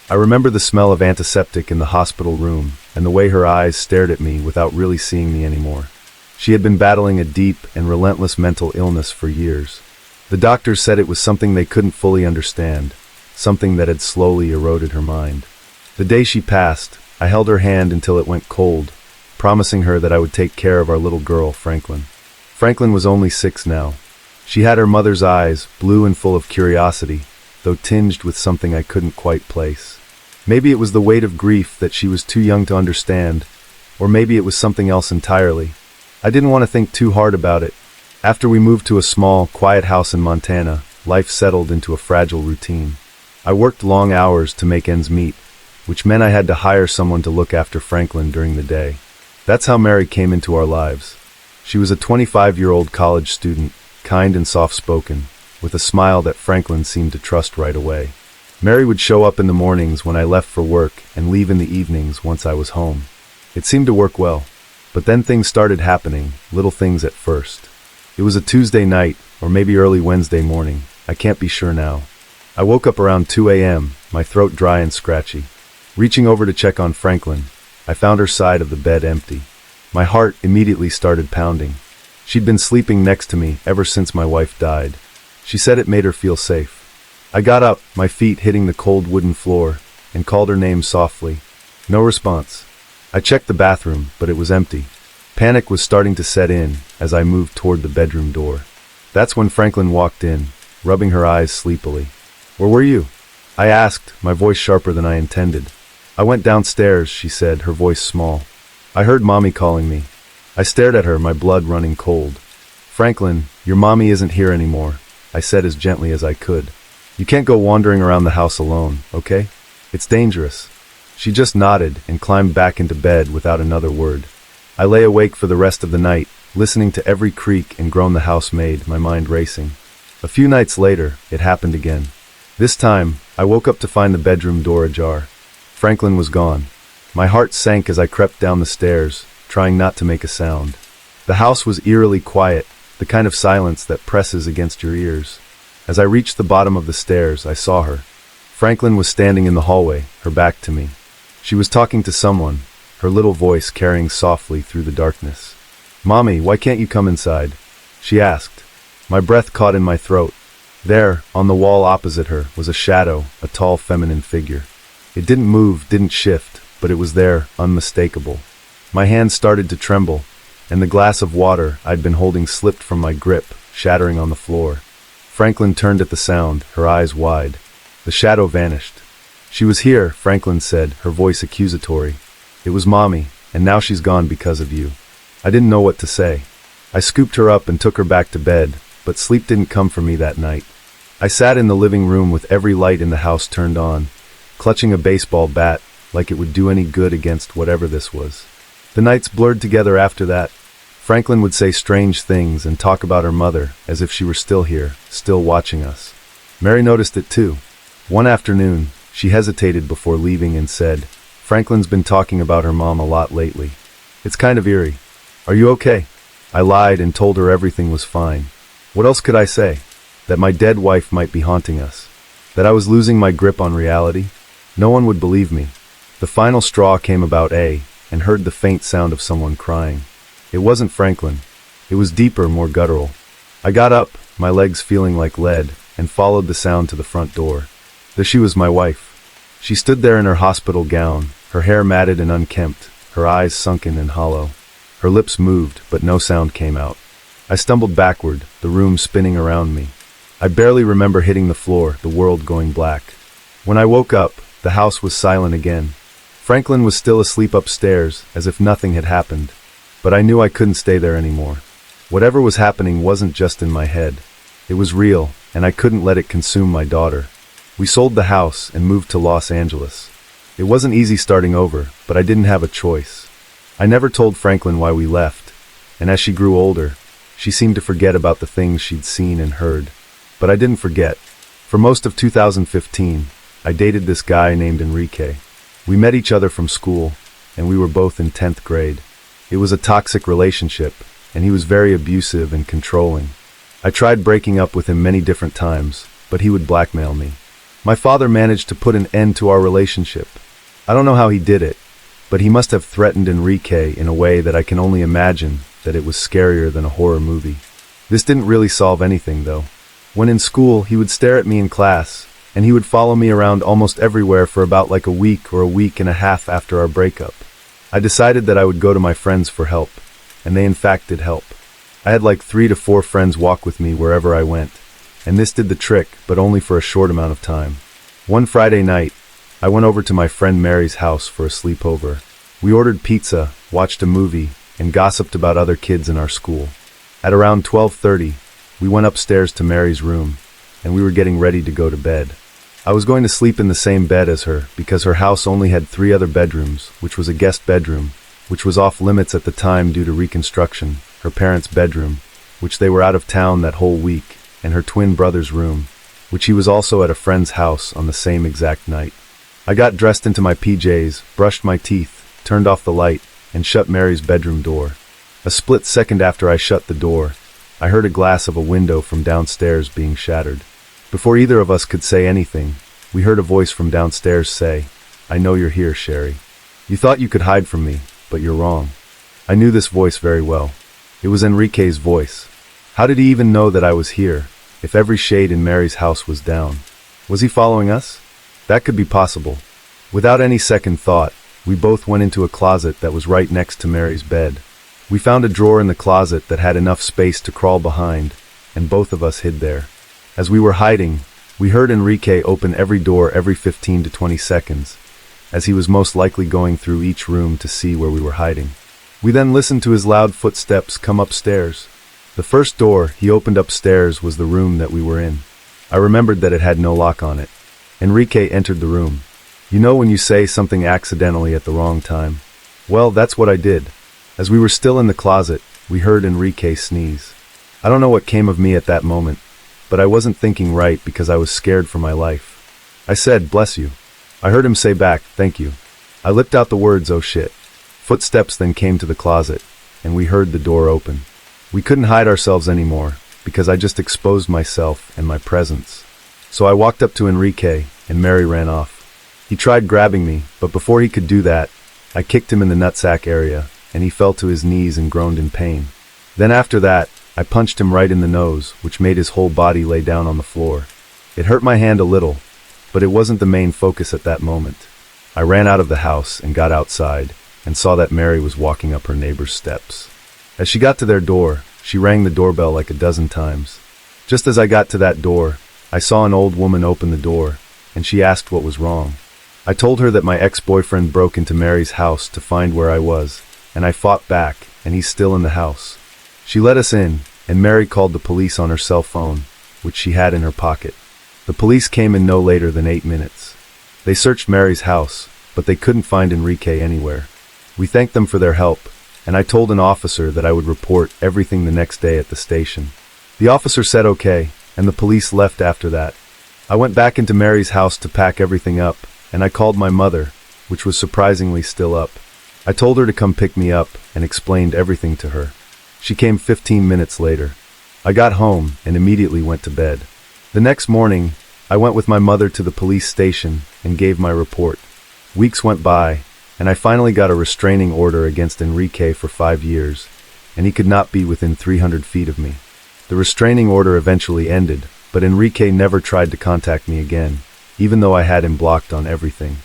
I remember the smell of antiseptic in the hospital room and the way her eyes stared at me without really seeing me anymore. She had been battling a deep and relentless mental illness for years. The doctors said it was something they couldn't fully understand, something that had slowly eroded her mind. The day she passed, I held her hand until it went cold, promising her that I would take care of our little girl, Franklin. Franklin was only 6 now. She had her mother's eyes, blue and full of curiosity, though tinged with something I couldn't quite place. Maybe it was the weight of grief that she was too young to understand, or maybe it was something else entirely. I didn't want to think too hard about it. After we moved to a small, quiet house in Montana, life settled into a fragile routine. I worked long hours to make ends meet, which meant I had to hire someone to look after Franklin during the day. That's how Mary came into our lives. She was a 25-year-old college student, kind and soft-spoken, with a smile that Franklin seemed to trust right away. Mary would show up in the mornings when I left for work and leave in the evenings once I was home. It seemed to work well, but then things started happening, little things at first. It was a Tuesday night, or maybe early Wednesday morning, I can't be sure now. I woke up around 2 a.m., my throat dry and scratchy. Reaching over to check on Franklin, I found her side of the bed empty. My heart immediately started pounding. She'd been sleeping next to me ever since my wife died. She said it made her feel safe. I got up, my feet hitting the cold wooden floor, and called her name softly. No response. I checked the bathroom, but it was empty. Panic was starting to set in as I moved toward the bedroom door. That's when Franklin walked in, rubbing her eyes sleepily. "Where were you?" I asked, my voice sharper than I intended. "I went downstairs," she said, her voice small. "I heard Mommy calling me." I stared at her, my blood running cold. "Franklin, your mommy isn't here anymore," I said as gently as I could. "You can't go wandering around the house alone, okay? It's dangerous." She just nodded and climbed back into bed without another word. I lay awake for the rest of the night, listening to every creak and groan the house made, my mind racing. A few nights later, it happened again. This time, I woke up to find the bedroom door ajar. Franklin was gone. My heart sank as I crept down the stairs, trying not to make a sound. The house was eerily quiet, the kind of silence that presses against your ears. As I reached the bottom of the stairs, I saw her. Franklin was standing in the hallway, her back to me. She was talking to someone, her little voice carrying softly through the darkness. "Mommy, why can't you come inside?" she asked. My breath caught in my throat. There, on the wall opposite her, was a shadow, a tall feminine figure. It didn't move, didn't shift, but it was there, unmistakable. My hands started to tremble, and the glass of water I'd been holding slipped from my grip, shattering on the floor. Franklin turned at the sound, her eyes wide. The shadow vanished. "She was here," Franklin said, her voice accusatory. "It was Mommy, and now she's gone because of you." I didn't know what to say. I scooped her up and took her back to bed, but sleep didn't come for me that night. I sat in the living room with every light in the house turned on, clutching a baseball bat like it would do any good against whatever this was. The nights blurred together after that. Franklin would say strange things and talk about her mother as if she were still here, still watching us. Mary noticed it too. One afternoon, she hesitated before leaving and said, "Franklin's been talking about her mom a lot lately. It's kind of eerie. Are you okay?" I lied and told her everything was fine. What else could I say? That my dead wife might be haunting us. That I was losing my grip on reality? No one would believe me. The final straw came about and heard the faint sound of someone crying. It wasn't Franklin. It was deeper, more guttural. I got up, my legs feeling like lead, and followed the sound to the front door. There she was, my wife. She stood there in her hospital gown, her hair matted and unkempt, her eyes sunken and hollow. Her lips moved, but no sound came out. I stumbled backward, the room spinning around me. I barely remember hitting the floor, the world going black. When I woke up, the house was silent again. Franklin was still asleep upstairs, as if nothing had happened. But I knew I couldn't stay there anymore. Whatever was happening wasn't just in my head. It was real, and I couldn't let it consume my daughter. We sold the house and moved to Los Angeles. It wasn't easy starting over, but I didn't have a choice. I never told Franklin why we left, and as she grew older, she seemed to forget about the things she'd seen and heard. But I didn't forget. For most of 2015, I dated this guy named Enrique. We met each other from school, and we were both in 10th grade. It was a toxic relationship, and he was very abusive and controlling. I tried breaking up with him many different times, but he would blackmail me. My father managed to put an end to our relationship. I don't know how he did it, but he must have threatened Enrique in a way that I can only imagine that it was scarier than a horror movie. This didn't really solve anything, though. When in school, he would stare at me in class, and he would follow me around almost everywhere for about like a week or a week and a half after our breakup. I decided that I would go to my friends for help, and they in fact did help. I had like 3 to 4 friends walk with me wherever I went, and this did the trick, but only for a short amount of time. One Friday night, I went over to my friend Mary's house for a sleepover. We ordered pizza, watched a movie, and gossiped about other kids in our school. At around 12:30, we went upstairs to Mary's room, and we were getting ready to go to bed. I was going to sleep in the same bed as her because her house only had 3 other bedrooms, which was a guest bedroom, which was off limits at the time due to reconstruction, her parents' bedroom, which they were out of town that whole week, and her twin brother's room, which he was also at a friend's house on the same exact night. I got dressed into my PJs, brushed my teeth, turned off the light, and shut Mary's bedroom door. A split second after I shut the door, I heard a glass of a window from downstairs being shattered. Before either of us could say anything, we heard a voice from downstairs say, "I know you're here, Sherry. You thought you could hide from me, but you're wrong." I knew this voice very well. It was Enrique's voice. How did he even know that I was here, if every shade in Mary's house was down? Was he following us? That could be possible. Without any second thought, we both went into a closet that was right next to Mary's bed. We found a drawer in the closet that had enough space to crawl behind, and both of us hid there. As we were hiding, we heard Enrique open every door every 15 to 20 seconds, as he was most likely going through each room to see where we were hiding. We then listened to his loud footsteps come upstairs. The first door he opened upstairs was the room that we were in. I remembered that it had no lock on it. Enrique entered the room. You know when you say something accidentally at the wrong time? Well, that's what I did. As we were still in the closet, we heard Enrique sneeze. I don't know what came of me at that moment, but I wasn't thinking right because I was scared for my life. I said, "Bless you." I heard him say back, "Thank you." I lipped out the words, "Oh shit." Footsteps then came to the closet, and we heard the door open. We couldn't hide ourselves anymore, because I just exposed myself and my presence. So I walked up to Enrique, and Mary ran off. He tried grabbing me, but before he could do that, I kicked him in the nutsack area, and he fell to his knees and groaned in pain. Then after that, I punched him right in the nose, which made his whole body lay down on the floor. It hurt my hand a little, but it wasn't the main focus at that moment. I ran out of the house and got outside, and saw that Mary was walking up her neighbor's steps. As she got to their door, she rang the doorbell like a dozen times. Just as I got to that door, I saw an old woman open the door, and she asked what was wrong. I told her that my ex-boyfriend broke into Mary's house to find where I was, and I fought back, and he's still in the house. She let us in, and Mary called the police on her cell phone, which she had in her pocket. The police came in no later than 8 minutes. They searched Mary's house, but they couldn't find Enrique anywhere. We thanked them for their help, and I told an officer that I would report everything the next day at the station. The officer said okay, and the police left after that. I went back into Mary's house to pack everything up, and I called my mother, which was surprisingly still up. I told her to come pick me up and explained everything to her. She came 15 minutes later. I got home and immediately went to bed. The next morning, I went with my mother to the police station and gave my report. Weeks went by, and I finally got a restraining order against Enrique for 5 years, and he could not be within 300 feet of me. The restraining order eventually ended, but Enrique never tried to contact me again, even though I had him blocked on everything.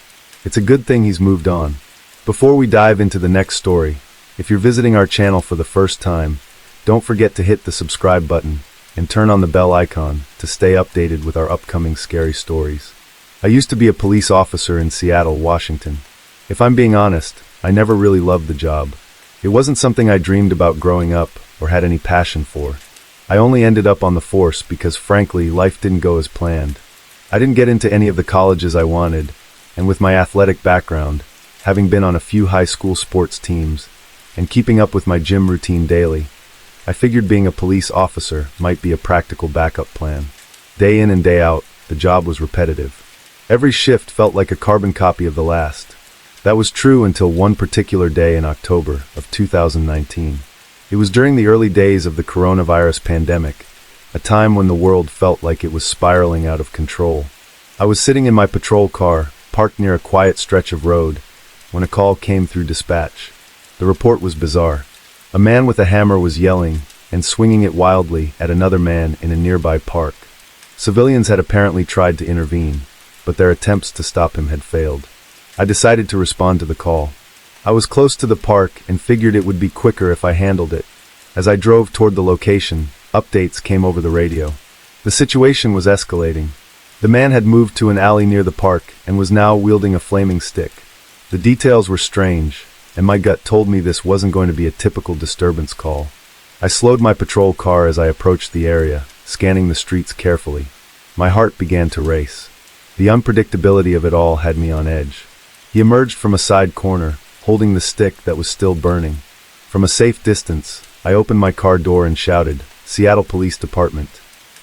It's a good thing he's moved on. Before we dive into the next story, if you're visiting our channel for the first time, don't forget to hit the subscribe button and turn on the bell icon to stay updated with our upcoming scary stories. I used to be a police officer in Seattle, Washington. If I'm being honest, I never really loved the job. It wasn't something I dreamed about growing up or had any passion for. I only ended up on the force because, frankly, life didn't go as planned. I didn't get into any of the colleges I wanted, and with my athletic background, having been on a few high school sports teams, and keeping up with my gym routine daily, I figured being a police officer might be a practical backup plan. Day in and day out, the job was repetitive. Every shift felt like a carbon copy of the last. That was true until one particular day in October of 2019. It was during the early days of the coronavirus pandemic, a time when the world felt like it was spiraling out of control. I was sitting in my patrol car, parked near a quiet stretch of road, when a call came through dispatch. The report was bizarre. A man with a hammer was yelling and swinging it wildly at another man in a nearby park. Civilians had apparently tried to intervene, but their attempts to stop him had failed. I decided to respond to the call. I was close to the park and figured it would be quicker if I handled it. As I drove toward the location, updates came over the radio. The situation was escalating. The man had moved to an alley near the park and was now wielding a flaming stick. The details were strange, and my gut told me this wasn't going to be a typical disturbance call. I slowed my patrol car as I approached the area, scanning the streets carefully. My heart began to race. The unpredictability of it all had me on edge. He emerged from a side corner, holding the stick that was still burning. From a safe distance, I opened my car door and shouted, "Seattle Police Department.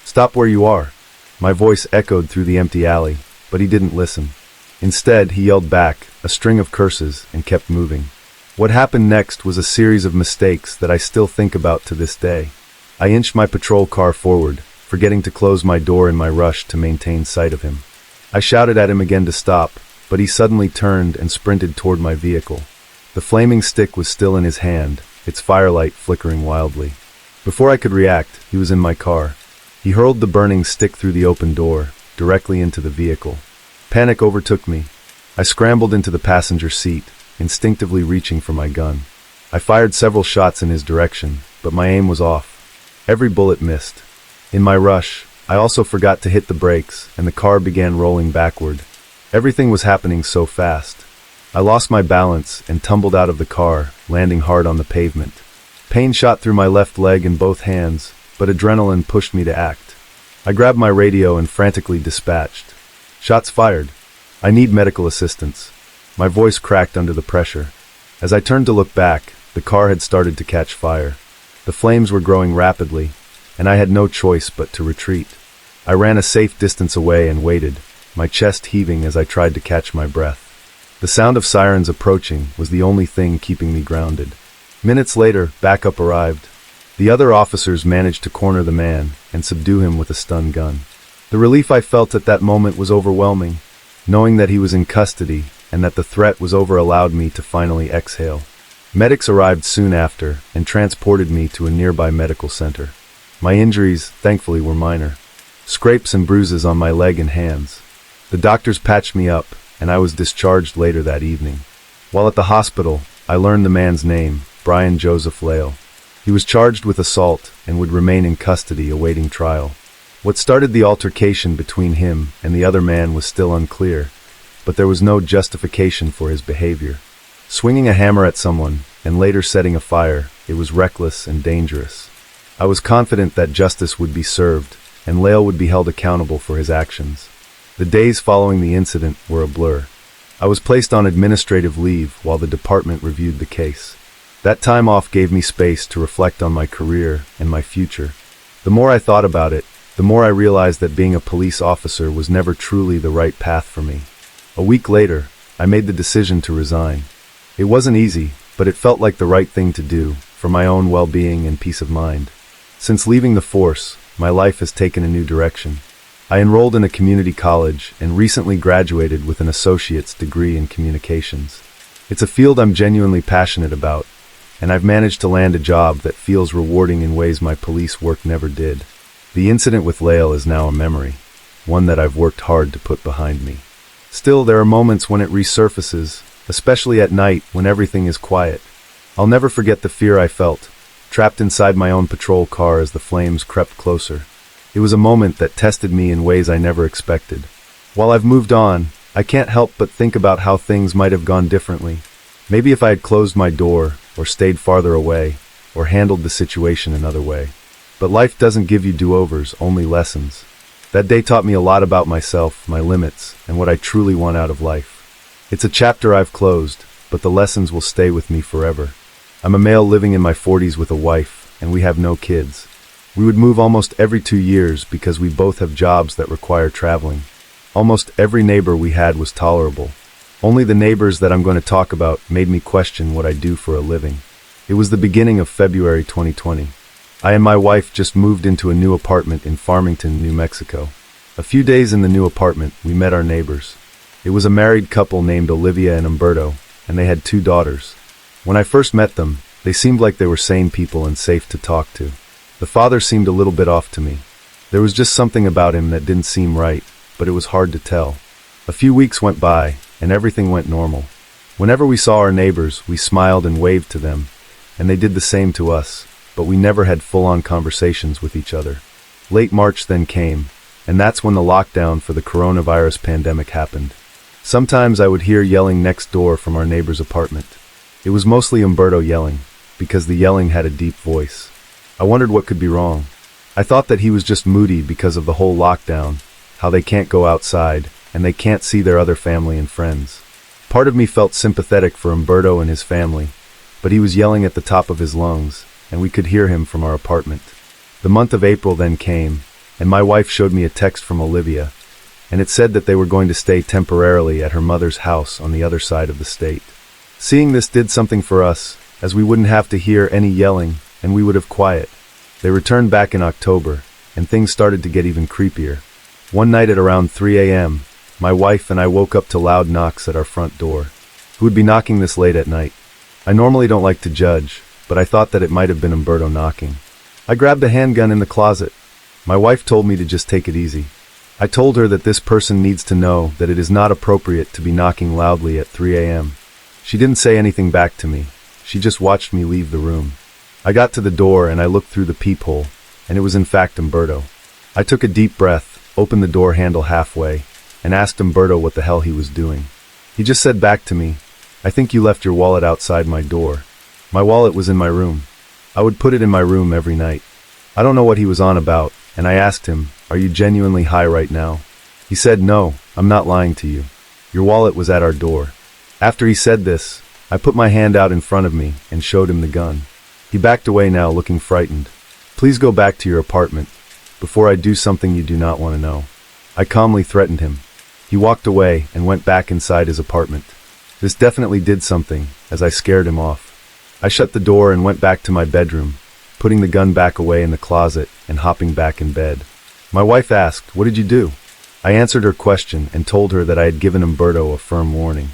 Stop where you are." My voice echoed through the empty alley, but he didn't listen. Instead, he yelled back, a string of curses, and kept moving. What happened next was a series of mistakes that I still think about to this day. I inched my patrol car forward, forgetting to close my door in my rush to maintain sight of him. I shouted at him again to stop, but he suddenly turned and sprinted toward my vehicle. The flaming stick was still in his hand, its firelight flickering wildly. Before I could react, he was in my car. He hurled the burning stick through the open door, directly into the vehicle. Panic overtook me. I scrambled into the passenger seat, instinctively reaching for my gun. I fired several shots in his direction, but my aim was off. Every bullet missed. In my rush, I also forgot to hit the brakes, and the car began rolling backward. Everything was happening so fast. I lost my balance and tumbled out of the car, landing hard on the pavement. Pain shot through my left leg and both hands, but adrenaline pushed me to act. I grabbed my radio and frantically dispatched. "Shots fired. I need medical assistance." My voice cracked under the pressure. As I turned to look back, the car had started to catch fire. The flames were growing rapidly, and I had no choice but to retreat. I ran a safe distance away and waited, my chest heaving as I tried to catch my breath. The sound of sirens approaching was the only thing keeping me grounded. Minutes later, backup arrived. The other officers managed to corner the man and subdue him with a stun gun. The relief I felt at that moment was overwhelming. Knowing that he was in custody and that the threat was over allowed me to finally exhale. Medics arrived soon after and transported me to a nearby medical center. My injuries, thankfully, were minor. Scrapes and bruises on my leg and hands. The doctors patched me up, and I was discharged later that evening. While at the hospital, I learned the man's name, Brian Joseph Lale. He was charged with assault and would remain in custody awaiting trial. What started the altercation between him and the other man was still unclear, but there was no justification for his behavior. Swinging a hammer at someone, and later setting a fire, it was reckless and dangerous. I was confident that justice would be served, and Lale would be held accountable for his actions. The days following the incident were a blur. I was placed on administrative leave while the department reviewed the case. That time off gave me space to reflect on my career and my future. The more I thought about it, the more I realized that being a police officer was never truly the right path for me. A week later, I made the decision to resign. It wasn't easy, but it felt like the right thing to do, for my own well-being and peace of mind. Since leaving the force, my life has taken a new direction. I enrolled in a community college and recently graduated with an associate's degree in communications. It's a field I'm genuinely passionate about, and I've managed to land a job that feels rewarding in ways my police work never did. The incident with Lale is now a memory, one that I've worked hard to put behind me. Still, there are moments when it resurfaces, especially at night when everything is quiet. I'll never forget the fear I felt, trapped inside my own patrol car as the flames crept closer. It was a moment that tested me in ways I never expected. While I've moved on, I can't help but think about how things might have gone differently. Maybe if I had closed my door, or stayed farther away, or handled the situation another way. But life doesn't give you do-overs, only lessons. That day taught me a lot about myself, my limits, and what I truly want out of life. It's a chapter I've closed, but the lessons will stay with me forever. I'm a male living in my 40s with a wife, and we have no kids. We would move almost every 2 years because we both have jobs that require traveling. Almost every neighbor we had was tolerable. Only the neighbors that I'm going to talk about made me question what I do for a living. It was the beginning of February 2020. I and my wife just moved into a new apartment in Farmington, New Mexico. A few days in the new apartment, we met our neighbors. It was a married couple named Olivia and Umberto, and they had 2 daughters. When I first met them, they seemed like they were sane people and safe to talk to. The father seemed a little bit off to me. There was just something about him that didn't seem right, but it was hard to tell. A few weeks went by, and everything went normal. Whenever we saw our neighbors, we smiled and waved to them, and they did the same to us, but we never had full-on conversations with each other. Late March then came, and that's when the lockdown for the coronavirus pandemic happened. Sometimes I would hear yelling next door from our neighbor's apartment. It was mostly Umberto yelling, because the yelling had a deep voice. I wondered what could be wrong. I thought that he was just moody because of the whole lockdown, how they can't go outside, and they can't see their other family and friends. Part of me felt sympathetic for Umberto and his family, but he was yelling at the top of his lungs, and we could hear him from our apartment. The month of April then came, and my wife showed me a text from Olivia, and it said that they were going to stay temporarily at her mother's house on the other side of the state. Seeing this did something for us, as we wouldn't have to hear any yelling, and we would have quiet. They returned back in October, and things started to get even creepier. One night at around 3 a.m., my wife and I woke up to loud knocks at our front door. Who would be knocking this late at night? I normally don't like to judge, but I thought that it might have been Umberto knocking. I grabbed a handgun in the closet. My wife told me to just take it easy. I told her that this person needs to know that it is not appropriate to be knocking loudly at 3 a.m. She didn't say anything back to me. She just watched me leave the room. I got to the door and I looked through the peephole, and it was in fact Umberto. I took a deep breath, opened the door handle halfway, and asked Umberto what the hell he was doing. He just said back to me, "I think you left your wallet outside my door." My wallet was in my room. I would put it in my room every night. I don't know what he was on about, and I asked him, "Are you genuinely high right now?" He said, "No, I'm not lying to you. Your wallet was at our door." After he said this, I put my hand out in front of me and showed him the gun. He backed away now, looking frightened. "Please go back to your apartment before I do something you do not want to know." I calmly threatened him. He walked away and went back inside his apartment. This definitely did something, as I scared him off. I shut the door and went back to my bedroom, putting the gun back away in the closet and hopping back in bed. My wife asked, "What did you do?" I answered her question and told her that I had given Umberto a firm warning.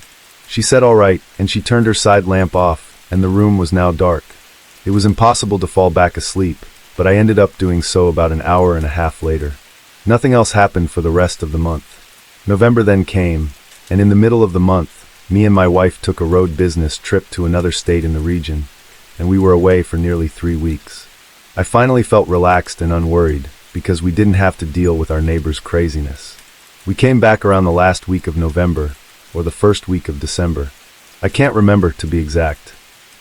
She said all right, and she turned her side lamp off, and the room was now dark. It was impossible to fall back asleep, but I ended up doing so about an hour and a half later. Nothing else happened for the rest of the month. November then came, and in the middle of the month, me and my wife took a road business trip to another state in the region, and we were away for nearly 3 weeks. I finally felt relaxed and unworried, because we didn't have to deal with our neighbors' craziness. We came back around the last week of November, or the first week of December. I can't remember, to be exact.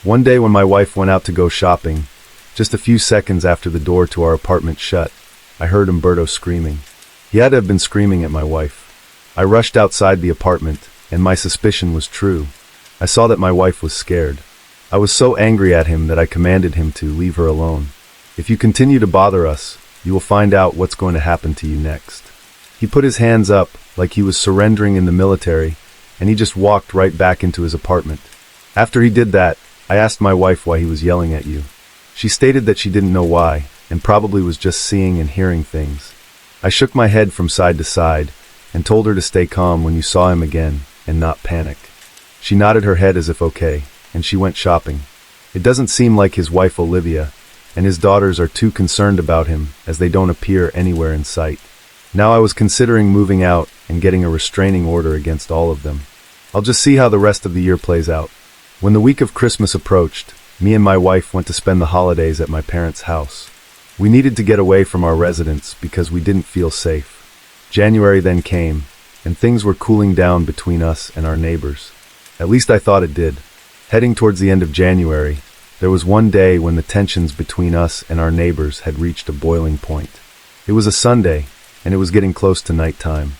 One day when my wife went out to go shopping, just a few seconds after the door to our apartment shut, I heard Umberto screaming. He had to have been screaming at my wife. I rushed outside the apartment, and my suspicion was true. I saw that my wife was scared. I was so angry at him that I commanded him to leave her alone. "If you continue to bother us, you will find out what's going to happen to you next." He put his hands up like he was surrendering in the military, and he just walked right back into his apartment. After he did that, I asked my wife why he was yelling at you. She stated that she didn't know why, and probably was just seeing and hearing things. I shook my head from side to side, and told her to stay calm when you saw him again, and not panic. She nodded her head as if okay, and she went shopping. It doesn't seem like his wife Olivia and his daughters are too concerned about him, as they don't appear anywhere in sight. Now I was considering moving out and getting a restraining order against all of them. I'll just see how the rest of the year plays out. When the week of Christmas approached, me and my wife went to spend the holidays at my parents' house. We needed to get away from our residence because we didn't feel safe. January then came, and things were cooling down between us and our neighbors. At least I thought it did. Heading towards the end of January, there was one day when the tensions between us and our neighbors had reached a boiling point. It was a Sunday, and it was getting close to nighttime.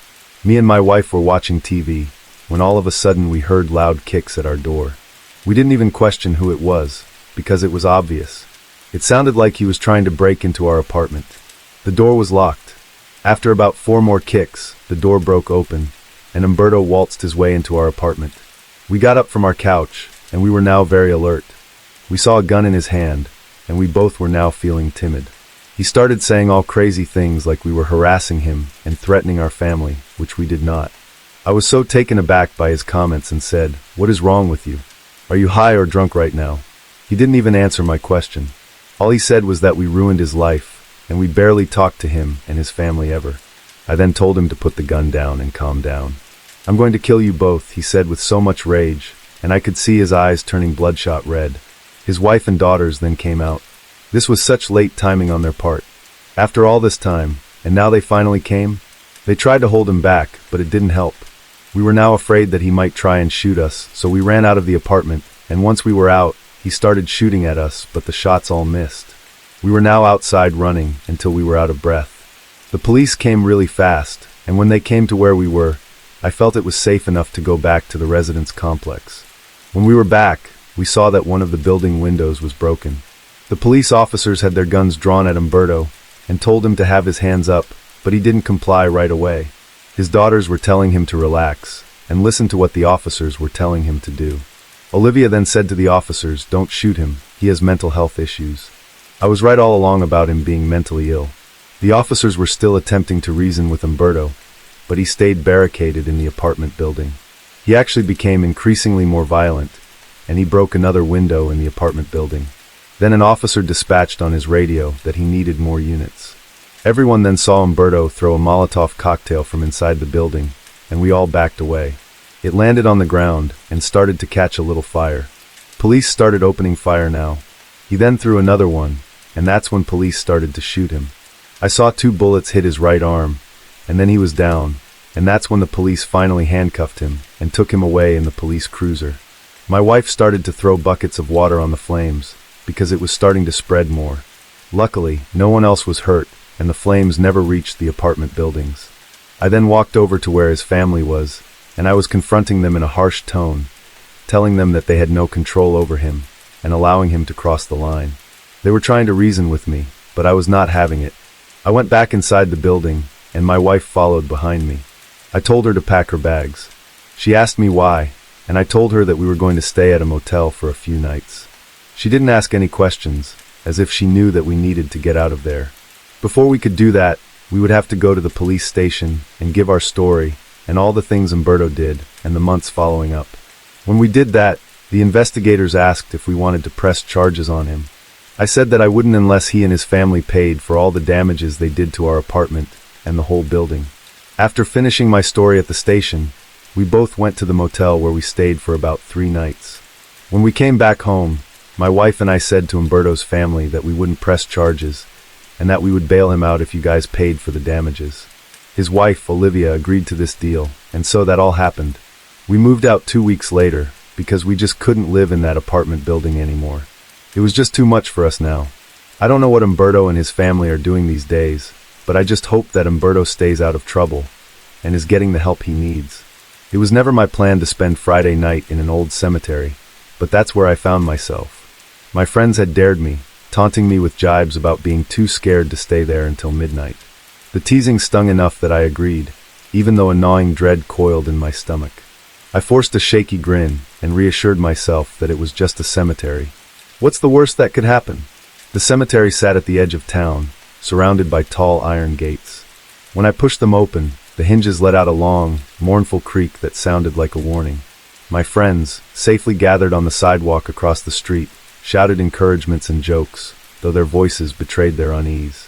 Me and my wife were watching TV, when all of a sudden we heard loud kicks at our door. We didn't even question who it was, because it was obvious. It sounded like he was trying to break into our apartment. The door was locked. After about 4 more kicks, the door broke open, and Umberto waltzed his way into our apartment. We got up from our couch, and we were now very alert. We saw a gun in his hand, and we both were now feeling timid. He started saying all crazy things like we were harassing him and threatening our family, which we did not. I was so taken aback by his comments and said, "What is wrong with you? Are you high or drunk right now?" He didn't even answer my question. All he said was that we ruined his life, and we barely talked to him and his family ever. I then told him to put the gun down and calm down. "I'm going to kill you both," he said with so much rage, and I could see his eyes turning bloodshot red. His wife and daughters then came out. This was such late timing on their part. After all this time, and now they finally came? They tried to hold him back, but it didn't help. We were now afraid that he might try and shoot us, so we ran out of the apartment, and once we were out, he started shooting at us, but the shots all missed. We were now outside running until we were out of breath. The police came really fast, and when they came to where we were, I felt it was safe enough to go back to the residence complex. When we were back, we saw that one of the building windows was broken. The police officers had their guns drawn at Umberto and told him to have his hands up, but he didn't comply right away. His daughters were telling him to relax and listen to what the officers were telling him to do. Olivia then said to the officers, "Don't shoot him, he has mental health issues." I was right all along about him being mentally ill. The officers were still attempting to reason with Umberto, but he stayed barricaded in the apartment building. He actually became increasingly more violent, and he broke another window in the apartment building. Then an officer dispatched on his radio that he needed more units. Everyone then saw Umberto throw a Molotov cocktail from inside the building, and we all backed away. It landed on the ground and started to catch a little fire. Police started opening fire now. He then threw another one, and that's when police started to shoot him. I saw 2 bullets hit his right arm, and then he was down, and that's when the police finally handcuffed him and took him away in the police cruiser. My wife started to throw buckets of water on the flames, because it was starting to spread more. Luckily, no one else was hurt, and the flames never reached the apartment buildings. I then walked over to where his family was, and I was confronting them in a harsh tone, telling them that they had no control over him, and allowing him to cross the line. They were trying to reason with me, but I was not having it. I went back inside the building, and my wife followed behind me. I told her to pack her bags. She asked me why, and I told her that we were going to stay at a motel for a few nights. She didn't ask any questions, as if she knew that we needed to get out of there. Before we could do that, we would have to go to the police station and give our story and all the things Umberto did and the months following up. When we did that, the investigators asked if we wanted to press charges on him. I said that I wouldn't unless he and his family paid for all the damages they did to our apartment and the whole building. After finishing my story at the station, we both went to the motel where we stayed for about 3 nights. When we came back home, my wife and I said to Umberto's family that we wouldn't press charges and that we would bail him out if you guys paid for the damages. His wife, Olivia, agreed to this deal, and so that all happened. We moved out 2 weeks later because we just couldn't live in that apartment building anymore. It was just too much for us now. I don't know what Umberto and his family are doing these days, but I just hope that Umberto stays out of trouble and is getting the help he needs. It was never my plan to spend Friday night in an old cemetery, but that's where I found myself. My friends had dared me, taunting me with jibes about being too scared to stay there until midnight. The teasing stung enough that I agreed, even though a gnawing dread coiled in my stomach. I forced a shaky grin and reassured myself that it was just a cemetery. What's the worst that could happen? The cemetery sat at the edge of town, surrounded by tall iron gates. When I pushed them open, the hinges let out a long, mournful creak that sounded like a warning. My friends, safely gathered on the sidewalk across the street, shouted encouragements and jokes, though their voices betrayed their unease.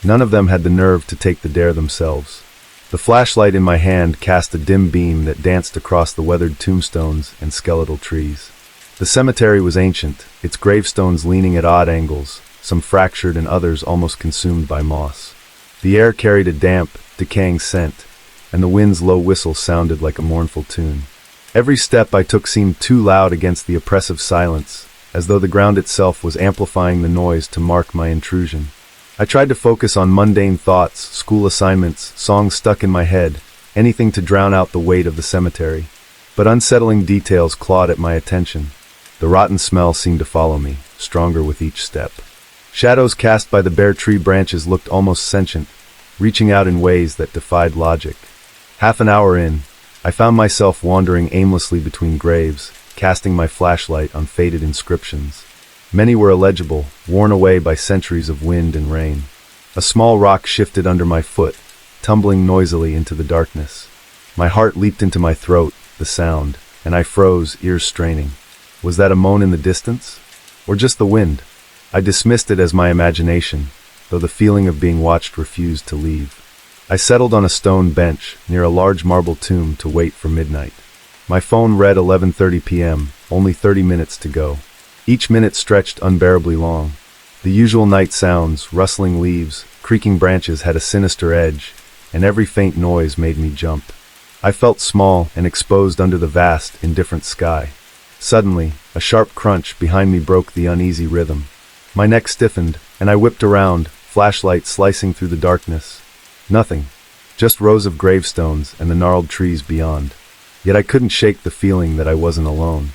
None of them had the nerve to take the dare themselves. The flashlight in my hand cast a dim beam that danced across the weathered tombstones and skeletal trees. The cemetery was ancient, its gravestones leaning at odd angles, some fractured and others almost consumed by moss. The air carried a damp, decaying scent, and the wind's low whistle sounded like a mournful tune. Every step I took seemed too loud against the oppressive silence, as though the ground itself was amplifying the noise to mark my intrusion. I tried to focus on mundane thoughts, school assignments, songs stuck in my head, anything to drown out the weight of the cemetery. But unsettling details clawed at my attention. The rotten smell seemed to follow me, stronger with each step. Shadows cast by the bare tree branches looked almost sentient, reaching out in ways that defied logic. Half an hour in, I found myself wandering aimlessly between graves, casting my flashlight on faded inscriptions. Many were illegible, worn away by centuries of wind and rain. A small rock shifted under my foot, tumbling noisily into the darkness. My heart leaped into my throat, the sound, and I froze, ears straining. Was that a moan in the distance? Or just the wind? I dismissed it as my imagination, though the feeling of being watched refused to leave. I settled on a stone bench near a large marble tomb to wait for midnight. My phone read 11:30 p.m., only 30 minutes to go. Each minute stretched unbearably long. The usual night sounds, rustling leaves, creaking branches had a sinister edge, and every faint noise made me jump. I felt small and exposed under the vast, indifferent sky. Suddenly, a sharp crunch behind me broke the uneasy rhythm. My neck stiffened, and I whipped around, flashlight slicing through the darkness. Nothing. just rows of gravestones and the gnarled trees beyond. Yet I couldn't shake the feeling that I wasn't alone.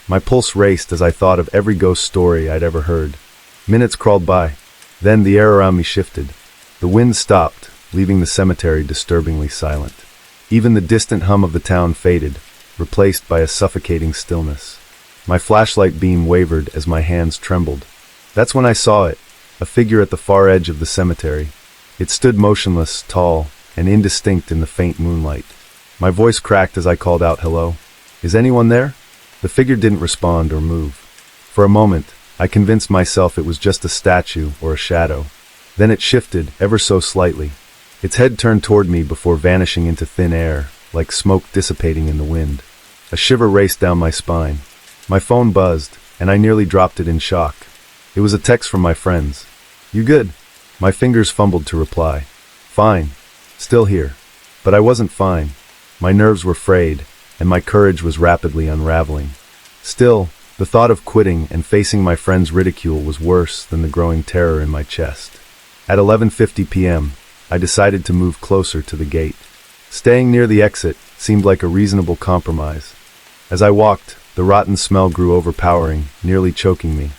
My pulse raced as I thought of every ghost story I'd ever heard. Minutes crawled by. Then the air around me shifted. The wind stopped, leaving the cemetery disturbingly silent. Even the distant hum of the town faded, replaced by a suffocating stillness. My flashlight beam wavered as my hands trembled. That's when I saw it, a figure at the far edge of the cemetery. It stood motionless, tall, and indistinct in the faint moonlight. My voice cracked as I called out, "Hello? Is anyone there?" The figure didn't respond or move. For a moment, I convinced myself it was just a statue or a shadow. Then it shifted, ever so slightly. Its head turned toward me before vanishing into thin air, like smoke dissipating in the wind. A shiver raced down my spine. My phone buzzed, and I nearly dropped it in shock. It was a text from my friends. "You good?" My fingers fumbled to reply. "Fine. Still here." But I wasn't fine. My nerves were frayed, and my courage was rapidly unraveling. Still, the thought of quitting and facing my friends' ridicule was worse than the growing terror in my chest. At 11:50 p.m., I decided to move closer to the gate. Staying near the exit seemed like a reasonable compromise. As I walked, the rotten smell grew overpowering, nearly choking me.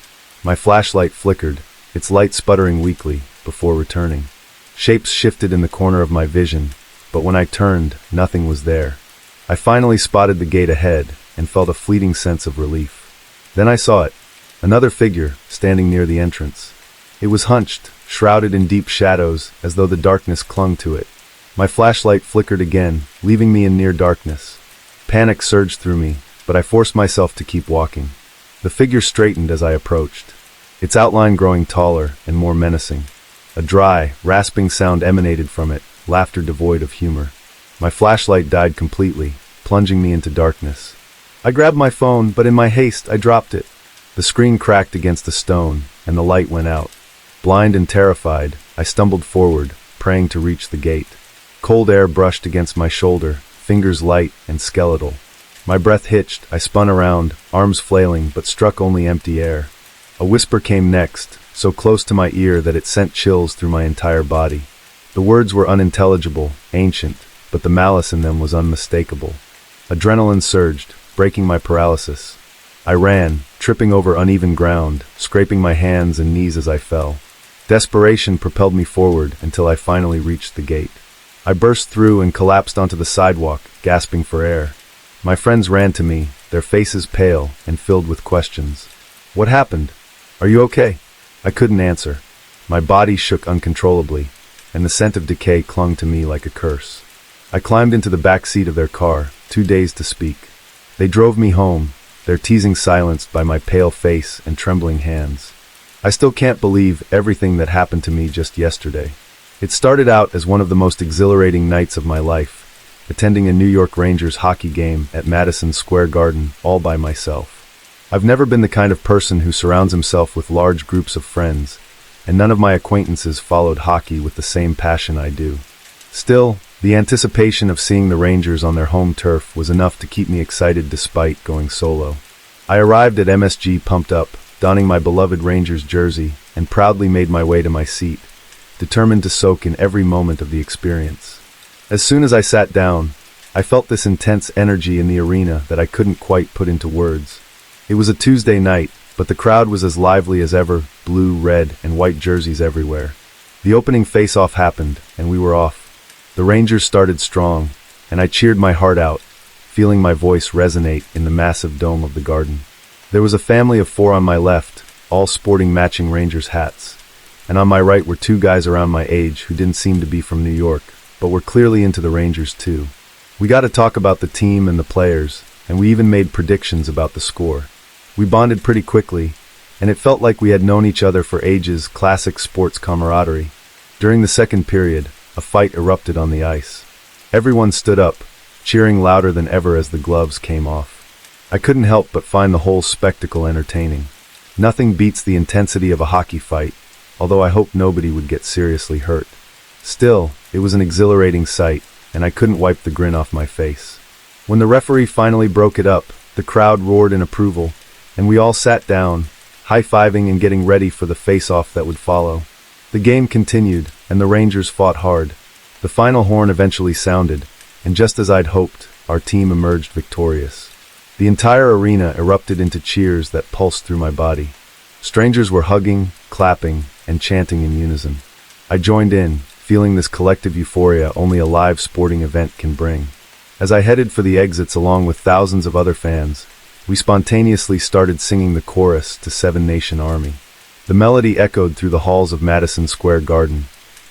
My flashlight flickered, its light sputtering weakly, before returning. Shapes shifted in the corner of my vision, but when I turned, nothing was there. I finally spotted the gate ahead and felt a fleeting sense of relief. Then I saw it, another figure standing near the entrance. It was hunched, shrouded in deep shadows, as though the darkness clung to it. My flashlight flickered again, leaving me in near darkness. Panic surged through me, but I forced myself to keep walking. The figure straightened as I approached, its outline growing taller and more menacing. A dry, rasping sound emanated from it, laughter devoid of humor. My flashlight died completely, plunging me into darkness. I grabbed my phone, but in my haste, I dropped it. The screen cracked against a stone, and the light went out. Blind and terrified, I stumbled forward, praying to reach the gate. Cold air brushed against my shoulder, fingers light and skeletal. My breath hitched, I spun around, arms flailing, but struck only empty air. A whisper came next, so close to my ear that it sent chills through my entire body. The words were unintelligible, ancient, but the malice in them was unmistakable. Adrenaline surged, breaking my paralysis. I ran, tripping over uneven ground, scraping my hands and knees as I fell. Desperation propelled me forward until I finally reached the gate. I burst through and collapsed onto the sidewalk, gasping for air. My friends ran to me, their faces pale and filled with questions. "What happened? Are you okay?" I couldn't answer. My body shook uncontrollably, and the scent of decay clung to me like a curse. I climbed into the back seat of their car, too dazed to speak. They drove me home, their teasing silenced by my pale face and trembling hands. I still can't believe everything that happened to me just yesterday. It started out as one of the most exhilarating nights of my life, attending a New York Rangers hockey game at Madison Square Garden all by myself. I've never been the kind of person who surrounds himself with large groups of friends, and none of my acquaintances followed hockey with the same passion I do. Still, the anticipation of seeing the Rangers on their home turf was enough to keep me excited despite going solo. I arrived at MSG pumped up, donning my beloved Rangers jersey, and proudly made my way to my seat, determined to soak in every moment of the experience. As soon as I sat down, I felt this intense energy in the arena that I couldn't quite put into words. It was a Tuesday night, but the crowd was as lively as ever, blue, red, and white jerseys everywhere. The opening face-off happened, and we were off. The Rangers started strong, and I cheered my heart out, feeling my voice resonate in the massive dome of the garden. There was a family of 4 on my left, all sporting matching Rangers hats, and on my right were 2 guys around my age who didn't seem to be from New York, but were clearly into the Rangers too. We got to talk about the team and the players, and we even made predictions about the score. We bonded pretty quickly, and it felt like we had known each other for ages, classic sports camaraderie. During the second period, a fight erupted on the ice. Everyone stood up, cheering louder than ever as the gloves came off. I couldn't help but find the whole spectacle entertaining. Nothing beats the intensity of a hockey fight, although I hoped nobody would get seriously hurt. Still, it was an exhilarating sight, and I couldn't wipe the grin off my face. When the referee finally broke it up, the crowd roared in approval, and we all sat down, high-fiving and getting ready for the face-off that would follow. The game continued, and the Rangers fought hard. The final horn eventually sounded, and just as I'd hoped, our team emerged victorious. The entire arena erupted into cheers that pulsed through my body. Strangers were hugging, clapping, and chanting in unison. I joined in, feeling this collective euphoria only a live sporting event can bring. As I headed for the exits along with thousands of other fans, we spontaneously started singing the chorus to Seven Nation Army. The melody echoed through the halls of Madison Square Garden,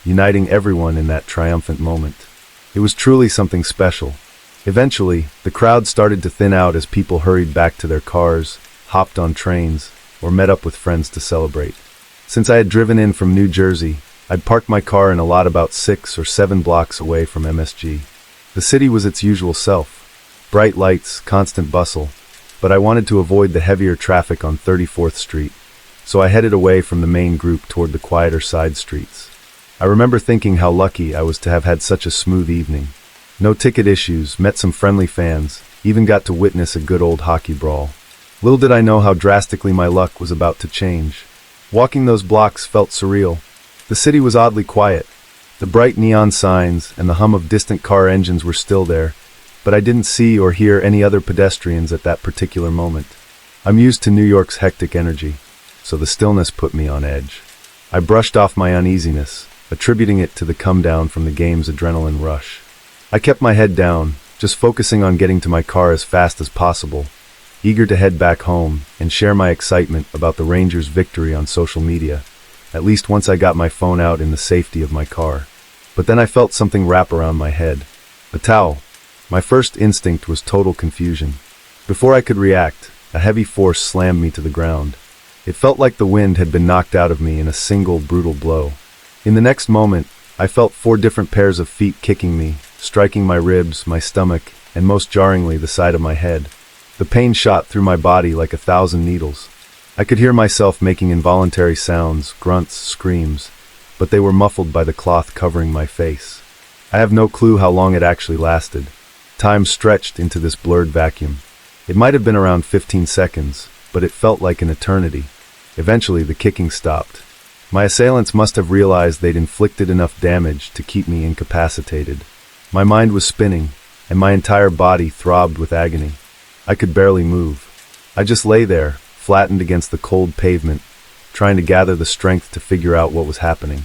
uniting everyone in that triumphant moment. It was truly something special. Eventually, the crowd started to thin out as people hurried back to their cars, hopped on trains, or met up with friends to celebrate. Since I had driven in from New Jersey, I'd parked my car in a lot about 6 or 7 blocks away from MSG. The city was its usual self. Bright lights, constant bustle, but I wanted to avoid the heavier traffic on 34th Street, so I headed away from the main group toward the quieter side streets. I remember thinking how lucky I was to have had such a smooth evening. No ticket issues, met some friendly fans, even got to witness a good old hockey brawl. Little did I know how drastically my luck was about to change. Walking those blocks felt surreal. The city was oddly quiet. The bright neon signs and the hum of distant car engines were still there, but I didn't see or hear any other pedestrians at that particular moment. I'm used to New York's hectic energy, so the stillness put me on edge. I brushed off my uneasiness, attributing it to the come down from the game's adrenaline rush. I kept my head down, just focusing on getting to my car as fast as possible, eager to head back home and share my excitement about the Rangers' victory on social media, at least once I got my phone out in the safety of my car. But then I felt something wrap around my head. A towel. My first instinct was total confusion. Before I could react, a heavy force slammed me to the ground. It felt like the wind had been knocked out of me in a single brutal blow. In the next moment, I felt 4 different pairs of feet kicking me, striking my ribs, my stomach, and most jarringly the side of my head. The pain shot through my body like 1,000 needles. I could hear myself making involuntary sounds, grunts, screams, but they were muffled by the cloth covering my face. I have no clue how long it actually lasted. Time stretched into this blurred vacuum. It might have been around 15 seconds, but it felt like an eternity. Eventually, the kicking stopped. My assailants must have realized they'd inflicted enough damage to keep me incapacitated. My mind was spinning, and my entire body throbbed with agony. I could barely move. I just lay there, flattened against the cold pavement, trying to gather the strength to figure out what was happening.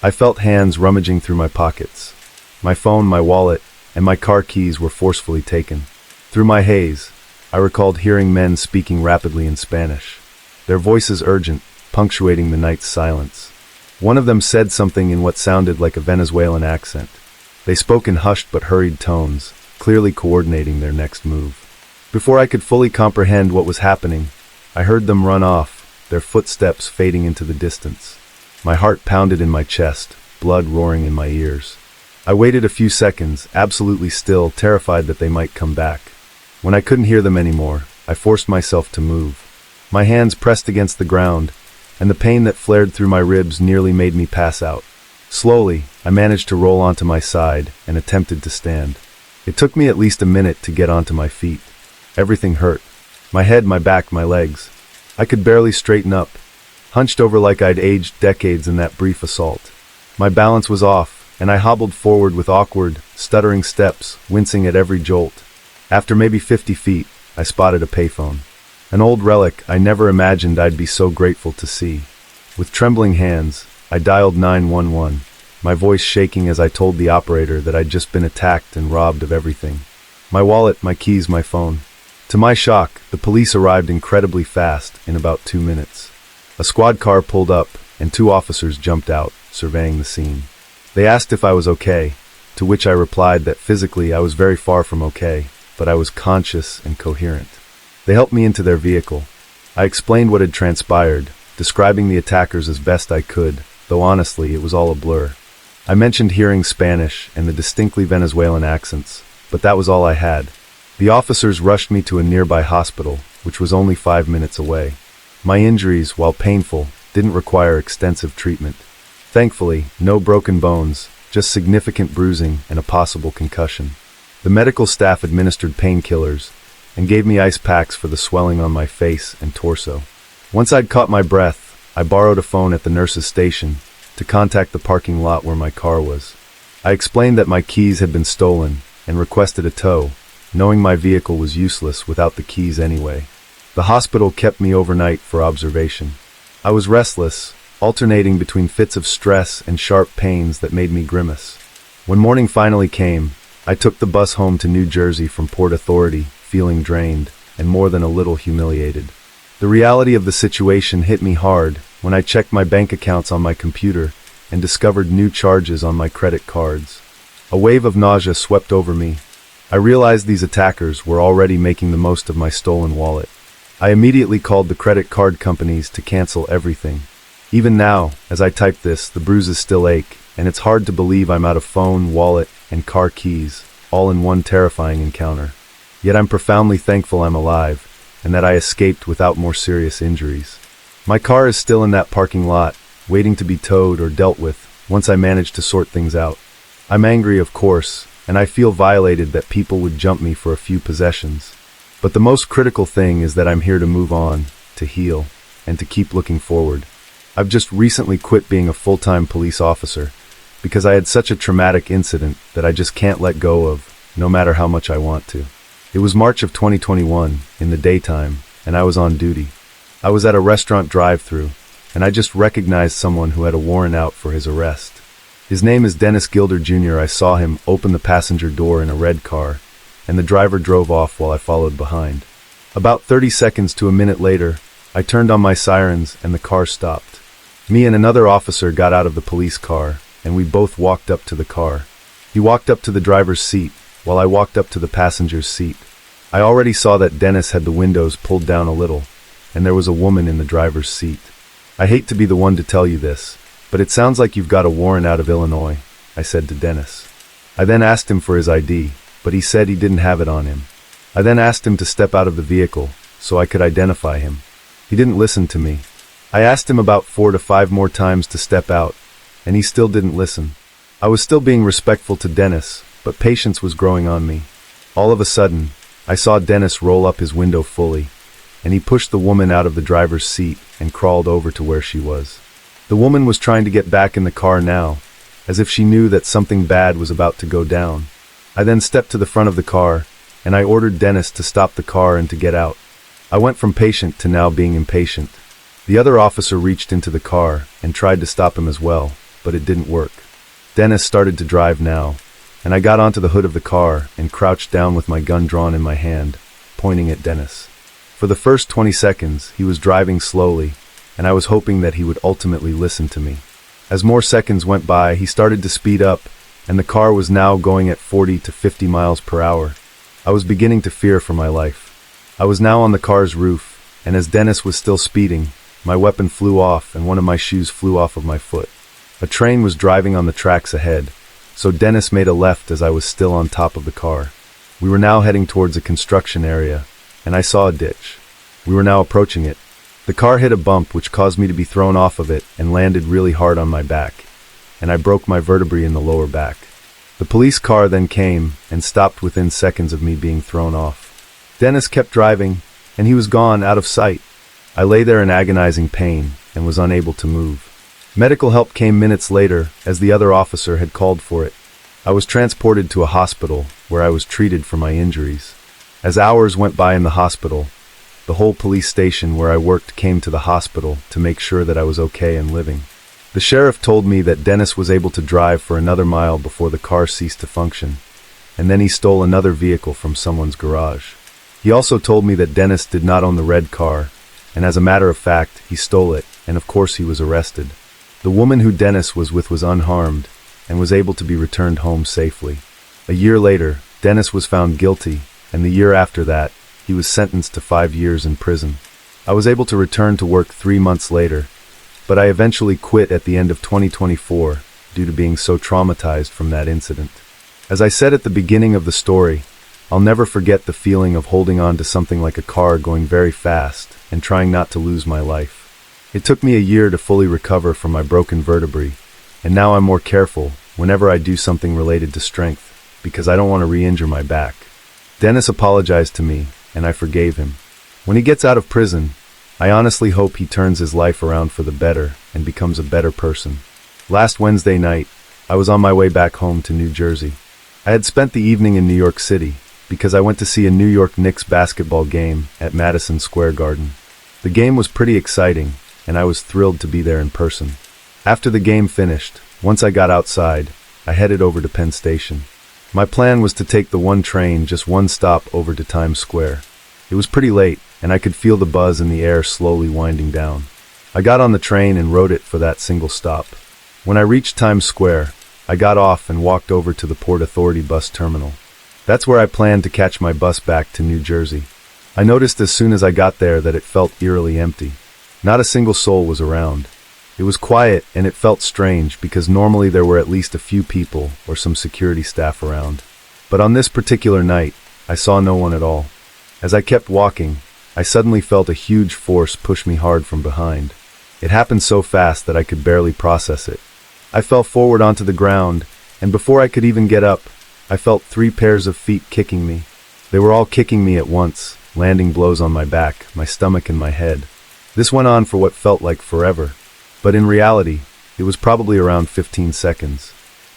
I felt hands rummaging through my pockets. My phone, my wallet, and my car keys were forcefully taken. Through my haze, I recalled hearing men speaking rapidly in Spanish, their voices urgent, punctuating the night's silence. One of them said something in what sounded like a Venezuelan accent. They spoke in hushed but hurried tones, clearly coordinating their next move. Before I could fully comprehend what was happening, I heard them run off, their footsteps fading into the distance. My heart pounded in my chest, blood roaring in my ears. I waited a few seconds, absolutely still, terrified that they might come back. When I couldn't hear them anymore, I forced myself to move. My hands pressed against the ground, and the pain that flared through my ribs nearly made me pass out. Slowly, I managed to roll onto my side and attempted to stand. It took me at least a minute to get onto my feet. Everything hurt. My head, my back, my legs. I could barely straighten up, hunched over like I'd aged decades in that brief assault. My balance was off, and I hobbled forward with awkward, stuttering steps, wincing at every jolt. After maybe 50 feet, I spotted a payphone. An old relic I never imagined I'd be so grateful to see. With trembling hands, I dialed 911, my voice shaking as I told the operator that I'd just been attacked and robbed of everything. My wallet, my keys, my phone. To my shock, the police arrived incredibly fast, in about 2 minutes. A squad car pulled up, and 2 officers jumped out, surveying the scene. They asked if I was okay, to which I replied that physically I was very far from okay, but I was conscious and coherent. They helped me into their vehicle. I explained what had transpired, describing the attackers as best I could, though honestly it was all a blur. I mentioned hearing Spanish and the distinctly Venezuelan accents, but that was all I had. The officers rushed me to a nearby hospital, which was only 5 minutes away. My injuries, while painful, didn't require extensive treatment. Thankfully, no broken bones, just significant bruising and a possible concussion. The medical staff administered painkillers and gave me ice packs for the swelling on my face and torso. Once I'd caught my breath, I borrowed a phone at the nurse's station to contact the parking lot where my car was. I explained that my keys had been stolen and requested a tow, knowing my vehicle was useless without the keys anyway. The hospital kept me overnight for observation. I was restless, alternating between fits of stress and sharp pains that made me grimace. When morning finally came, I took the bus home to New Jersey from Port Authority, feeling drained and more than a little humiliated. The reality of the situation hit me hard when I checked my bank accounts on my computer and discovered new charges on my credit cards. A wave of nausea swept over me. I realized these attackers were already making the most of my stolen wallet. I immediately called the credit card companies to cancel everything. Even now, as I type this, the bruises still ache, and it's hard to believe I'm out of phone, wallet, and car keys, all in one terrifying encounter. Yet I'm profoundly thankful I'm alive, and that I escaped without more serious injuries. My car is still in that parking lot, waiting to be towed or dealt with once I manage to sort things out. I'm angry, of course, and I feel violated that people would jump me for a few possessions. But the most critical thing is that I'm here to move on, to heal, and to keep looking forward. I've just recently quit being a full-time police officer because I had such a traumatic incident that I just can't let go of, no matter how much I want to. It was March of 2021, in the daytime, and I was on duty. I was at a restaurant drive-thru, and I just recognized someone who had a warrant out for his arrest. His name is Dennis Gilder Jr. I saw him open the passenger door in a red car, and the driver drove off while I followed behind. About 30 seconds to a minute later, I turned on my sirens and the car stopped. Me and another officer got out of the police car, and we both walked up to the car. He walked up to the driver's seat, while I walked up to the passenger's seat. I already saw that Dennis had the windows pulled down a little, and there was a woman in the driver's seat. I hate to be the one to tell you this, but it sounds like you've got a warrant out of Illinois, I said to Dennis. I then asked him for his ID, but he said he didn't have it on him. I then asked him to step out of the vehicle, so I could identify him. He didn't listen to me. I asked him about 4 to 5 more times to step out, and he still didn't listen. I was still being respectful to Dennis, but patience was growing on me. All of a sudden, I saw Dennis roll up his window fully, and he pushed the woman out of the driver's seat and crawled over to where she was. The woman was trying to get back in the car now, as if she knew that something bad was about to go down. I then stepped to the front of the car, and I ordered Dennis to stop the car and to get out. I went from patient to now being impatient. The other officer reached into the car and tried to stop him as well, but it didn't work. Dennis started to drive now, and I got onto the hood of the car and crouched down with my gun drawn in my hand, pointing at Dennis. For the first 20 seconds, he was driving slowly, and I was hoping that he would ultimately listen to me. As more seconds went by, he started to speed up, and the car was now going at 40 to 50 miles per hour. I was beginning to fear for my life. I was now on the car's roof, and as Dennis was still speeding, my weapon flew off and one of my shoes flew off of my foot. A train was driving on the tracks ahead, so Dennis made a left as I was still on top of the car. We were now heading towards a construction area, and I saw a ditch. We were now approaching it. The car hit a bump which caused me to be thrown off of it and landed really hard on my back, and I broke my vertebrae in the lower back. The police car then came and stopped within seconds of me being thrown off. Dennis kept driving, and he was gone, out of sight. I lay there in agonizing pain and was unable to move. Medical help came minutes later, as the other officer had called for it. I was transported to a hospital, where I was treated for my injuries. As hours went by in the hospital, the whole police station where I worked came to the hospital to make sure that I was okay and living. The sheriff told me that Dennis was able to drive for another mile before the car ceased to function, and then he stole another vehicle from someone's garage. He also told me that Dennis did not own the red car, and as a matter of fact, he stole it, and of course he was arrested. The woman who Dennis was with was unharmed and was able to be returned home safely. A year later, Dennis was found guilty, and the year after that, he was sentenced to 5 years in prison. I was able to return to work 3 months later, but I eventually quit at the end of 2024 due to being so traumatized from that incident. As I said at the beginning of the story, I'll never forget the feeling of holding on to something like a car going very fast and trying not to lose my life. It took me a year to fully recover from my broken vertebrae, and now I'm more careful whenever I do something related to strength, because I don't want to re-injure my back. Dennis apologized to me, and I forgave him. When he gets out of prison, I honestly hope he turns his life around for the better and becomes a better person. Last Wednesday night, I was on my way back home to New Jersey. I had spent the evening in New York City because I went to see a New York Knicks basketball game at Madison Square Garden. The game was pretty exciting, and I was thrilled to be there in person. After the game finished, once I got outside, I headed over to Penn Station. My plan was to take the one train just one stop over to Times Square. It was pretty late, and I could feel the buzz in the air slowly winding down. I got on the train and rode it for that single stop. When I reached Times Square, I got off and walked over to the Port Authority bus terminal. That's where I planned to catch my bus back to New Jersey. I noticed as soon as I got there that it felt eerily empty. Not a single soul was around. It was quiet, and it felt strange because normally there were at least a few people or some security staff around. But on this particular night, I saw no one at all. As I kept walking, I suddenly felt a huge force push me hard from behind. It happened so fast that I could barely process it. I fell forward onto the ground, and before I could even get up, I felt 3 pairs of feet kicking me. They were all kicking me at once, landing blows on my back, my stomach, and my head. This went on for what felt like forever, but in reality, it was probably around 15 seconds.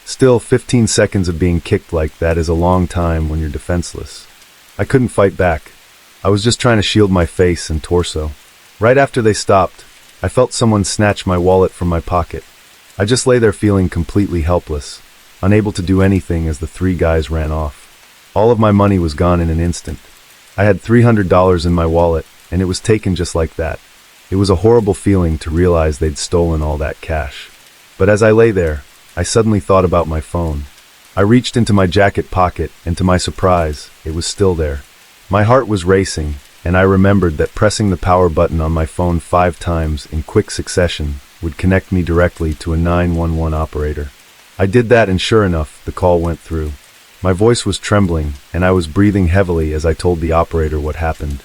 Still, 15 seconds of being kicked like that is a long time when you're defenseless. I couldn't fight back. I was just trying to shield my face and torso. Right after they stopped, I felt someone snatch my wallet from my pocket. I just lay there feeling completely helpless, unable to do anything as the 3 guys ran off. All of my money was gone in an instant. I had $300 in my wallet, and it was taken just like that. It was a horrible feeling to realize they'd stolen all that cash. But as I lay there, I suddenly thought about my phone. I reached into my jacket pocket, and to my surprise, it was still there. My heart was racing, and I remembered that pressing the power button on my phone 5 times in quick succession would connect me directly to a 911 operator. I did that, and sure enough, the call went through. My voice was trembling, and I was breathing heavily as I told the operator what happened.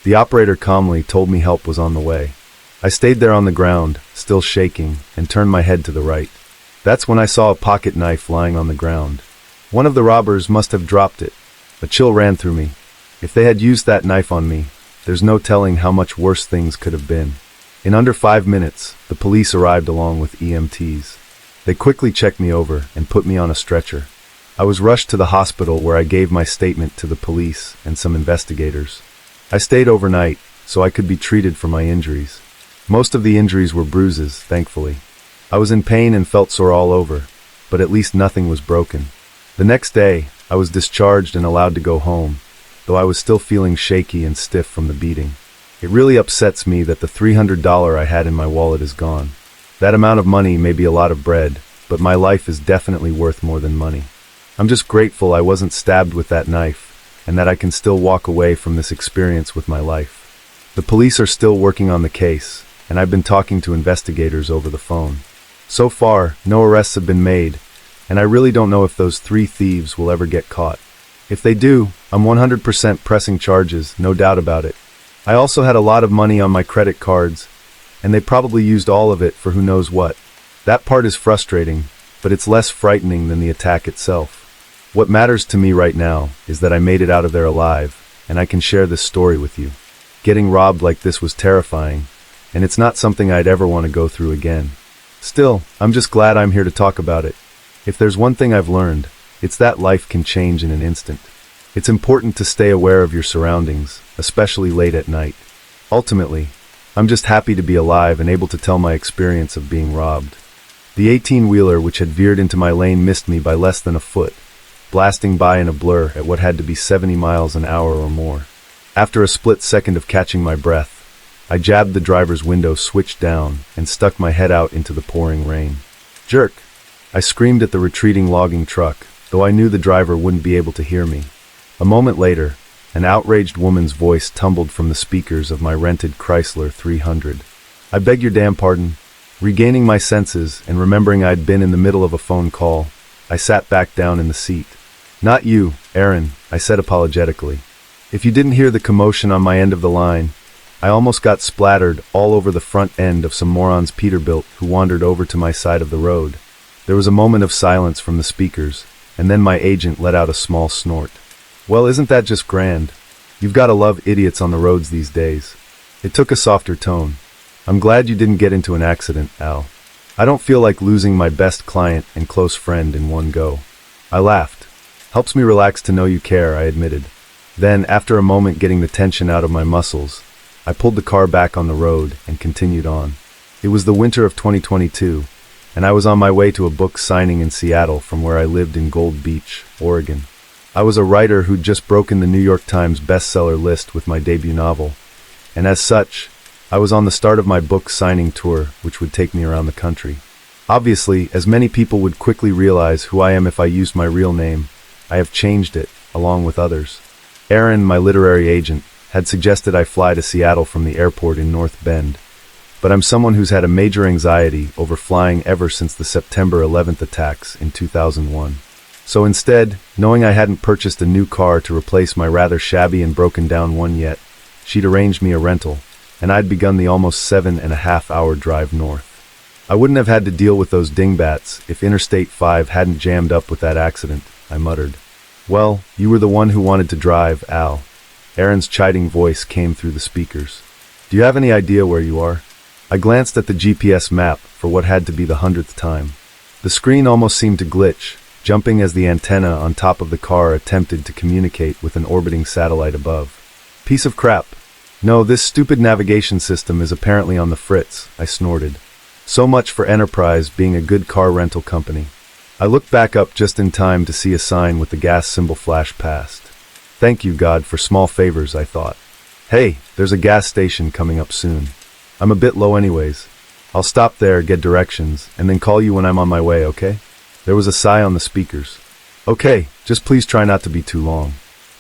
The operator calmly told me help was on the way. I stayed there on the ground, still shaking, and turned my head to the right. That's when I saw a pocket knife lying on the ground. One of the robbers must have dropped it. A chill ran through me. If they had used that knife on me, there's no telling how much worse things could have been. In under 5 minutes, the police arrived along with EMTs. They quickly checked me over and put me on a stretcher. I was rushed to the hospital where I gave my statement to the police and some investigators. I stayed overnight so I could be treated for my injuries. Most of the injuries were bruises, thankfully. I was in pain and felt sore all over, but at least nothing was broken. The next day, I was discharged and allowed to go home, though I was still feeling shaky and stiff from the beating. It really upsets me that the $300 I had in my wallet is gone. That amount of money may be a lot of bread, but my life is definitely worth more than money. I'm just grateful I wasn't stabbed with that knife, and that I can still walk away from this experience with my life. The police are still working on the case, and I've been talking to investigators over the phone. So far, no arrests have been made, and I really don't know if those 3 thieves will ever get caught. If they do, I'm 100% pressing charges, no doubt about it. I also had a lot of money on my credit cards, and they probably used all of it for who knows what. That part is frustrating, but it's less frightening than the attack itself. What matters to me right now is that I made it out of there alive, and I can share this story with you. Getting robbed like this was terrifying, and it's not something I'd ever want to go through again. Still, I'm just glad I'm here to talk about it. If there's one thing I've learned, it's that life can change in an instant. It's important to stay aware of your surroundings, especially late at night. Ultimately, I'm just happy to be alive and able to tell my experience of being robbed. The 18-wheeler which had veered into my lane missed me by less than a foot, blasting by in a blur at what had to be 70 miles an hour or more. After a split second of catching my breath, I jabbed the driver's window switch down and stuck my head out into the pouring rain. Jerk! I screamed at the retreating logging truck, though I knew the driver wouldn't be able to hear me. A moment later, an outraged woman's voice tumbled from the speakers of my rented Chrysler 300. I beg your damn pardon. Regaining my senses and remembering I'd been in the middle of a phone call, I sat back down in the seat. Not you, Aaron, I said apologetically. If you didn't hear the commotion on my end of the line, I almost got splattered all over the front end of some morons Peterbilt who wandered over to my side of the road. There was a moment of silence from the speakers, and then my agent let out a small snort. Well, isn't that just grand? You've got to love idiots on the roads these days. It took a softer tone. I'm glad you didn't get into an accident, Al. I don't feel like losing my best client and close friend in one go. I laughed. Helps me relax to know you care, I admitted. Then, after a moment getting the tension out of my muscles, I pulled the car back on the road and continued on. It was the winter of 2022, and I was on my way to a book signing in Seattle from where I lived in Gold Beach, Oregon. I was a writer who'd just broken the New York Times bestseller list with my debut novel, and as such, I was on the start of my book signing tour, which would take me around the country. Obviously, as many people would quickly realize who I am if I used my real name, I have changed it, along with others. Aaron, my literary agent, had suggested I fly to Seattle from the airport in North Bend, but I'm someone who's had a major anxiety over flying ever since the September 11th attacks in 2001. So instead, knowing I hadn't purchased a new car to replace my rather shabby and broken down one yet, she'd arranged me a rental, and I'd begun the almost 7.5-hour drive north. I wouldn't have had to deal with those dingbats if Interstate 5 hadn't jammed up with that accident, I muttered. Well, you were the one who wanted to drive, Al. Aaron's chiding voice came through the speakers. Do you have any idea where you are? I glanced at the GPS map for what had to be the 100th time. The screen almost seemed to glitch, jumping as the antenna on top of the car attempted to communicate with an orbiting satellite above. Piece of crap. No, this stupid navigation system is apparently on the fritz, I snorted. So much for Enterprise being a good car rental company. I looked back up just in time to see a sign with the gas symbol flash past. Thank you, God, for small favors, I thought. Hey, there's a gas station coming up soon. I'm a bit low anyways. I'll stop there, get directions, and then call you when I'm on my way, okay? There was a sigh on the speakers. Okay, just please try not to be too long.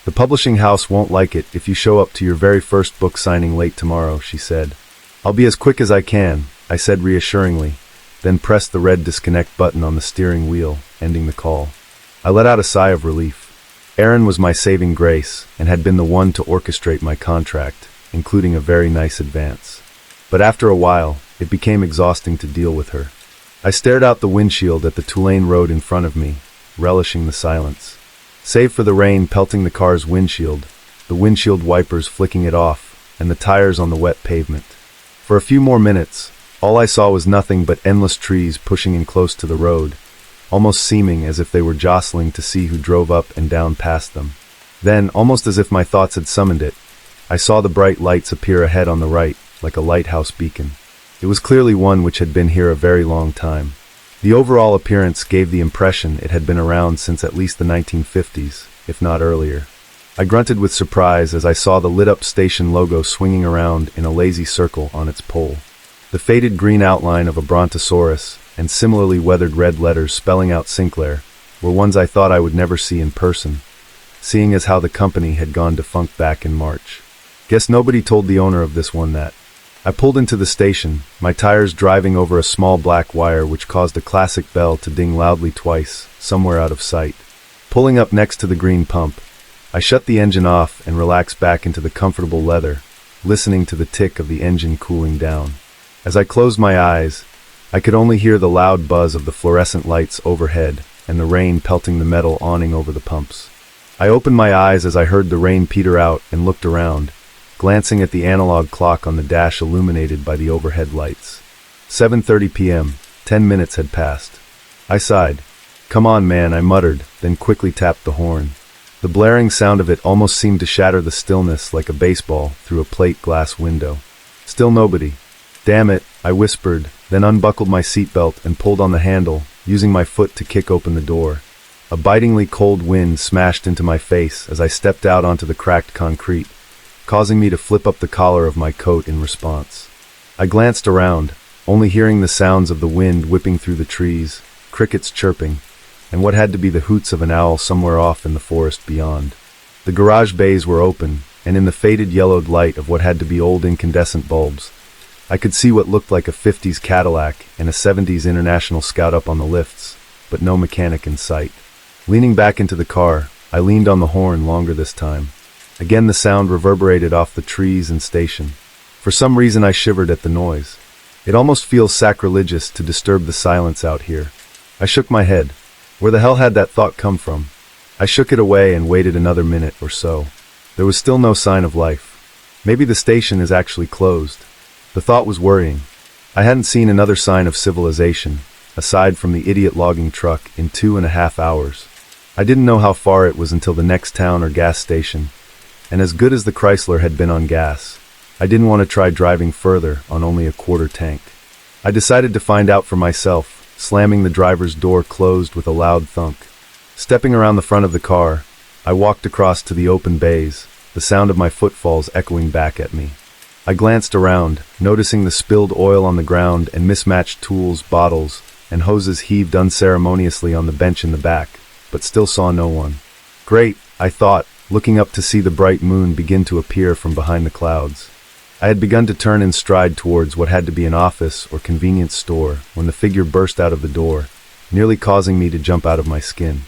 The publishing house won't like it if you show up to your very first book signing late tomorrow, she said. I'll be as quick as I can, I said reassuringly, then pressed the red disconnect button on the steering wheel, ending the call. I let out a sigh of relief. Aaron was my saving grace and had been the one to orchestrate my contract, including a very nice advance. But after a while, it became exhausting to deal with her. I stared out the windshield at the Tulane road in front of me, relishing the silence. Save for the rain pelting the car's windshield, the windshield wipers flicking it off, and the tires on the wet pavement. For a few more minutes, all I saw was nothing but endless trees pushing in close to the road, almost seeming as if they were jostling to see who drove up and down past them. Then, almost as if my thoughts had summoned it, I saw the bright lights appear ahead on the right, like a lighthouse beacon. It was clearly one which had been here a very long time. The overall appearance gave the impression it had been around since at least the 1950s, if not earlier. I grunted with surprise as I saw the lit-up station logo swinging around in a lazy circle on its pole. The faded green outline of a brontosaurus and similarly weathered red letters spelling out Sinclair were ones I thought I would never see in person, seeing as how the company had gone defunct back in March. Guess nobody told the owner of this one that. I pulled into the station, my tires driving over a small black wire which caused a classic bell to ding loudly twice, somewhere out of sight. Pulling up next to the green pump, I shut the engine off and relaxed back into the comfortable leather, listening to the tick of the engine cooling down. As I closed my eyes, I could only hear the loud buzz of the fluorescent lights overhead and the rain pelting the metal awning over the pumps. I opened my eyes as I heard the rain peter out and looked around, glancing at the analog clock on the dash illuminated by the overhead lights. 7:30 p.m., 10 minutes had passed. I sighed. Come on, man, I muttered, then quickly tapped the horn. The blaring sound of it almost seemed to shatter the stillness like a baseball through a plate glass window. Still nobody. Damn it, I whispered, then unbuckled my seatbelt and pulled on the handle, using my foot to kick open the door. A bitingly cold wind smashed into my face as I stepped out onto the cracked concrete, causing me to flip up the collar of my coat in response. I glanced around, only hearing the sounds of the wind whipping through the trees, crickets chirping, and what had to be the hoots of an owl somewhere off in the forest beyond. The garage bays were open, and in the faded yellowed light of what had to be old incandescent bulbs, I could see what looked like a 50s Cadillac and a 70s International Scout up on the lifts, but no mechanic in sight. Leaning back into the car, I leaned on the horn longer this time. Again the sound reverberated off the trees and station. For some reason I shivered at the noise. It almost feels sacrilegious to disturb the silence out here. I shook my head. Where the hell had that thought come from? I shook it away and waited another minute or so. There was still no sign of life. Maybe the station is actually closed. The thought was worrying. I hadn't seen another sign of civilization, aside from the idiot logging truck, in 2.5 hours. I didn't know how far it was until the next town or gas station, and as good as the Chrysler had been on gas, I didn't want to try driving further on only a quarter tank. I decided to find out for myself, slamming the driver's door closed with a loud thunk. Stepping around the front of the car, I walked across to the open bays, the sound of my footfalls echoing back at me. I glanced around, noticing the spilled oil on the ground and mismatched tools, bottles, and hoses heaved unceremoniously on the bench in the back, but still saw no one. Great, I thought, looking up to see the bright moon begin to appear from behind the clouds. I had begun to turn in stride towards what had to be an office or convenience store when the figure burst out of the door, nearly causing me to jump out of my skin.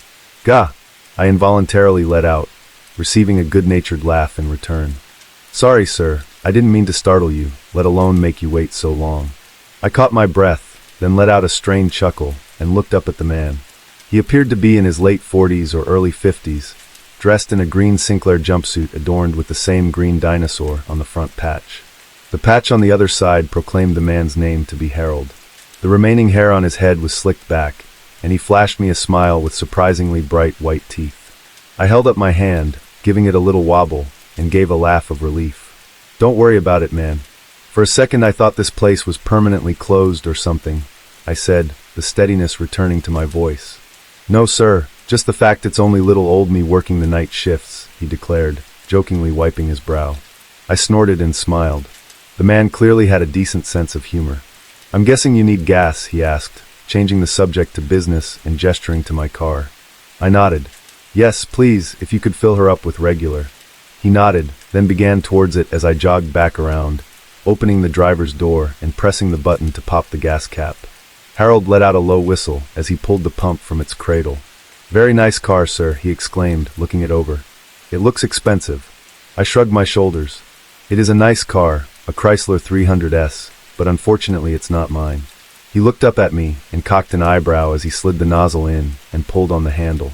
Gah! I involuntarily let out, receiving a good-natured laugh in return. Sorry, sir, I didn't mean to startle you, let alone make you wait so long. I caught my breath, then let out a strained chuckle, and looked up at the man. He appeared to be in his late 40s or early 50s, dressed in a green Sinclair jumpsuit adorned with the same green dinosaur on the front patch. The patch on the other side proclaimed the man's name to be Harold. The remaining hair on his head was slicked back, and he flashed me a smile with surprisingly bright white teeth. I held up my hand, giving it a little wobble, and gave a laugh of relief. Don't worry about it, man. For a second I thought this place was permanently closed or something, I said, the steadiness returning to my voice. No, sir, just the fact it's only little old me working the night shifts, he declared, jokingly wiping his brow. I snorted and smiled. The man clearly had a decent sense of humor. I'm guessing you need gas, he asked, changing the subject to business and gesturing to my car. I nodded. Yes, please, if you could fill her up with regular. He nodded, then began towards it as I jogged back around, opening the driver's door and pressing the button to pop the gas cap. Harold let out a low whistle as he pulled the pump from its cradle. Very nice car, sir, he exclaimed, looking it over. It looks expensive. I shrugged my shoulders. It is a nice car, a Chrysler 300S, but unfortunately it's not mine. He looked up at me and cocked an eyebrow as he slid the nozzle in and pulled on the handle.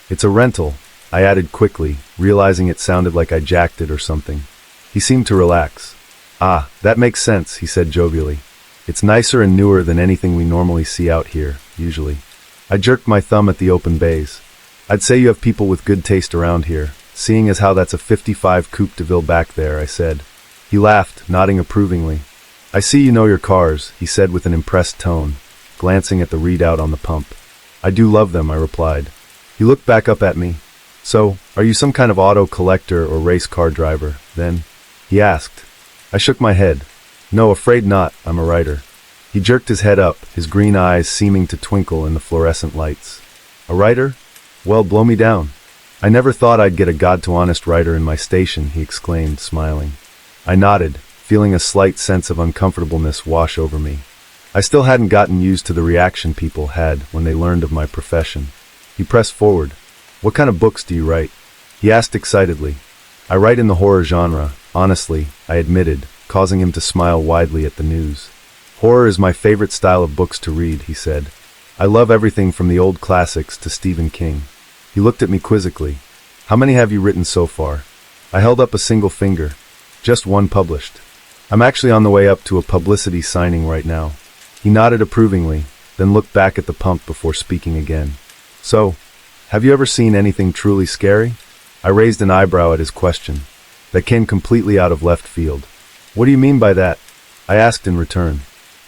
It's a rental, I added quickly, realizing it sounded like I jacked it or something. He seemed to relax. Ah, that makes sense, he said jovially. It's nicer and newer than anything we normally see out here, usually. I jerked my thumb at the open bays. I'd say you have people with good taste around here, seeing as how that's a 55 Coupe de Ville back there, I said. He laughed, nodding approvingly. I see you know your cars, he said with an impressed tone, glancing at the readout on the pump. I do love them, I replied. He looked back up at me. So, are you some kind of auto collector or race car driver, then? He asked. I shook my head. No, afraid not, I'm a writer. He jerked his head up, his green eyes seeming to twinkle in the fluorescent lights. A writer? Well, blow me down. I never thought I'd get a god-to-honest writer in my station, he exclaimed, smiling. I nodded, feeling a slight sense of uncomfortableness wash over me. I still hadn't gotten used to the reaction people had when they learned of my profession. He pressed forward. What kind of books do you write? He asked excitedly. I write in the horror genre, honestly, I admitted, causing him to smile widely at the news. Horror is my favorite style of books to read, he said. I love everything from the old classics to Stephen King. He looked at me quizzically. How many have you written so far? I held up a single finger. Just one published. I'm actually on the way up to a publicity signing right now. He nodded approvingly, then looked back at the pump before speaking again. So, have you ever seen anything truly scary? I raised an eyebrow at his question. That came completely out of left field. What do you mean by that? I asked in return.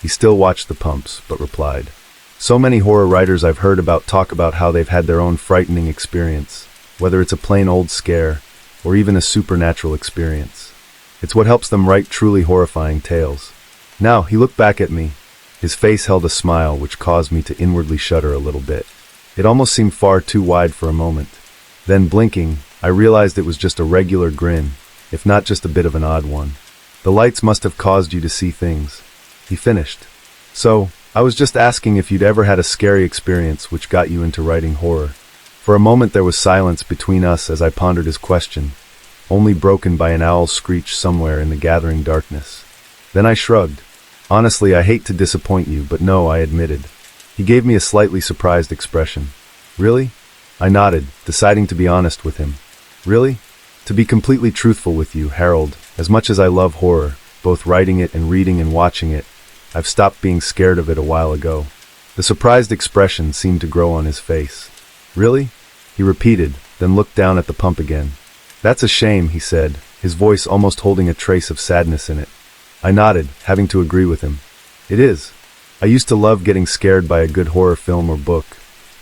He still watched the pumps, but replied. So many horror writers I've heard about talk about how they've had their own frightening experience, whether it's a plain old scare, or even a supernatural experience. It's what helps them write truly horrifying tales. Now, he looked back at me. His face held a smile which caused me to inwardly shudder a little bit. It almost seemed far too wide for a moment. Then, blinking, I realized it was just a regular grin, if not just a bit of an odd one. The lights must have caused you to see things. He finished. So, I was just asking if you'd ever had a scary experience which got you into writing horror. For a moment there was silence between us as I pondered his question, only broken by an owl's screech somewhere in the gathering darkness. Then I shrugged. Honestly, I hate to disappoint you, but no, I admitted. He gave me a slightly surprised expression. Really? I nodded, deciding to be honest with him. Really? To be completely truthful with you, Harold, as much as I love horror, both writing it and reading and watching it, I've stopped being scared of it a while ago." The surprised expression seemed to grow on his face. "Really?" he repeated, then looked down at the pump again. "That's a shame," he said, his voice almost holding a trace of sadness in it. I nodded, having to agree with him. "It is. I used to love getting scared by a good horror film or book,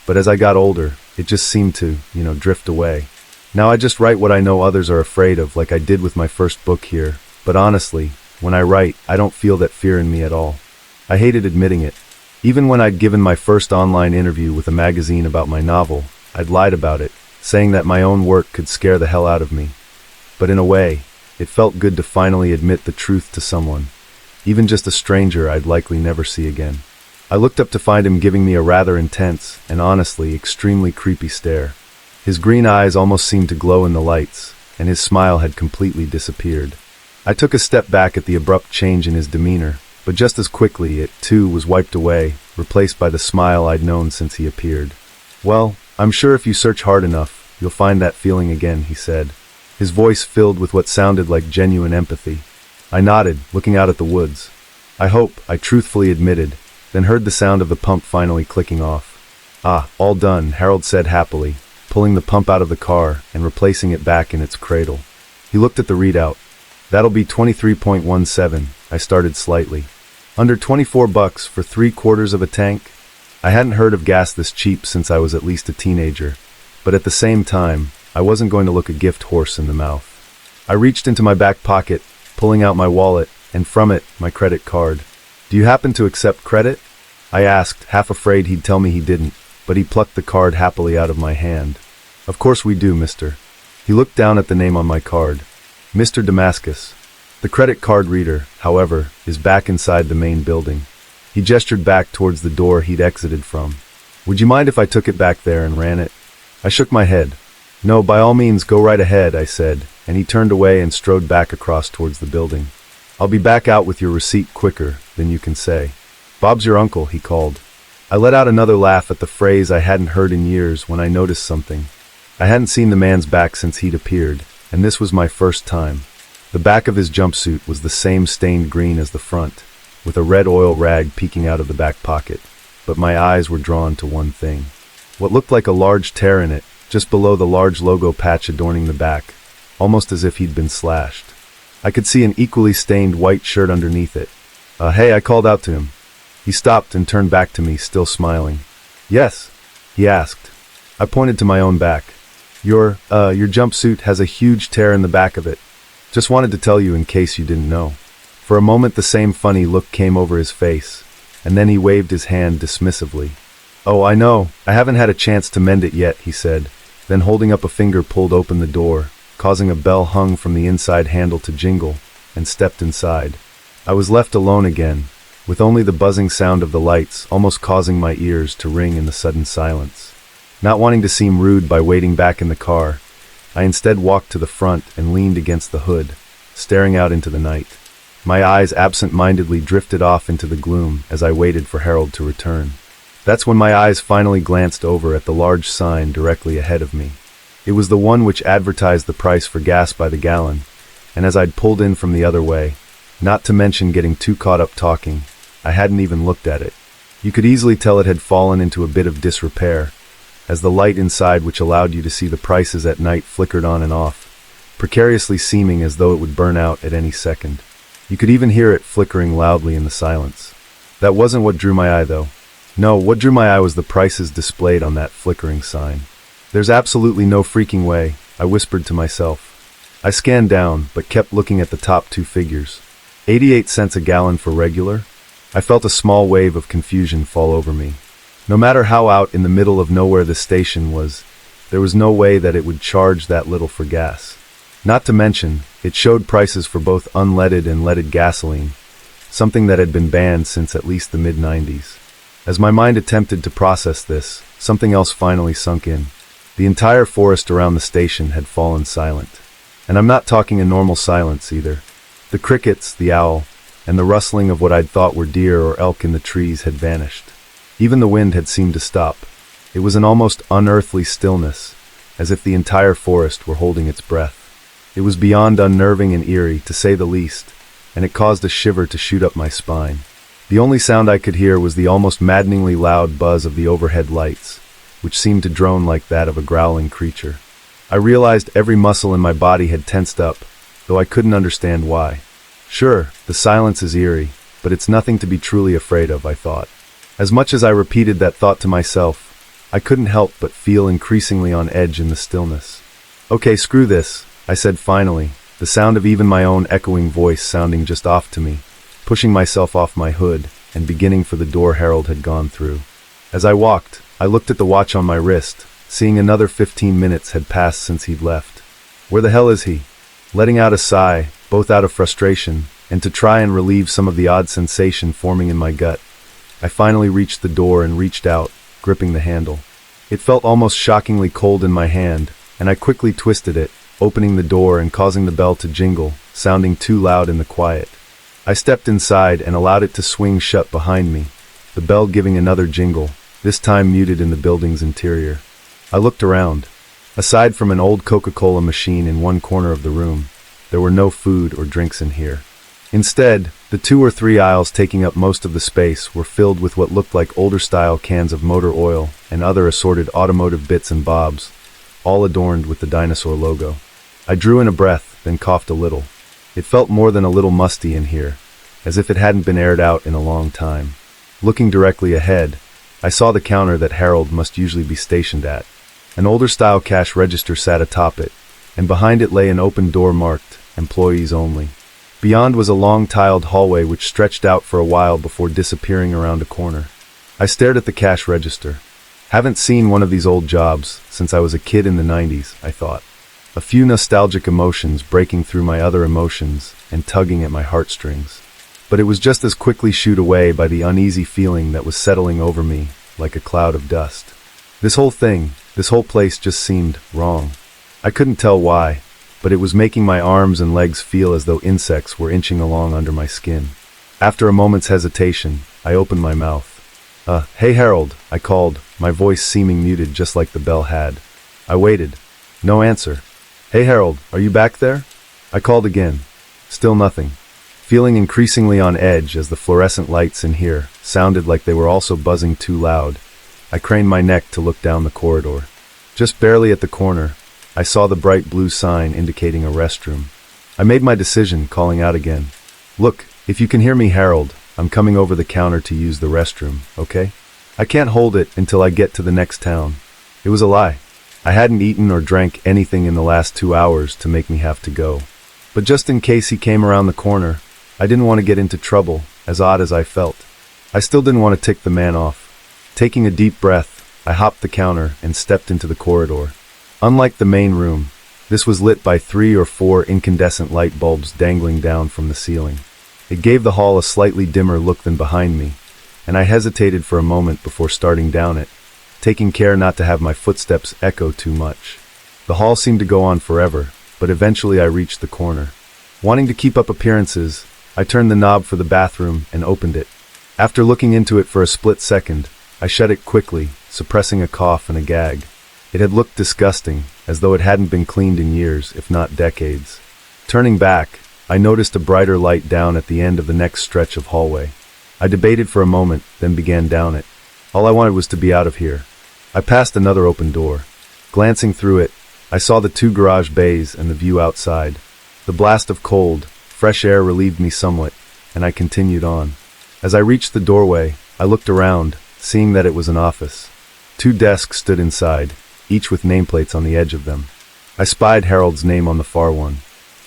but as I got older, it just seemed to, drift away. Now I just write what I know others are afraid of, like I did with my first book here, but honestly, when I write, I don't feel that fear in me at all." I hated admitting it. Even when I'd given my first online interview with a magazine about my novel, I'd lied about it, saying that my own work could scare the hell out of me. But in a way, it felt good to finally admit the truth to someone, even just a stranger I'd likely never see again. I looked up to find him giving me a rather intense, and honestly extremely creepy stare. His green eyes almost seemed to glow in the lights, and his smile had completely disappeared. I took a step back at the abrupt change in his demeanor, but just as quickly it, too, was wiped away, replaced by the smile I'd known since he appeared. "Well, I'm sure if you search hard enough, you'll find that feeling again," he said, his voice filled with what sounded like genuine empathy. I nodded, looking out at the woods. "I hope," I truthfully admitted, then heard the sound of the pump finally clicking off. "Ah, all done," Harold said happily, pulling the pump out of the car and replacing it back in its cradle. He looked at the readout. "That'll be 23.17, I started slightly. "Under $24 for 3/4 of a tank?" I hadn't heard of gas this cheap since I was at least a teenager, but at the same time, I wasn't going to look a gift horse in the mouth. I reached into my back pocket, pulling out my wallet, and from it, my credit card. "Do you happen to accept credit?" I asked, half afraid he'd tell me he didn't, but he plucked the card happily out of my hand. "Of course we do, mister." He looked down at the name on my card. "Mr. Damascus." The credit card reader, however, is back inside the main building. He gestured back towards the door he'd exited from. "Would you mind if I took it back there and ran it?" I shook my head. "No, by all means, go right ahead," I said, and he turned away and strode back across towards the building. "I'll be back out with your receipt quicker than you can say." "Bob's your uncle," he called. I let out another laugh at the phrase I hadn't heard in years when I noticed something. I hadn't seen the man's back since he'd appeared, and this was my first time. The back of his jumpsuit was the same stained green as the front, with a red oil rag peeking out of the back pocket, but my eyes were drawn to one thing. What looked like a large tear in it, just below the large logo patch adorning the back, almost as if he'd been slashed. I could see an equally stained white shirt underneath it. Hey, I called out to him. He stopped and turned back to me, still smiling. "Yes?" he asked. I pointed to my own back. Your jumpsuit has a huge tear in the back of it. Just wanted to tell you in case you didn't know." For a moment the same funny look came over his face, and then he waved his hand dismissively. "Oh, I know. I haven't had a chance to mend it yet," he said, then holding up a finger pulled open the door, causing a bell hung from the inside handle to jingle, and stepped inside. I was left alone again, with only the buzzing sound of the lights almost causing my ears to ring in the sudden silence. Not wanting to seem rude by waiting back in the car, I instead walked to the front and leaned against the hood, staring out into the night. My eyes absent-mindedly drifted off into the gloom as I waited for Harold to return. That's when my eyes finally glanced over at the large sign directly ahead of me. It was the one which advertised the price for gas by the gallon, and as I'd pulled in from the other way, not to mention getting too caught up talking, I hadn't even looked at it. You could easily tell it had fallen into a bit of disrepair, as the light inside which allowed you to see the prices at night flickered on and off, precariously seeming as though it would burn out at any second. You could even hear it flickering loudly in the silence. That wasn't what drew my eye, though. No, what drew my eye was the prices displayed on that flickering sign. "There's absolutely no freaking way," I whispered to myself. I scanned down, but kept looking at the top two figures. 88 cents a gallon for regular? I felt a small wave of confusion fall over me. No matter how out in the middle of nowhere the station was, there was no way that it would charge that little for gas. Not to mention, it showed prices for both unleaded and leaded gasoline, something that had been banned since at least the mid-90s. As my mind attempted to process this, something else finally sunk in. The entire forest around the station had fallen silent. And I'm not talking a normal silence either. The crickets, the owl, and the rustling of what I'd thought were deer or elk in the trees had vanished. Even the wind had seemed to stop. It was an almost unearthly stillness, as if the entire forest were holding its breath. It was beyond unnerving and eerie, to say the least, and it caused a shiver to shoot up my spine. The only sound I could hear was the almost maddeningly loud buzz of the overhead lights, which seemed to drone like that of a growling creature. I realized every muscle in my body had tensed up, though I couldn't understand why. Sure, the silence is eerie, but it's nothing to be truly afraid of, I thought. As much as I repeated that thought to myself, I couldn't help but feel increasingly on edge in the stillness. Okay, screw this, I said finally, the sound of even my own echoing voice sounding just off to me, pushing myself off my hood and beginning for the door Harold had gone through. As I walked, I looked at the watch on my wrist, seeing another 15 minutes had passed since he'd left. Where the hell is he? Letting out a sigh, both out of frustration and to try and relieve some of the odd sensation forming in my gut, I finally reached the door and reached out, gripping the handle. It felt almost shockingly cold in my hand, and I quickly twisted it, opening the door and causing the bell to jingle, sounding too loud in the quiet. I stepped inside and allowed it to swing shut behind me, the bell giving another jingle, this time muted in the building's interior. I looked around. Aside from an old Coca-Cola machine in one corner of the room, there were no food or drinks in here. Instead, the 2 or 3 aisles taking up most of the space were filled with what looked like older-style cans of motor oil and other assorted automotive bits and bobs, all adorned with the dinosaur logo. I drew in a breath, then coughed a little. It felt more than a little musty in here, as if it hadn't been aired out in a long time. Looking directly ahead, I saw the counter that Harold must usually be stationed at. An older-style cash register sat atop it, and behind it lay an open door marked, "Employees Only." Beyond was a long tiled hallway which stretched out for a while before disappearing around a corner. I stared at the cash register. Haven't seen one of these old jobs since I was a kid in the 90s, I thought. A few nostalgic emotions breaking through my other emotions and tugging at my heartstrings. But it was just as quickly shooed away by the uneasy feeling that was settling over me like a cloud of dust. This whole place just seemed wrong. I couldn't tell why, but it was making my arms and legs feel as though insects were inching along under my skin. After a moment's hesitation, I opened my mouth. Hey Harold, I called, my voice seeming muted just like the bell had. I waited. No answer. Hey Harold, are you back there? I called again. Still nothing. Feeling increasingly on edge as the fluorescent lights in here sounded like they were also buzzing too loud, I craned my neck to look down the corridor. Just barely at the corner, I saw the bright blue sign indicating a restroom. I made my decision, calling out again. Look, if you can hear me, Harold, I'm coming over the counter to use the restroom, okay? I can't hold it until I get to the next town. It was a lie. I hadn't eaten or drank anything in the last 2 hours to make me have to go. But just in case he came around the corner, I didn't want to get into trouble, as odd as I felt. I still didn't want to tick the man off. Taking a deep breath, I hopped the counter and stepped into the corridor. Unlike the main room, this was lit by 3 or 4 incandescent light bulbs dangling down from the ceiling. It gave the hall a slightly dimmer look than behind me, and I hesitated for a moment before starting down it, taking care not to have my footsteps echo too much. The hall seemed to go on forever, but eventually I reached the corner. Wanting to keep up appearances, I turned the knob for the bathroom and opened it. After looking into it for a split second, I shut it quickly, suppressing a cough and a gag. It had looked disgusting, as though it hadn't been cleaned in years, if not decades. Turning back, I noticed a brighter light down at the end of the next stretch of hallway. I debated for a moment, then began down it. All I wanted was to be out of here. I passed another open door. Glancing through it, I saw the 2 garage bays and the view outside. The blast of cold, fresh air relieved me somewhat, and I continued on. As I reached the doorway, I looked around, seeing that it was an office. 2 desks stood inside, each with nameplates on the edge of them. I spied Harold's name on the far one.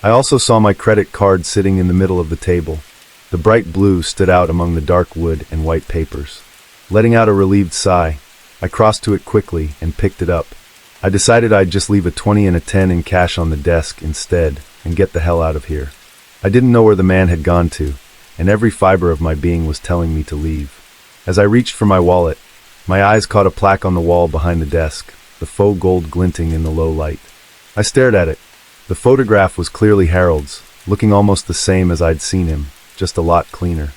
I also saw my credit card sitting in the middle of the table. The bright blue stood out among the dark wood and white papers. Letting out a relieved sigh, I crossed to it quickly and picked it up. I decided I'd just leave a 20 and a 10 in cash on the desk instead and get the hell out of here. I didn't know where the man had gone to, and every fiber of my being was telling me to leave. As I reached for my wallet, my eyes caught a plaque on the wall behind the desk, the faux gold glinting in the low light. I stared at it. The photograph was clearly Harold's, looking almost the same as I'd seen him, just a lot cleaner.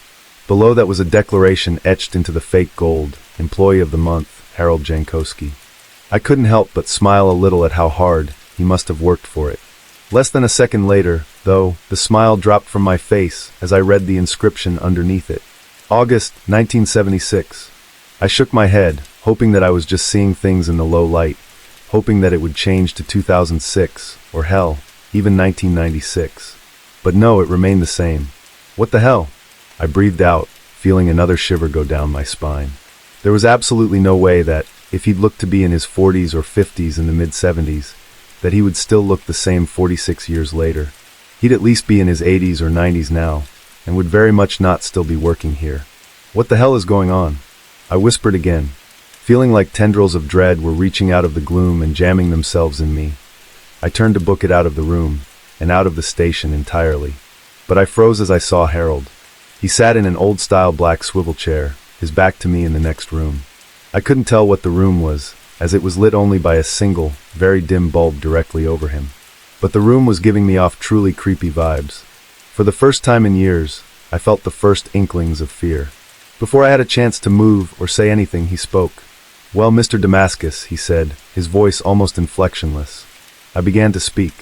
Below that was a declaration etched into the fake gold, Employee of the Month, Harold Jankowski. I couldn't help but smile a little at how hard he must have worked for it. Less than a second later, though, the smile dropped from my face as I read the inscription underneath it. August 1976. I shook my head, hoping that I was just seeing things in the low light, hoping that it would change to 2006, or hell, even 1996. But no, it remained the same. What the hell? I breathed out, feeling another shiver go down my spine. There was absolutely no way that, if he'd looked to be in his 40s or 50s in the mid-70s, that he would still look the same 46 years later. He'd at least be in his 80s or 90s now, and would very much not still be working here. What the hell is going on? I whispered again, feeling like tendrils of dread were reaching out of the gloom and jamming themselves in me. I turned to book it out of the room, and out of the station entirely. But I froze as I saw Harold. He sat in an old-style black swivel chair, his back to me in the next room. I couldn't tell what the room was, as it was lit only by a single, very dim bulb directly over him. But the room was giving me off truly creepy vibes. For the first time in years, I felt the first inklings of fear. Before I had a chance to move or say anything, he spoke. "Well, Mr. Damascus," he said, his voice almost inflectionless. I began to speak.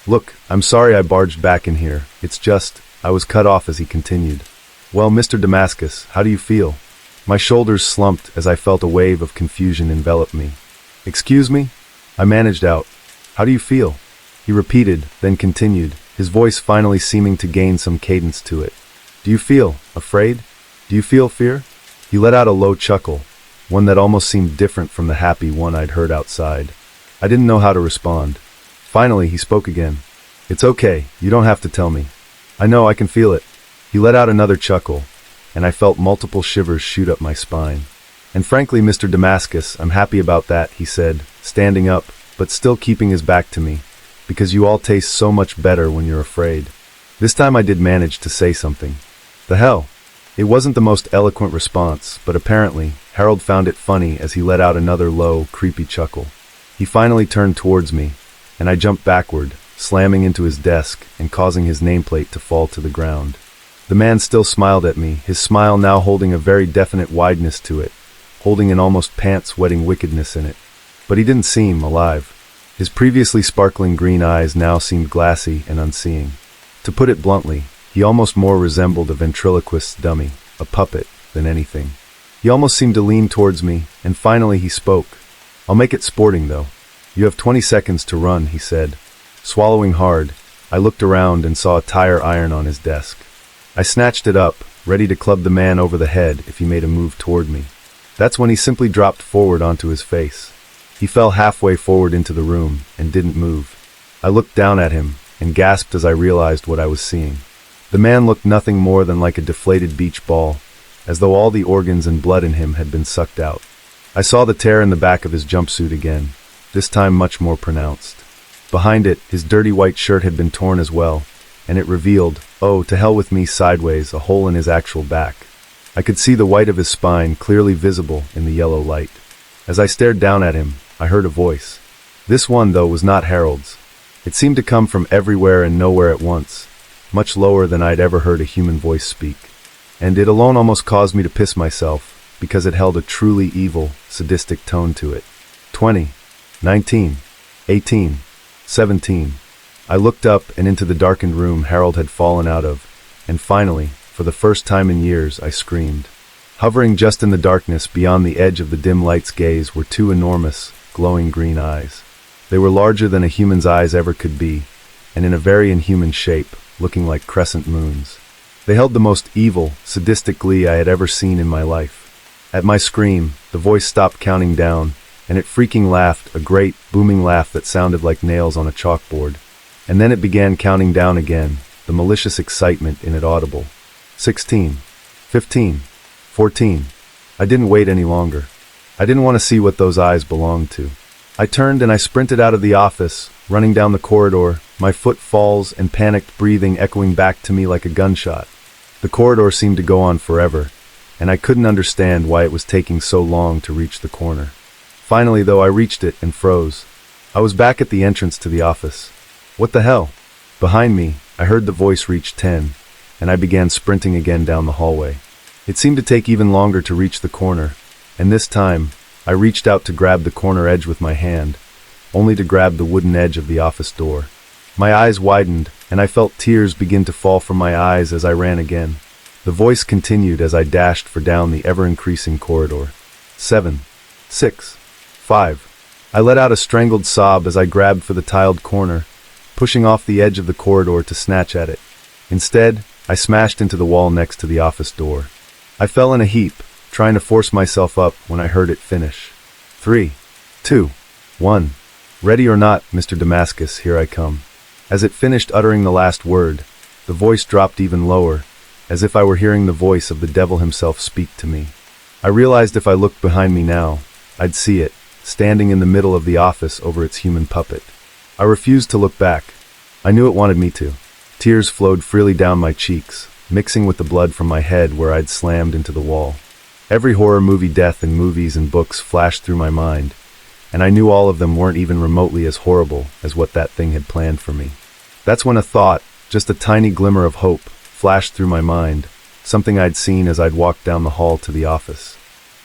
"Look, I'm sorry I barged back in here. It's just," I was cut off as he continued. "Well, Mr. Damascus, how do you feel?" My shoulders slumped as I felt a wave of confusion envelop me. "Excuse me?" I managed out. "How do you feel?" He repeated, then continued, his voice finally seeming to gain some cadence to it. "Do you feel afraid? Do you feel fear?" He let out a low chuckle, one that almost seemed different from the happy one I'd heard outside. I didn't know how to respond. Finally, he spoke again. "It's okay, you don't have to tell me. I know, I can feel it." He let out another chuckle, and I felt multiple shivers shoot up my spine. "And frankly, Mr. Damascus, I'm happy about that," he said, standing up, but still keeping his back to me, "because you all taste so much better when you're afraid." This time I did manage to say something. "The hell?" It wasn't the most eloquent response, but apparently, Harold found it funny as he let out another low, creepy chuckle. He finally turned towards me, and I jumped backward, slamming into his desk and causing his nameplate to fall to the ground. The man still smiled at me, his smile now holding a very definite wideness to it, holding an almost pants-wetting wickedness in it. But he didn't seem alive. His previously sparkling green eyes now seemed glassy and unseeing. To put it bluntly, he almost more resembled a ventriloquist's dummy, a puppet, than anything. He almost seemed to lean towards me, and finally he spoke. "I'll make it sporting, though. You have 20 seconds to run," he said. Swallowing hard, I looked around and saw a tire iron on his desk. I snatched it up, ready to club the man over the head if he made a move toward me. That's when he simply dropped forward onto his face. He fell halfway forward into the room and didn't move. I looked down at him and gasped as I realized what I was seeing. The man looked nothing more than like a deflated beach ball, as though all the organs and blood in him had been sucked out. I saw the tear in the back of his jumpsuit again, this time much more pronounced. Behind it, his dirty white shirt had been torn as well, and it revealed, oh, to hell with me sideways, a hole in his actual back. I could see the white of his spine clearly visible in the yellow light. As I stared down at him, I heard a voice. This one, though, was not Harold's. It seemed to come from everywhere and nowhere at once, much lower than I'd ever heard a human voice speak. And it alone almost caused me to piss myself, because it held a truly evil, sadistic tone to it. 20, 19, 18, 17. I looked up and into the darkened room Harold had fallen out of, and finally, for the first time in years, I screamed. Hovering just in the darkness beyond the edge of the dim light's gaze were two enormous, glowing green eyes. They were larger than a human's eyes ever could be, and in a very inhuman shape, looking like crescent moons. They held the most evil, sadistic glee I had ever seen in my life. At my scream, the voice stopped counting down, and it freaking laughed, a great, booming laugh that sounded like nails on a chalkboard. And then it began counting down again, the malicious excitement in it audible. 16, 15, 14. I didn't wait any longer. I didn't want to see what those eyes belonged to. I turned and I sprinted out of the office, running down the corridor, my footfalls and panicked breathing echoing back to me like a gunshot. The corridor seemed to go on forever, and I couldn't understand why it was taking so long to reach the corner. Finally, though, I reached it and froze. I was back at the entrance to the office. What the hell? Behind me, I heard the voice reach 10, and I began sprinting again down the hallway. It seemed to take even longer to reach the corner, and this time, I reached out to grab the corner edge with my hand, only to grab the wooden edge of the office door. My eyes widened, and I felt tears begin to fall from my eyes as I ran again. The voice continued as I dashed for down the ever-increasing corridor. 7, 6, 5. I let out a strangled sob as I grabbed for the tiled corner, pushing off the edge of the corridor to snatch at it. Instead, I smashed into the wall next to the office door. I fell in a heap, trying to force myself up when I heard it finish. 3, 2, 1. Ready or not, Mr. Damascus, here I come. As it finished uttering the last word, the voice dropped even lower, as if I were hearing the voice of the devil himself speak to me. I realized if I looked behind me now, I'd see it, standing in the middle of the office over its human puppet. I refused to look back. I knew it wanted me to. Tears flowed freely down my cheeks, mixing with the blood from my head where I'd slammed into the wall. Every horror movie death in movies and books flashed through my mind, and I knew all of them weren't even remotely as horrible as what that thing had planned for me. That's when a thought, just a tiny glimmer of hope, flashed through my mind, something I'd seen as I'd walked down the hall to the office.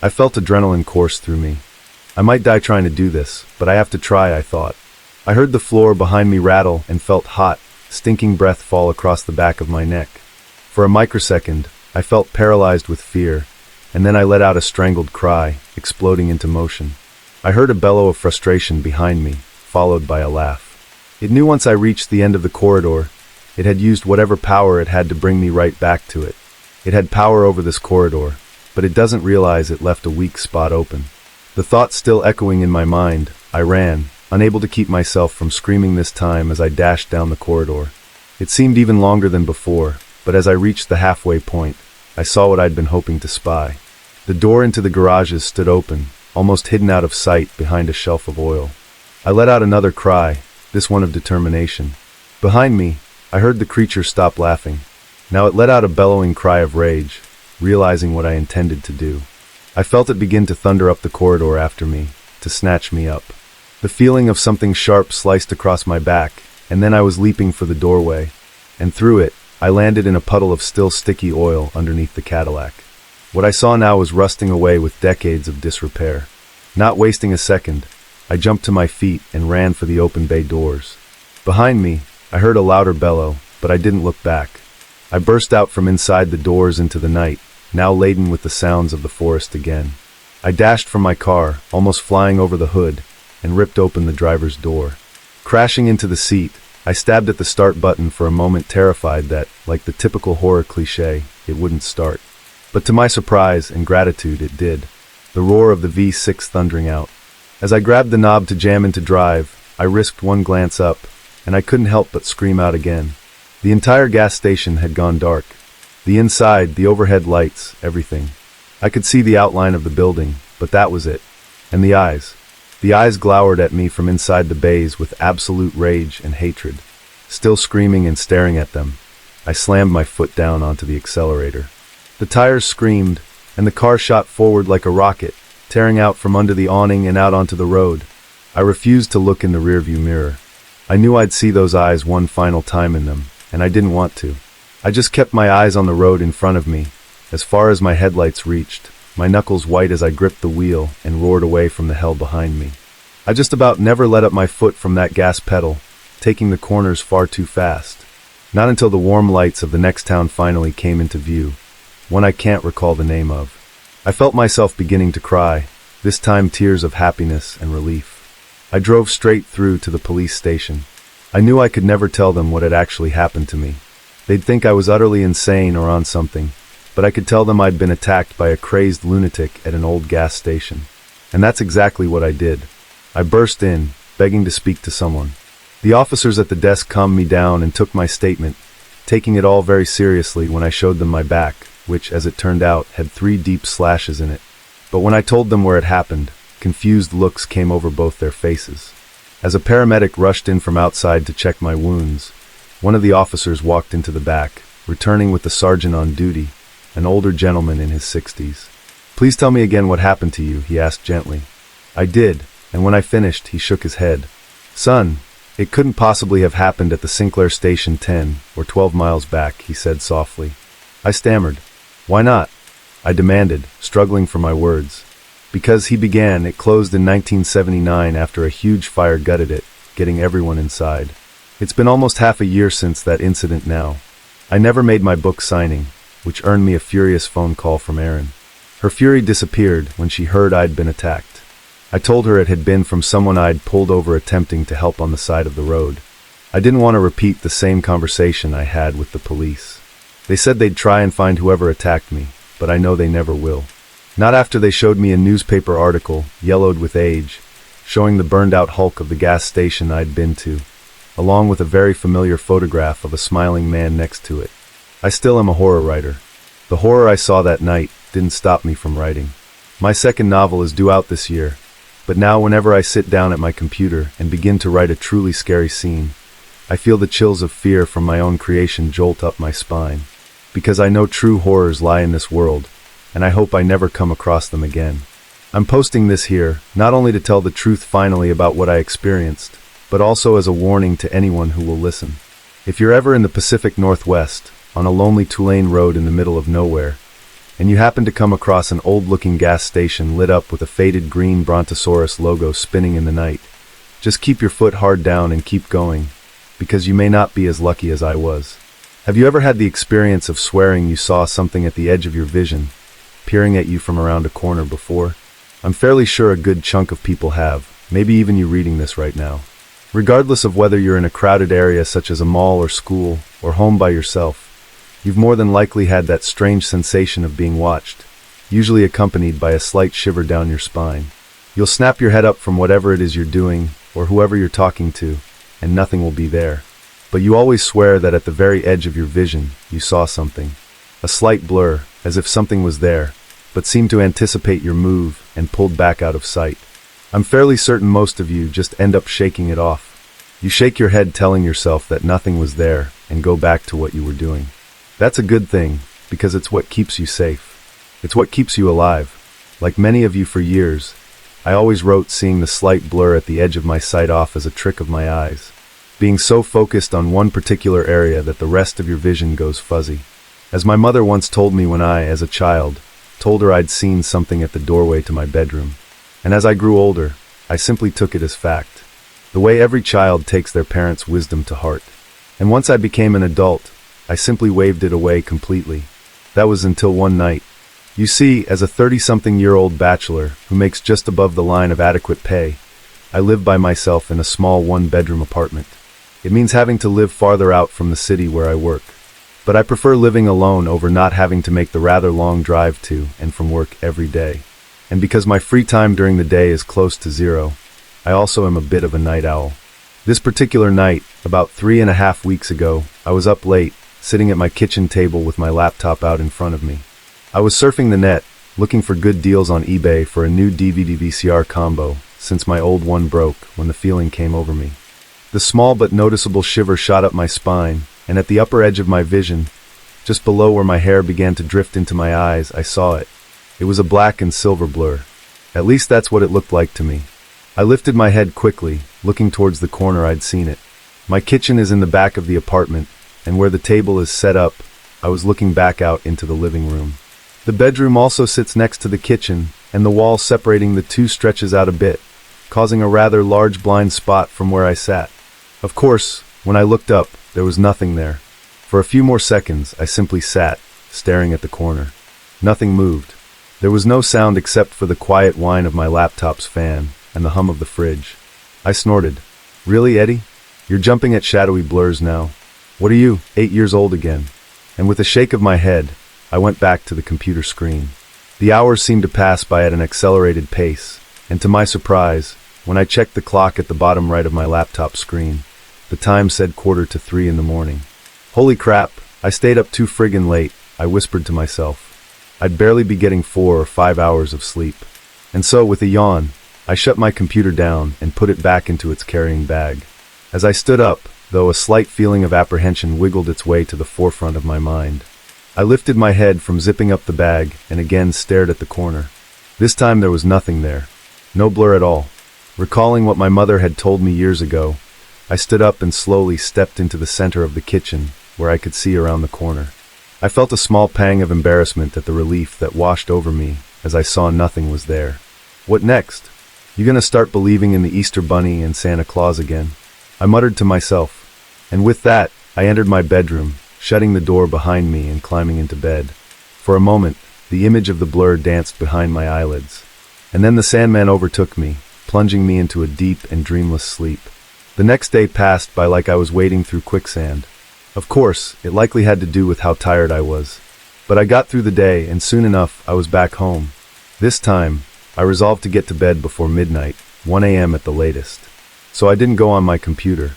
I felt adrenaline course through me. I might die trying to do this, but I have to try, I thought. I heard the floor behind me rattle and felt hot, stinking breath fall across the back of my neck. For a microsecond, I felt paralyzed with fear, and then I let out a strangled cry, exploding into motion. I heard a bellow of frustration behind me, followed by a laugh. It knew once I reached the end of the corridor, it had used whatever power it had to bring me right back to it. It had power over this corridor, but it doesn't realize it left a weak spot open. The thought still echoing in my mind, I ran, unable to keep myself from screaming this time as I dashed down the corridor. It seemed even longer than before, but as I reached the halfway point, I saw what I'd been hoping to spy. The door into the garages stood open, almost hidden out of sight behind a shelf of oil. I let out another cry, this one of determination. Behind me, I heard the creature stop laughing. Now it let out a bellowing cry of rage, realizing what I intended to do. I felt it begin to thunder up the corridor after me, to snatch me up. The feeling of something sharp sliced across my back, and then I was leaping for the doorway, and through it, I landed in a puddle of still sticky oil underneath the Cadillac. What I saw now was rusting away with decades of disrepair. Not wasting a second, I jumped to my feet and ran for the open bay doors. Behind me, I heard a louder bellow, but I didn't look back. I burst out from inside the doors into the night, now laden with the sounds of the forest again. I dashed from my car, almost flying over the hood, and ripped open the driver's door. Crashing into the seat, I stabbed at the start button for a moment, terrified that, like the typical horror cliché, it wouldn't start. But to my surprise and gratitude, it did, the roar of the V6 thundering out. As I grabbed the knob to jam into drive, I risked one glance up, and I couldn't help but scream out again. The entire gas station had gone dark. The inside, the overhead lights, everything. I could see the outline of the building, but that was it. And the eyes. The eyes glowered at me from inside the bays with absolute rage and hatred. Still screaming and staring at them, I slammed my foot down onto the accelerator. The tires screamed, and the car shot forward like a rocket, tearing out from under the awning and out onto the road. I refused to look in the rearview mirror. I knew I'd see those eyes one final time in them, and I didn't want to. I just kept my eyes on the road in front of me, as far as my headlights reached, my knuckles white as I gripped the wheel and roared away from the hell behind me. I just about never let up my foot from that gas pedal, taking the corners far too fast. Not until the warm lights of the next town finally came into view, one I can't recall the name of. I felt myself beginning to cry, this time tears of happiness and relief. I drove straight through to the police station. I knew I could never tell them what had actually happened to me. They'd think I was utterly insane or on something, but I could tell them I'd been attacked by a crazed lunatic at an old gas station. And that's exactly what I did. I burst in, begging to speak to someone. The officers at the desk calmed me down and took my statement, taking it all very seriously when I showed them my back, which, as it turned out, had 3 deep slashes in it. But when I told them where it happened, confused looks came over both their faces. As a paramedic rushed in from outside to check my wounds, one of the officers walked into the back, returning with the sergeant on duty, an older gentleman in his 60s. "Please tell me again what happened to you," he asked gently. I did, and when I finished, he shook his head. "Son, it couldn't possibly have happened at the Sinclair station 10 or 12 miles back," he said softly. I stammered. "Why not?" I demanded, struggling for my words. "Because," he began, "it closed in 1979 after a huge fire gutted it, getting everyone inside. It's been almost half a year since that incident now. I never made my book signing, which earned me a furious phone call from Erin. Her fury disappeared when she heard I'd been attacked. I told her it had been from someone I'd pulled over attempting to help on the side of the road. I didn't want to repeat the same conversation I had with the police. They said they'd try and find whoever attacked me, but I know they never will. Not after they showed me a newspaper article, yellowed with age, showing the burned-out hulk of the gas station I'd been to, along with a very familiar photograph of a smiling man next to it. I still am a horror writer. The horror I saw that night didn't stop me from writing. My second novel is due out this year, but now whenever I sit down at my computer and begin to write a truly scary scene, I feel the chills of fear from my own creation jolt up my spine, because I know true horrors lie in this world, and I hope I never come across them again. I'm posting this here, not only to tell the truth finally about what I experienced, but also as a warning to anyone who will listen. If you're ever in the Pacific Northwest, on a lonely two-lane road in the middle of nowhere, and you happen to come across an old-looking gas station lit up with a faded green Brontosaurus logo spinning in the night, just keep your foot hard down and keep going, because you may not be as lucky as I was. Have you ever had the experience of swearing you saw something at the edge of your vision, peering at you from around a corner before? I'm fairly sure a good chunk of people have, maybe even you reading this right now. Regardless of whether you're in a crowded area such as a mall or school, or home by yourself, you've more than likely had that strange sensation of being watched, usually accompanied by a slight shiver down your spine. You'll snap your head up from whatever it is you're doing, or whoever you're talking to, and nothing will be there. But you always swear that at the very edge of your vision, you saw something. A slight blur, as if something was there, but seemed to anticipate your move and pulled back out of sight. I'm fairly certain most of you just end up shaking it off. You shake your head telling yourself that nothing was there and go back to what you were doing. That's a good thing, because it's what keeps you safe. It's what keeps you alive. Like many of you for years, I always wrote seeing the slight blur at the edge of my sight off as a trick of my eyes, being so focused on one particular area that the rest of your vision goes fuzzy. As my mother once told me when I, as a child, told her I'd seen something at the doorway to my bedroom. And as I grew older, I simply took it as fact, the way every child takes their parents' wisdom to heart. And once I became an adult, I simply waved it away completely. That was until one night. You see, as a 30-something-year-old bachelor who makes just above the line of adequate pay, I live by myself in a small one-bedroom apartment. It means having to live farther out from the city where I work. But I prefer living alone over not having to make the rather long drive to and from work every day. And because my free time during the day is close to zero, I also am a bit of a night owl. This particular night, about 3.5 weeks ago, I was up late, sitting at my kitchen table with my laptop out in front of me. I was surfing the net, looking for good deals on eBay for a new DVD-VCR combo, since my old one broke when the feeling came over me. The small but noticeable shiver shot up my spine, and at the upper edge of my vision, just below where my hair began to drift into my eyes, I saw it. It was a black and silver blur. At least that's what it looked like to me. I lifted my head quickly, looking towards the corner I'd seen it. My kitchen is in the back of the apartment, and where the table is set up, I was looking back out into the living room. The bedroom also sits next to the kitchen, and the wall separating the two stretches out a bit, causing a rather large blind spot from where I sat. Of course, when I looked up, there was nothing there. For a few more seconds, I simply sat, staring at the corner. Nothing moved. There was no sound except for the quiet whine of my laptop's fan and the hum of the fridge. I snorted. Really, Eddie? You're jumping at shadowy blurs now. What are you, 8 years old again? And with a shake of my head, I went back to the computer screen. The hours seemed to pass by at an accelerated pace, and to my surprise, when I checked the clock at the bottom right of my laptop screen, the time said 2:45 in the morning. Holy crap, I stayed up too friggin' late, I whispered to myself. I'd barely be getting 4 or 5 hours of sleep. And so, with a yawn, I shut my computer down and put it back into its carrying bag. As I stood up, though, a slight feeling of apprehension wiggled its way to the forefront of my mind. I lifted my head from zipping up the bag and again stared at the corner. This time there was nothing there. No blur at all. Recalling what my mother had told me years ago, I stood up and slowly stepped into the center of the kitchen, where I could see around the corner. I felt a small pang of embarrassment at the relief that washed over me as I saw nothing was there. What next? You gonna start believing in the Easter Bunny and Santa Claus again? I muttered to myself. And with that, I entered my bedroom, shutting the door behind me and climbing into bed. For a moment, the image of the blur danced behind my eyelids. And then the Sandman overtook me, plunging me into a deep and dreamless sleep. The next day passed by like I was wading through quicksand. Of course, it likely had to do with how tired I was. But I got through the day, and soon enough, I was back home. This time, I resolved to get to bed before midnight, 1 a.m. at the latest. So I didn't go on my computer.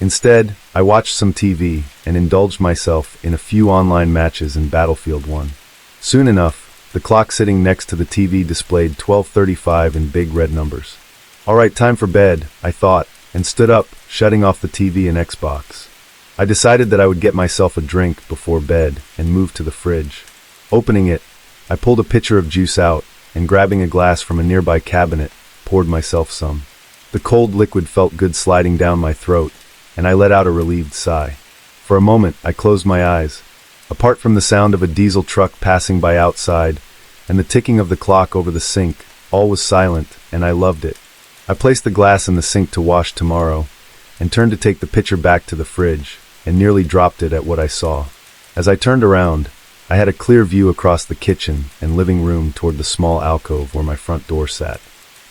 Instead, I watched some TV and indulged myself in a few online matches in Battlefield 1. Soon enough, the clock sitting next to the TV displayed 12:35 in big red numbers. All right, time for bed, I thought, and stood up, shutting off the TV and Xbox. I decided that I would get myself a drink before bed and moved to the fridge. Opening it, I pulled a pitcher of juice out and, grabbing a glass from a nearby cabinet, poured myself some. The cold liquid felt good sliding down my throat, and I let out a relieved sigh. For a moment, I closed my eyes. Apart from the sound of a diesel truck passing by outside and the ticking of the clock over the sink, all was silent, and I loved it. I placed the glass in the sink to wash tomorrow and turned to take the pitcher back to the fridge, and nearly dropped it at what I saw. As I turned around, I had a clear view across the kitchen and living room toward the small alcove where my front door sat.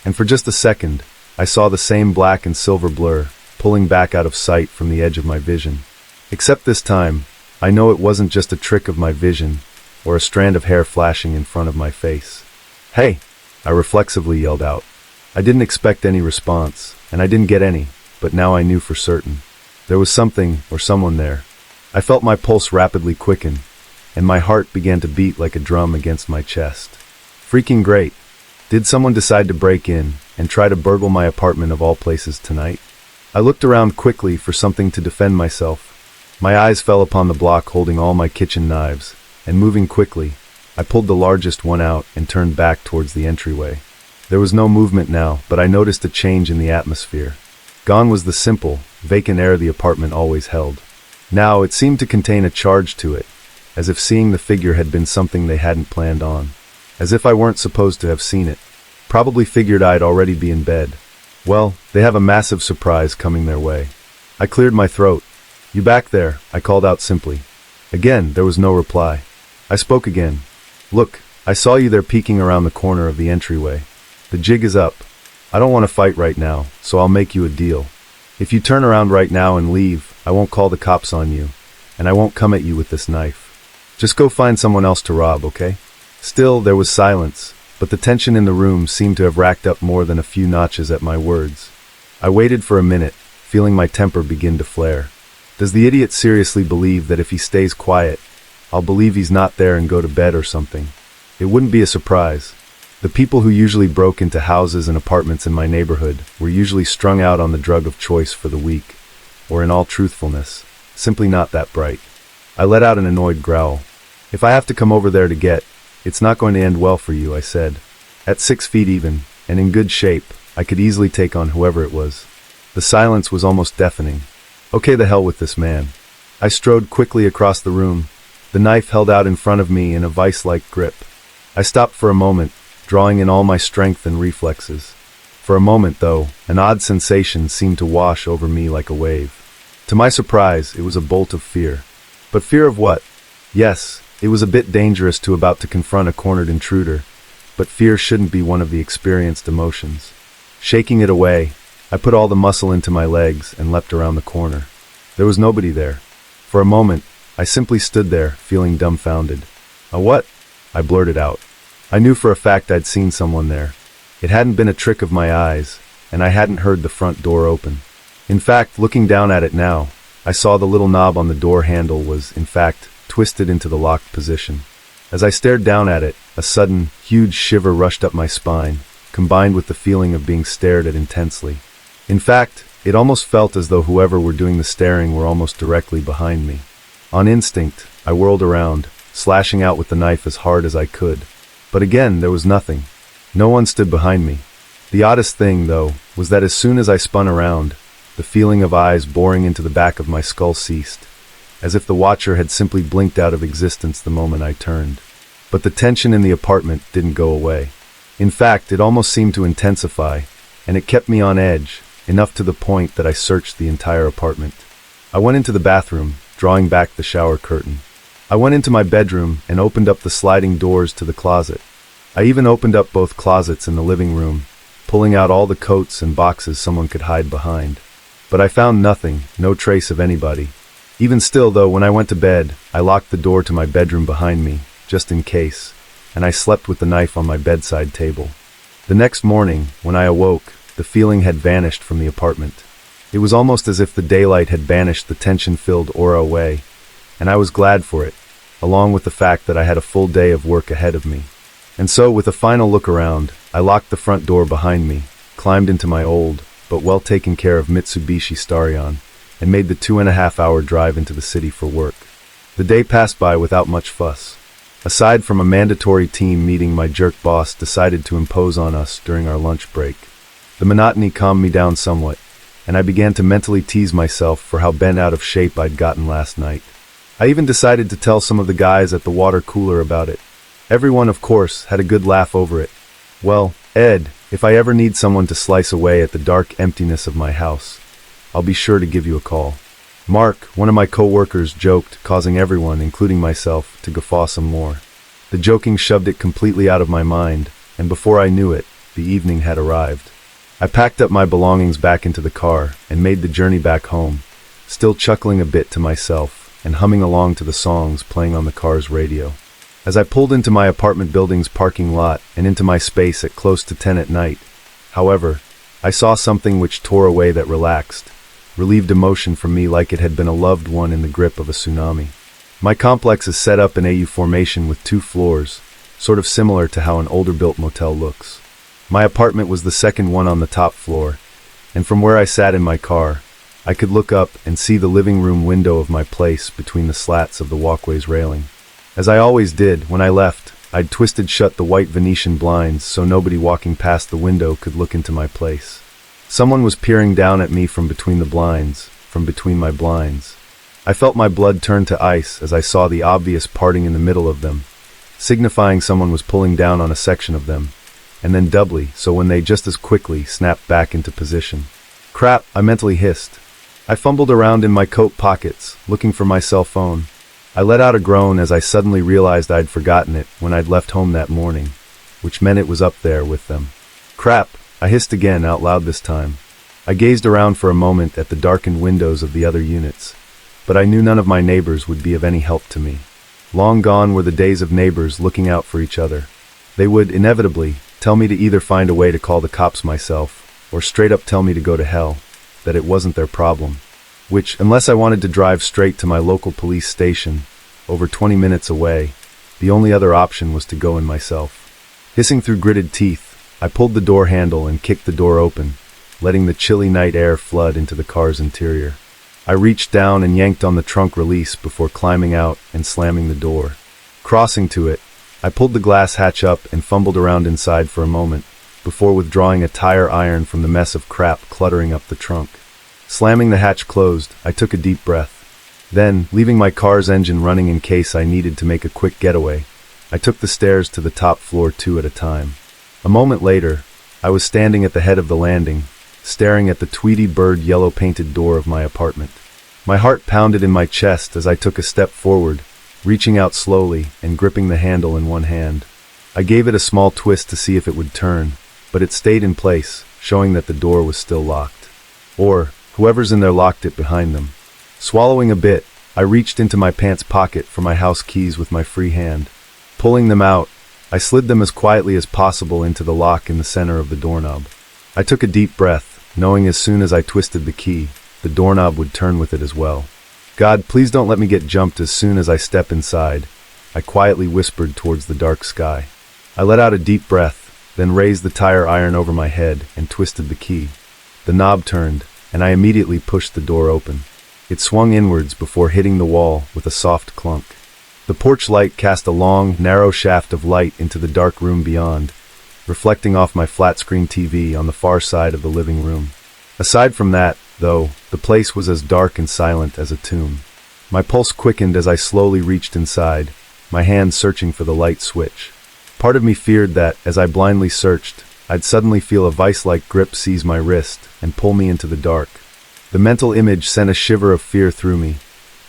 And for just a second, I saw the same black and silver blur, pulling back out of sight from the edge of my vision. Except this time, I know it wasn't just a trick of my vision, or a strand of hair flashing in front of my face. "Hey!" I reflexively yelled out. I didn't expect any response, and I didn't get any, but now I knew for certain. There was something or someone there. I felt my pulse rapidly quicken, and my heart began to beat like a drum against my chest. Freaking great. Did someone decide to break in and try to burgle my apartment of all places tonight? I looked around quickly for something to defend myself. My eyes fell upon the block holding all my kitchen knives, and moving quickly, I pulled the largest one out and turned back towards the entryway. There was no movement now, but I noticed a change in the atmosphere. Gone was the simple, vacant air the apartment always held. Now it seemed to contain a charge to it, as if seeing the figure had been something they hadn't planned on. As if I weren't supposed to have seen it. Probably figured I'd already be in bed. Well, they have a massive surprise coming their way. I cleared my throat. "You back there?" I called out simply. Again, there was no reply. I spoke again. "Look, I saw you there peeking around the corner of the entryway. The jig is up. I don't want to fight right now, so I'll make you a deal. If you turn around right now and leave, I won't call the cops on you, and I won't come at you with this knife. Just go find someone else to rob, okay?" Still, there was silence, but the tension in the room seemed to have racked up more than a few notches at my words. I waited for a minute, feeling my temper begin to flare. Does the idiot seriously believe that if he stays quiet, I'll believe he's not there and go to bed or something? It wouldn't be a surprise. The people who usually broke into houses and apartments in my neighborhood were usually strung out on the drug of choice for the week, or in all truthfulness, simply not that bright. I let out an annoyed growl. "If I have to come over there to get, it's not going to end well for you," I said. At 6 feet even, and in good shape, I could easily take on whoever it was. The silence was almost deafening. Okay, the hell with this man. I strode quickly across the room, the knife held out in front of me in a vice-like grip. I stopped for a moment, drawing in all my strength and reflexes. For a moment, though, an odd sensation seemed to wash over me like a wave. To my surprise, it was a bolt of fear. But fear of what? Yes, it was a bit dangerous to about to confront a cornered intruder, but fear shouldn't be one of the experienced emotions. Shaking it away, I put all the muscle into my legs and leapt around the corner. There was nobody there. For a moment, I simply stood there, feeling dumbfounded. "A what?" I blurted out. I knew for a fact I'd seen someone there. It hadn't been a trick of my eyes, and I hadn't heard the front door open. In fact, looking down at it now, I saw the little knob on the door handle was, in fact, twisted into the locked position. As I stared down at it, a sudden, huge shiver rushed up my spine, combined with the feeling of being stared at intensely. In fact, it almost felt as though whoever were doing the staring were almost directly behind me. On instinct, I whirled around, slashing out with the knife as hard as I could. But again, there was nothing. No one stood behind me. The oddest thing, though, was that as soon as I spun around, the feeling of eyes boring into the back of my skull ceased, as if the watcher had simply blinked out of existence the moment I turned. But the tension in the apartment didn't go away. In fact, it almost seemed to intensify, and it kept me on edge, enough to the point that I searched the entire apartment. I went into the bathroom, drawing back the shower curtain. I went into my bedroom and opened up the sliding doors to the closet. I even opened up both closets in the living room, pulling out all the coats and boxes someone could hide behind. But I found nothing, no trace of anybody. Even still, though, when I went to bed, I locked the door to my bedroom behind me, just in case, and I slept with the knife on my bedside table. The next morning, when I awoke, the feeling had vanished from the apartment. It was almost as if the daylight had banished the tension-filled aura away, and I was glad for it, along with the fact that I had a full day of work ahead of me. And so, with a final look around, I locked the front door behind me, climbed into my old, but well-taken-care of Mitsubishi Starion, and made the 2.5-hour drive into the city for work. The day passed by without much fuss. Aside from a mandatory team meeting my jerk boss decided to impose on us during our lunch break. The monotony calmed me down somewhat, and I began to mentally tease myself for how bent out of shape I'd gotten last night. I even decided to tell some of the guys at the water cooler about it. Everyone, of course, had a good laugh over it. Well, Ed, if I ever need someone to slice away at the dark emptiness of my house, I'll be sure to give you a call. Mark, one of my co-workers, joked, causing everyone, including myself, to guffaw some more. The joking shoved it completely out of my mind, and before I knew it, the evening had arrived. I packed up my belongings back into the car and made the journey back home, still chuckling a bit to myself and humming along to the songs playing on the car's radio. As I pulled into my apartment building's parking lot and into my space at close to 10 at night, however, I saw something which tore away that relaxed, relieved emotion from me like it had been a loved one in the grip of a tsunami. My complex is set up in AU formation with 2 floors, sort of similar to how an older-built motel looks. My apartment was the second one on the top floor, and from where I sat in my car, I could look up and see the living room window of my place between the slats of the walkway's railing. As I always did, when I left, I'd twisted shut the white Venetian blinds so nobody walking past the window could look into my place. Someone was peering down at me from between the blinds, from between my blinds. I felt my blood turn to ice as I saw the obvious parting in the middle of them, signifying someone was pulling down on a section of them, and then doubly so when they just as quickly snapped back into position. Crap, I mentally hissed. I fumbled around in my coat pockets, looking for my cell phone. I let out a groan as I suddenly realized I'd forgotten it when I'd left home that morning, which meant it was up there with them. Crap, I hissed again, out loud this time. I gazed around for a moment at the darkened windows of the other units, but I knew none of my neighbors would be of any help to me. Long gone were the days of neighbors looking out for each other. They would, inevitably, tell me to either find a way to call the cops myself, or straight up tell me to go to hell, that it wasn't their problem. Which, unless I wanted to drive straight to my local police station, over 20 minutes away, the only other option was to go in myself. Hissing through gritted teeth, I pulled the door handle and kicked the door open, letting the chilly night air flood into the car's interior. I reached down and yanked on the trunk release before climbing out and slamming the door. Crossing to it, I pulled the glass hatch up and fumbled around inside for a moment, before withdrawing a tire iron from the mess of crap cluttering up the trunk. Slamming the hatch closed, I took a deep breath. Then, leaving my car's engine running in case I needed to make a quick getaway, I took the stairs to the top floor 2 at a time. A moment later, I was standing at the head of the landing, staring at the Tweety Bird yellow-painted door of my apartment. My heart pounded in my chest as I took a step forward, reaching out slowly and gripping the handle in one hand. I gave it a small twist to see if it would turn, but it stayed in place, showing that the door was still locked. Or, whoever's in there locked it behind them. Swallowing a bit, I reached into my pants pocket for my house keys with my free hand. Pulling them out, I slid them as quietly as possible into the lock in the center of the doorknob. I took a deep breath, knowing as soon as I twisted the key, the doorknob would turn with it as well. God, please don't let me get jumped as soon as I step inside, I quietly whispered towards the dark sky. I let out a deep breath, then raised the tire iron over my head and twisted the key. The knob turned, and I immediately pushed the door open. It swung inwards before hitting the wall with a soft clunk. The porch light cast a long, narrow shaft of light into the dark room beyond, reflecting off my flat-screen TV on the far side of the living room. Aside from that, though, the place was as dark and silent as a tomb. My pulse quickened as I slowly reached inside, my hand searching for the light switch. Part of me feared that, as I blindly searched, I'd suddenly feel a vice-like grip seize my wrist and pull me into the dark. The mental image sent a shiver of fear through me,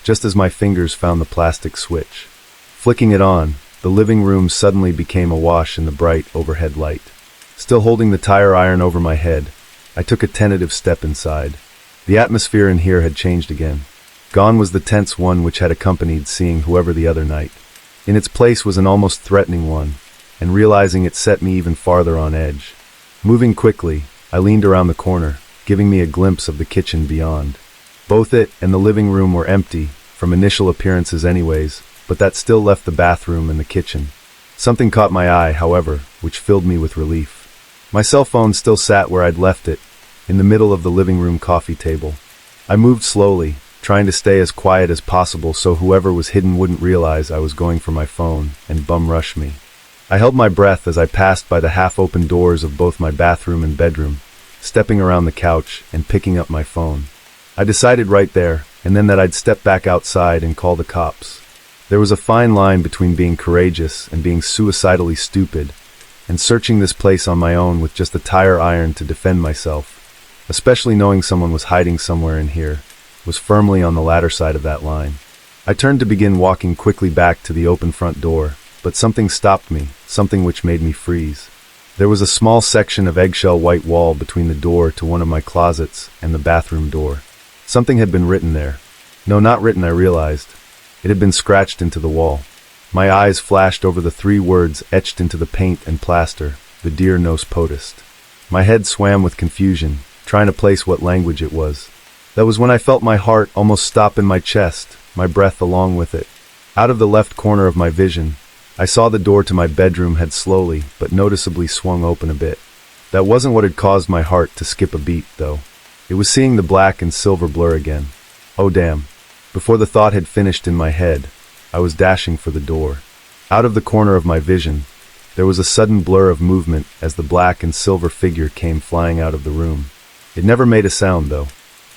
just as my fingers found the plastic switch. Flicking it on, the living room suddenly became awash in the bright overhead light. Still holding the tire iron over my head, I took a tentative step inside. The atmosphere in here had changed again. Gone was the tense one which had accompanied seeing whoever the other night. In its place was an almost threatening one, and realizing it set me even farther on edge. Moving quickly, I leaned around the corner, giving me a glimpse of the kitchen beyond. Both it and the living room were empty, from initial appearances anyways, but that still left the bathroom and the kitchen. Something caught my eye, however, which filled me with relief. My cell phone still sat where I'd left it, in the middle of the living room coffee table. I moved slowly, trying to stay as quiet as possible so whoever was hidden wouldn't realize I was going for my phone and bum rush me. I held my breath as I passed by the half-open doors of both my bathroom and bedroom, stepping around the couch and picking up my phone. I decided right there, and then that I'd step back outside and call the cops. There was a fine line between being courageous and being suicidally stupid, and searching this place on my own with just a tire iron to defend myself, especially knowing someone was hiding somewhere in here, was firmly on the latter side of that line. I turned to begin walking quickly back to the open front door, but something stopped me, something which made me freeze. There was a small section of eggshell white wall between the door to one of my closets and the bathroom door. Something had been written there. No, not written, I realized. It had been scratched into the wall. My eyes flashed over the 3 words etched into the paint and plaster, the dear nos potest. My head swam with confusion, trying to place what language it was. That was when I felt my heart almost stop in my chest, my breath along with it. Out of the left corner of my vision, I saw the door to my bedroom had slowly but noticeably swung open a bit. That wasn't what had caused my heart to skip a beat, though. It was seeing the black and silver blur again. Oh damn. Before the thought had finished in my head, I was dashing for the door. Out of the corner of my vision, there was a sudden blur of movement as the black and silver figure came flying out of the room. It never made a sound, though.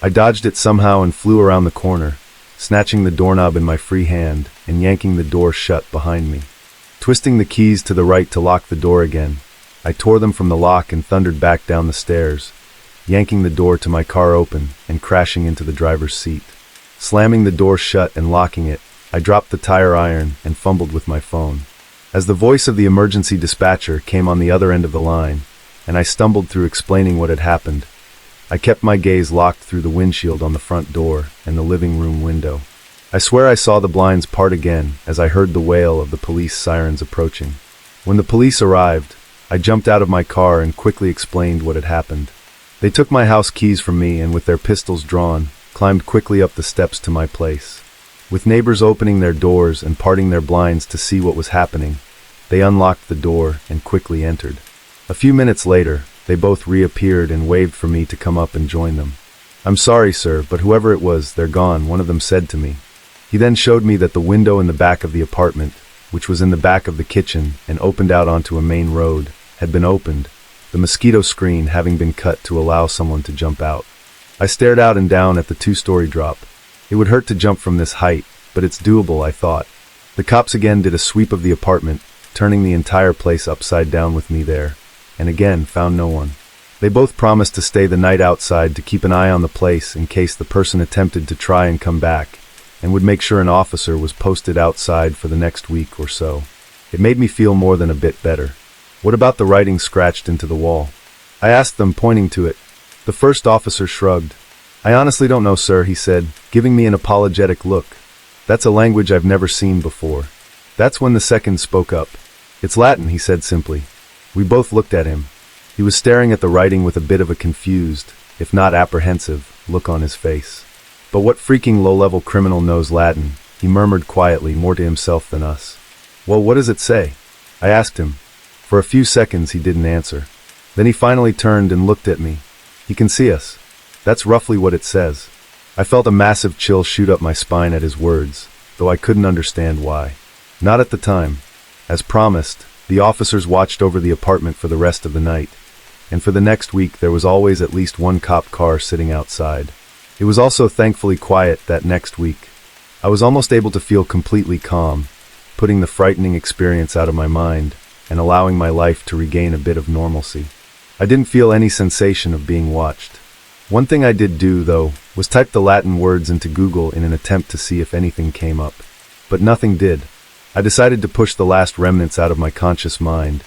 I dodged it somehow and flew around the corner, snatching the doorknob in my free hand and yanking the door shut behind me. Twisting the keys to the right to lock the door again, I tore them from the lock and thundered back down the stairs, yanking the door to my car open and crashing into the driver's seat. Slamming the door shut and locking it, I dropped the tire iron and fumbled with my phone. As the voice of the emergency dispatcher came on the other end of the line, and I stumbled through explaining what had happened, I kept my gaze locked through the windshield on the front door and the living room window. I swear I saw the blinds part again as I heard the wail of the police sirens approaching. When the police arrived, I jumped out of my car and quickly explained what had happened. They took my house keys from me and with their pistols drawn, climbed quickly up the steps to my place. With neighbors opening their doors and parting their blinds to see what was happening, they unlocked the door and quickly entered. A few minutes later, they both reappeared and waved for me to come up and join them. "I'm sorry, sir, but whoever it was, they're gone," one of them said to me. He then showed me that the window in the back of the apartment, which was in the back of the kitchen and opened out onto a main road, had been opened, the mosquito screen having been cut to allow someone to jump out. I stared out and down at the 2-story drop. It would hurt to jump from this height, but it's doable, I thought. The cops again did a sweep of the apartment, turning the entire place upside down with me there, and again found no one. They both promised to stay the night outside to keep an eye on the place in case the person attempted to try and come back, and would make sure an officer was posted outside for the next week or so. It made me feel more than a bit better. "What about the writing scratched into the wall?" I asked them, pointing to it. The first officer shrugged. "I honestly don't know, sir," he said, giving me an apologetic look. "That's a language I've never seen before." That's when the second spoke up. "It's Latin," he said simply. We both looked at him. He was staring at the writing with a bit of a confused, if not apprehensive, look on his face. "But what freaking low-level criminal knows Latin?" he murmured quietly, more to himself than us. "Well, what does it say?" I asked him. For a few seconds he didn't answer. Then he finally turned and looked at me. "He can see us. That's roughly what it says." I felt a massive chill shoot up my spine at his words, though I couldn't understand why. Not at the time. As promised, the officers watched over the apartment for the rest of the night, and for the next week there was always at least one cop car sitting outside. It was also thankfully quiet that next week. I was almost able to feel completely calm, putting the frightening experience out of my mind and allowing my life to regain a bit of normalcy. I didn't feel any sensation of being watched. One thing I did do, though, was type the Latin words into Google in an attempt to see if anything came up. But nothing did. I decided to push the last remnants out of my conscious mind,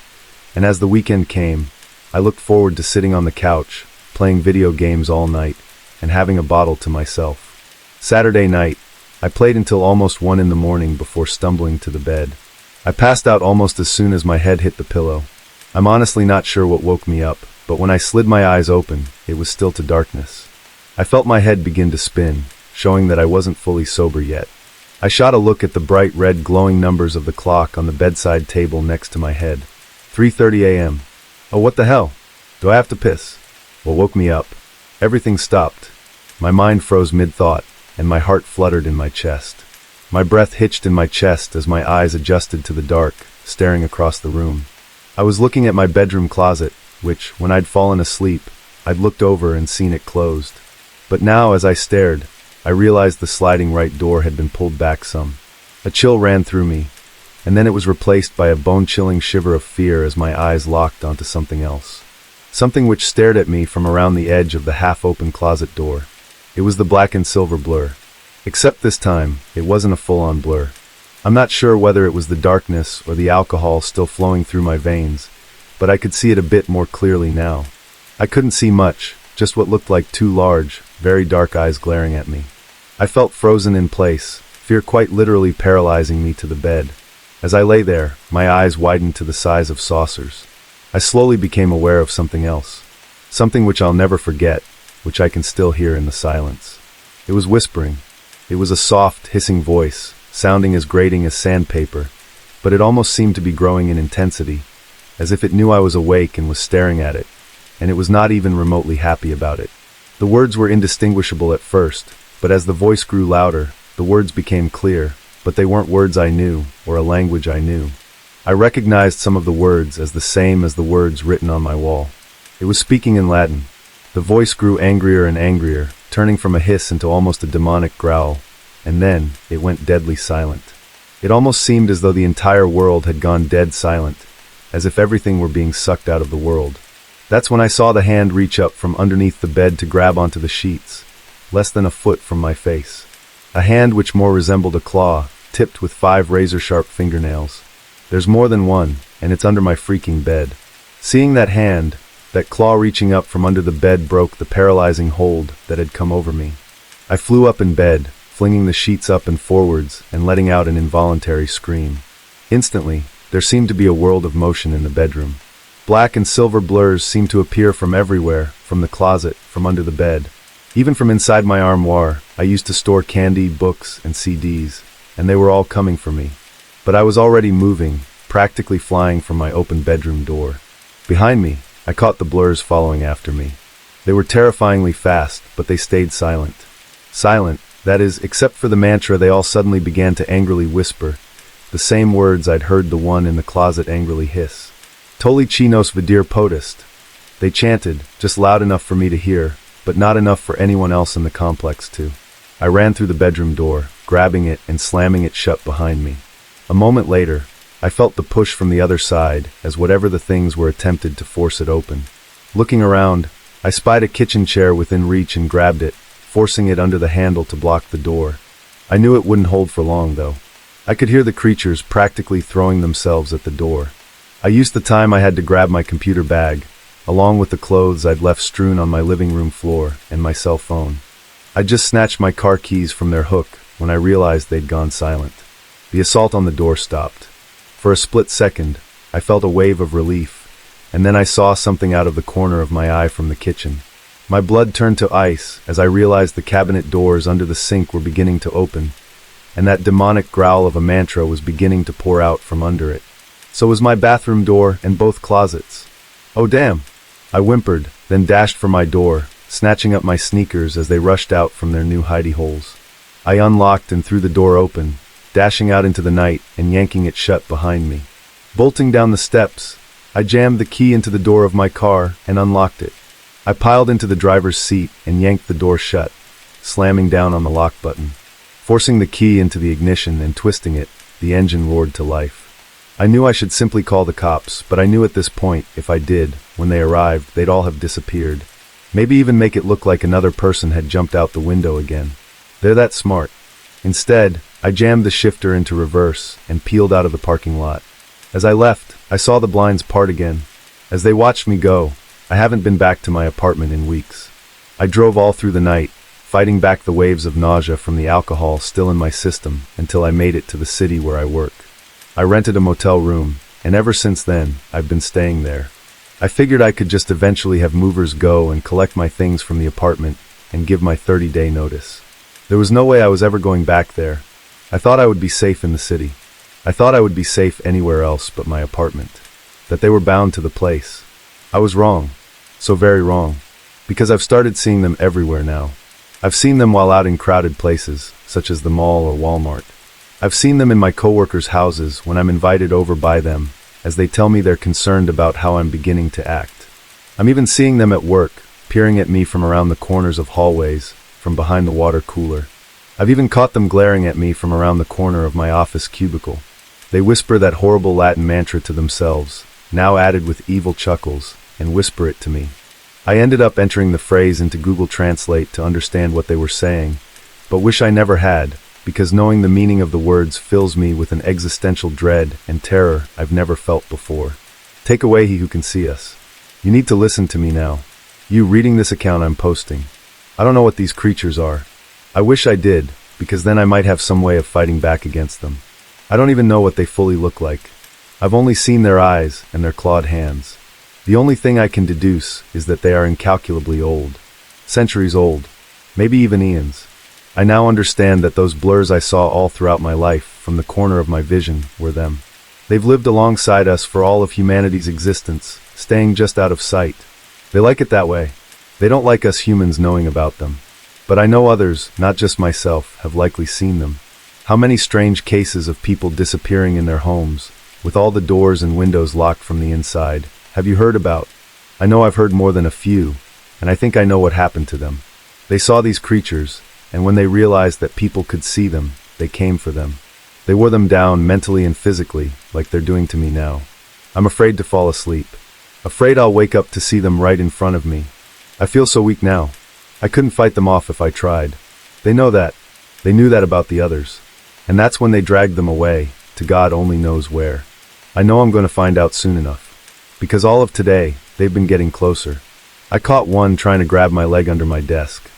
and as the weekend came, I looked forward to sitting on the couch, playing video games all night, and having a bottle to myself. Saturday night, I played until almost 1 in the morning before stumbling to the bed. I passed out almost as soon as my head hit the pillow. I'm honestly not sure what woke me up, but when I slid my eyes open, it was still to darkness. I felt my head begin to spin, showing that I wasn't fully sober yet. I shot a look at the bright red glowing numbers of the clock on the bedside table next to my head. 3:30 a.m. Oh, what the hell? Do I have to piss? What woke me up? Everything stopped. My mind froze mid-thought, and my heart fluttered in my chest. My breath hitched in my chest as my eyes adjusted to the dark, staring across the room. I was looking at my bedroom closet, which, when I'd fallen asleep, I'd looked over and seen it closed. But now, as I stared, I realized the sliding right door had been pulled back some. A chill ran through me, and then it was replaced by a bone-chilling shiver of fear as my eyes locked onto something else. Something which stared at me from around the edge of the half-open closet door. It was the black and silver blur. Except this time, it wasn't a full-on blur. I'm not sure whether it was the darkness or the alcohol still flowing through my veins, but I could see it a bit more clearly now. I couldn't see much, just what looked like two large, very dark eyes glaring at me. I felt frozen in place, fear quite literally paralyzing me to the bed. As I lay there, my eyes widened to the size of saucers. I slowly became aware of something else. Something which I'll never forget, which I can still hear in the silence. It was whispering. It was a soft, hissing voice, sounding as grating as sandpaper, but it almost seemed to be growing in intensity, as if it knew I was awake and was staring at it, and it was not even remotely happy about it. The words were indistinguishable at first, but as the voice grew louder, the words became clear, but they weren't words I knew, or a language I knew. I recognized some of the words as the same as the words written on my wall. It was speaking in Latin. The voice grew angrier and angrier, turning from a hiss into almost a demonic growl, and then it went deadly silent. It almost seemed as though the entire world had gone dead silent, as if everything were being sucked out of the world. That's when I saw the hand reach up from underneath the bed to grab onto the sheets, less than a foot from my face. A hand which more resembled a claw, tipped with 5 razor-sharp fingernails. There's more than one, and it's under my freaking bed. Seeing that hand, that claw reaching up from under the bed broke the paralyzing hold that had come over me. I flew up in bed, flinging the sheets up and forwards and letting out an involuntary scream. Instantly, there seemed to be a world of motion in the bedroom. Black and silver blurs seemed to appear from everywhere, from the closet, from under the bed. Even from inside my armoire, I used to store candy, books, and CDs, and they were all coming for me. But I was already moving, practically flying from my open bedroom door. Behind me, I caught the blurs following after me. They were terrifyingly fast, but they stayed silent. Silent, that is, except for the mantra they all suddenly began to angrily whisper, the same words I'd heard the one in the closet angrily hiss. Toli chinos vidir potest. They chanted, just loud enough for me to hear, but not enough for anyone else in the complex to. I ran through the bedroom door, grabbing it and slamming it shut behind me. A moment later, I felt the push from the other side as whatever the things were attempted to force it open. Looking around, I spied a kitchen chair within reach and grabbed it, forcing it under the handle to block the door. I knew it wouldn't hold for long, though. I could hear the creatures practically throwing themselves at the door. I used the time I had to grab my computer bag, along with the clothes I'd left strewn on my living room floor, and my cell phone. I just snatched my car keys from their hook when I realized they'd gone silent. The assault on the door stopped. For a split second, I felt a wave of relief, and then I saw something out of the corner of my eye from the kitchen. My blood turned to ice as I realized the cabinet doors under the sink were beginning to open, and that demonic growl of a mantra was beginning to pour out from under it. So was my bathroom door and both closets. Oh damn! I whimpered, then dashed for my door, snatching up my sneakers as they rushed out from their new hidey holes. I unlocked and threw the door open, dashing out into the night and yanking it shut behind me. Bolting down the steps, I jammed the key into the door of my car and unlocked it. I piled into the driver's seat and yanked the door shut, slamming down on the lock button. Forcing the key into the ignition and twisting it, the engine roared to life. I knew I should simply call the cops, but I knew at this point, if I did, when they arrived, they'd all have disappeared. Maybe even make it look like another person had jumped out the window again. They're that smart. Instead, I jammed the shifter into reverse and peeled out of the parking lot. As I left, I saw the blinds part again. As they watched me go, I haven't been back to my apartment in weeks. I drove all through the night, fighting back the waves of nausea from the alcohol still in my system until I made it to the city where I work. I rented a motel room, and ever since then, I've been staying there. I figured I could just eventually have movers go and collect my things from the apartment and give my 30-day notice. There was no way I was ever going back there. I thought I would be safe in the city. I thought I would be safe anywhere else but my apartment. That they were bound to the place. I was wrong. So very wrong. Because I've started seeing them everywhere now. I've seen them while out in crowded places, such as the mall or Walmart. I've seen them in my coworkers' houses when I'm invited over by them, as they tell me they're concerned about how I'm beginning to act. I'm even seeing them at work, peering at me from around the corners of hallways, from behind the water cooler. I've even caught them glaring at me from around the corner of my office cubicle. They whisper that horrible Latin mantra to themselves, now added with evil chuckles, and whisper it to me. I ended up entering the phrase into Google Translate to understand what they were saying, but wish I never had, because knowing the meaning of the words fills me with an existential dread and terror I've never felt before. Take away he who can see us. You need to listen to me now. You reading this account I'm posting. I don't know what these creatures are. I wish I did, because then I might have some way of fighting back against them. I don't even know what they fully look like. I've only seen their eyes and their clawed hands. The only thing I can deduce is that they are incalculably old. Centuries old. Maybe even eons. I now understand that those blurs I saw all throughout my life, from the corner of my vision, were them. They've lived alongside us for all of humanity's existence, staying just out of sight. They like it that way. They don't like us humans knowing about them. But I know others, not just myself, have likely seen them. How many strange cases of people disappearing in their homes, with all the doors and windows locked from the inside, have you heard about? I know I've heard more than a few, and I think I know what happened to them. They saw these creatures, and when they realized that people could see them, they came for them. They wore them down mentally and physically, like they're doing to me now. I'm afraid to fall asleep. Afraid I'll wake up to see them right in front of me. I feel so weak now. I couldn't fight them off if I tried. They know that. They knew that about the others. And that's when they dragged them away, to God only knows where. I know I'm going to find out soon enough. Because all of today, they've been getting closer. I caught one trying to grab my leg under my desk.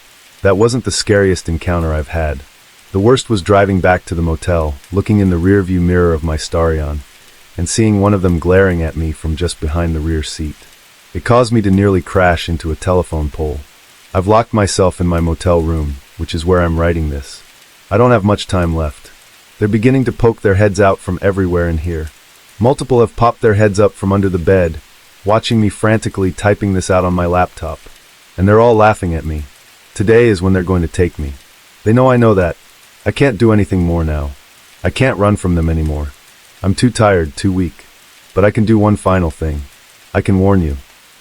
That wasn't the scariest encounter I've had. The worst was driving back to the motel, looking in the rearview mirror of my Starion, and seeing one of them glaring at me from just behind the rear seat. It caused me to nearly crash into a telephone pole. I've locked myself in my motel room, which is where I'm writing this. I don't have much time left. They're beginning to poke their heads out from everywhere in here. Multiple have popped their heads up from under the bed, watching me frantically typing this out on my laptop. And they're all laughing at me. Today is when they're going to take me. They know I know that. I can't do anything more now. I can't run from them anymore. I'm too tired, too weak. But I can do one final thing. I can warn you.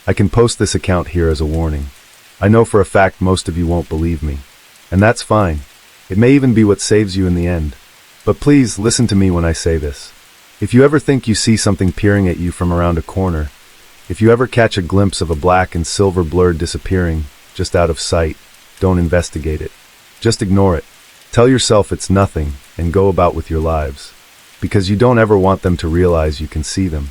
I can post this account here as a warning. I know for a fact most of you won't believe me. And that's fine. It may even be what saves you in the end. But please listen to me when I say this. If you ever think you see something peering at you from around a corner, if you ever catch a glimpse of a black and silver blur disappearing, just out of sight, don't investigate it. Just ignore it. Tell yourself it's nothing and go about with your lives. Because you don't ever want them to realize you can see them.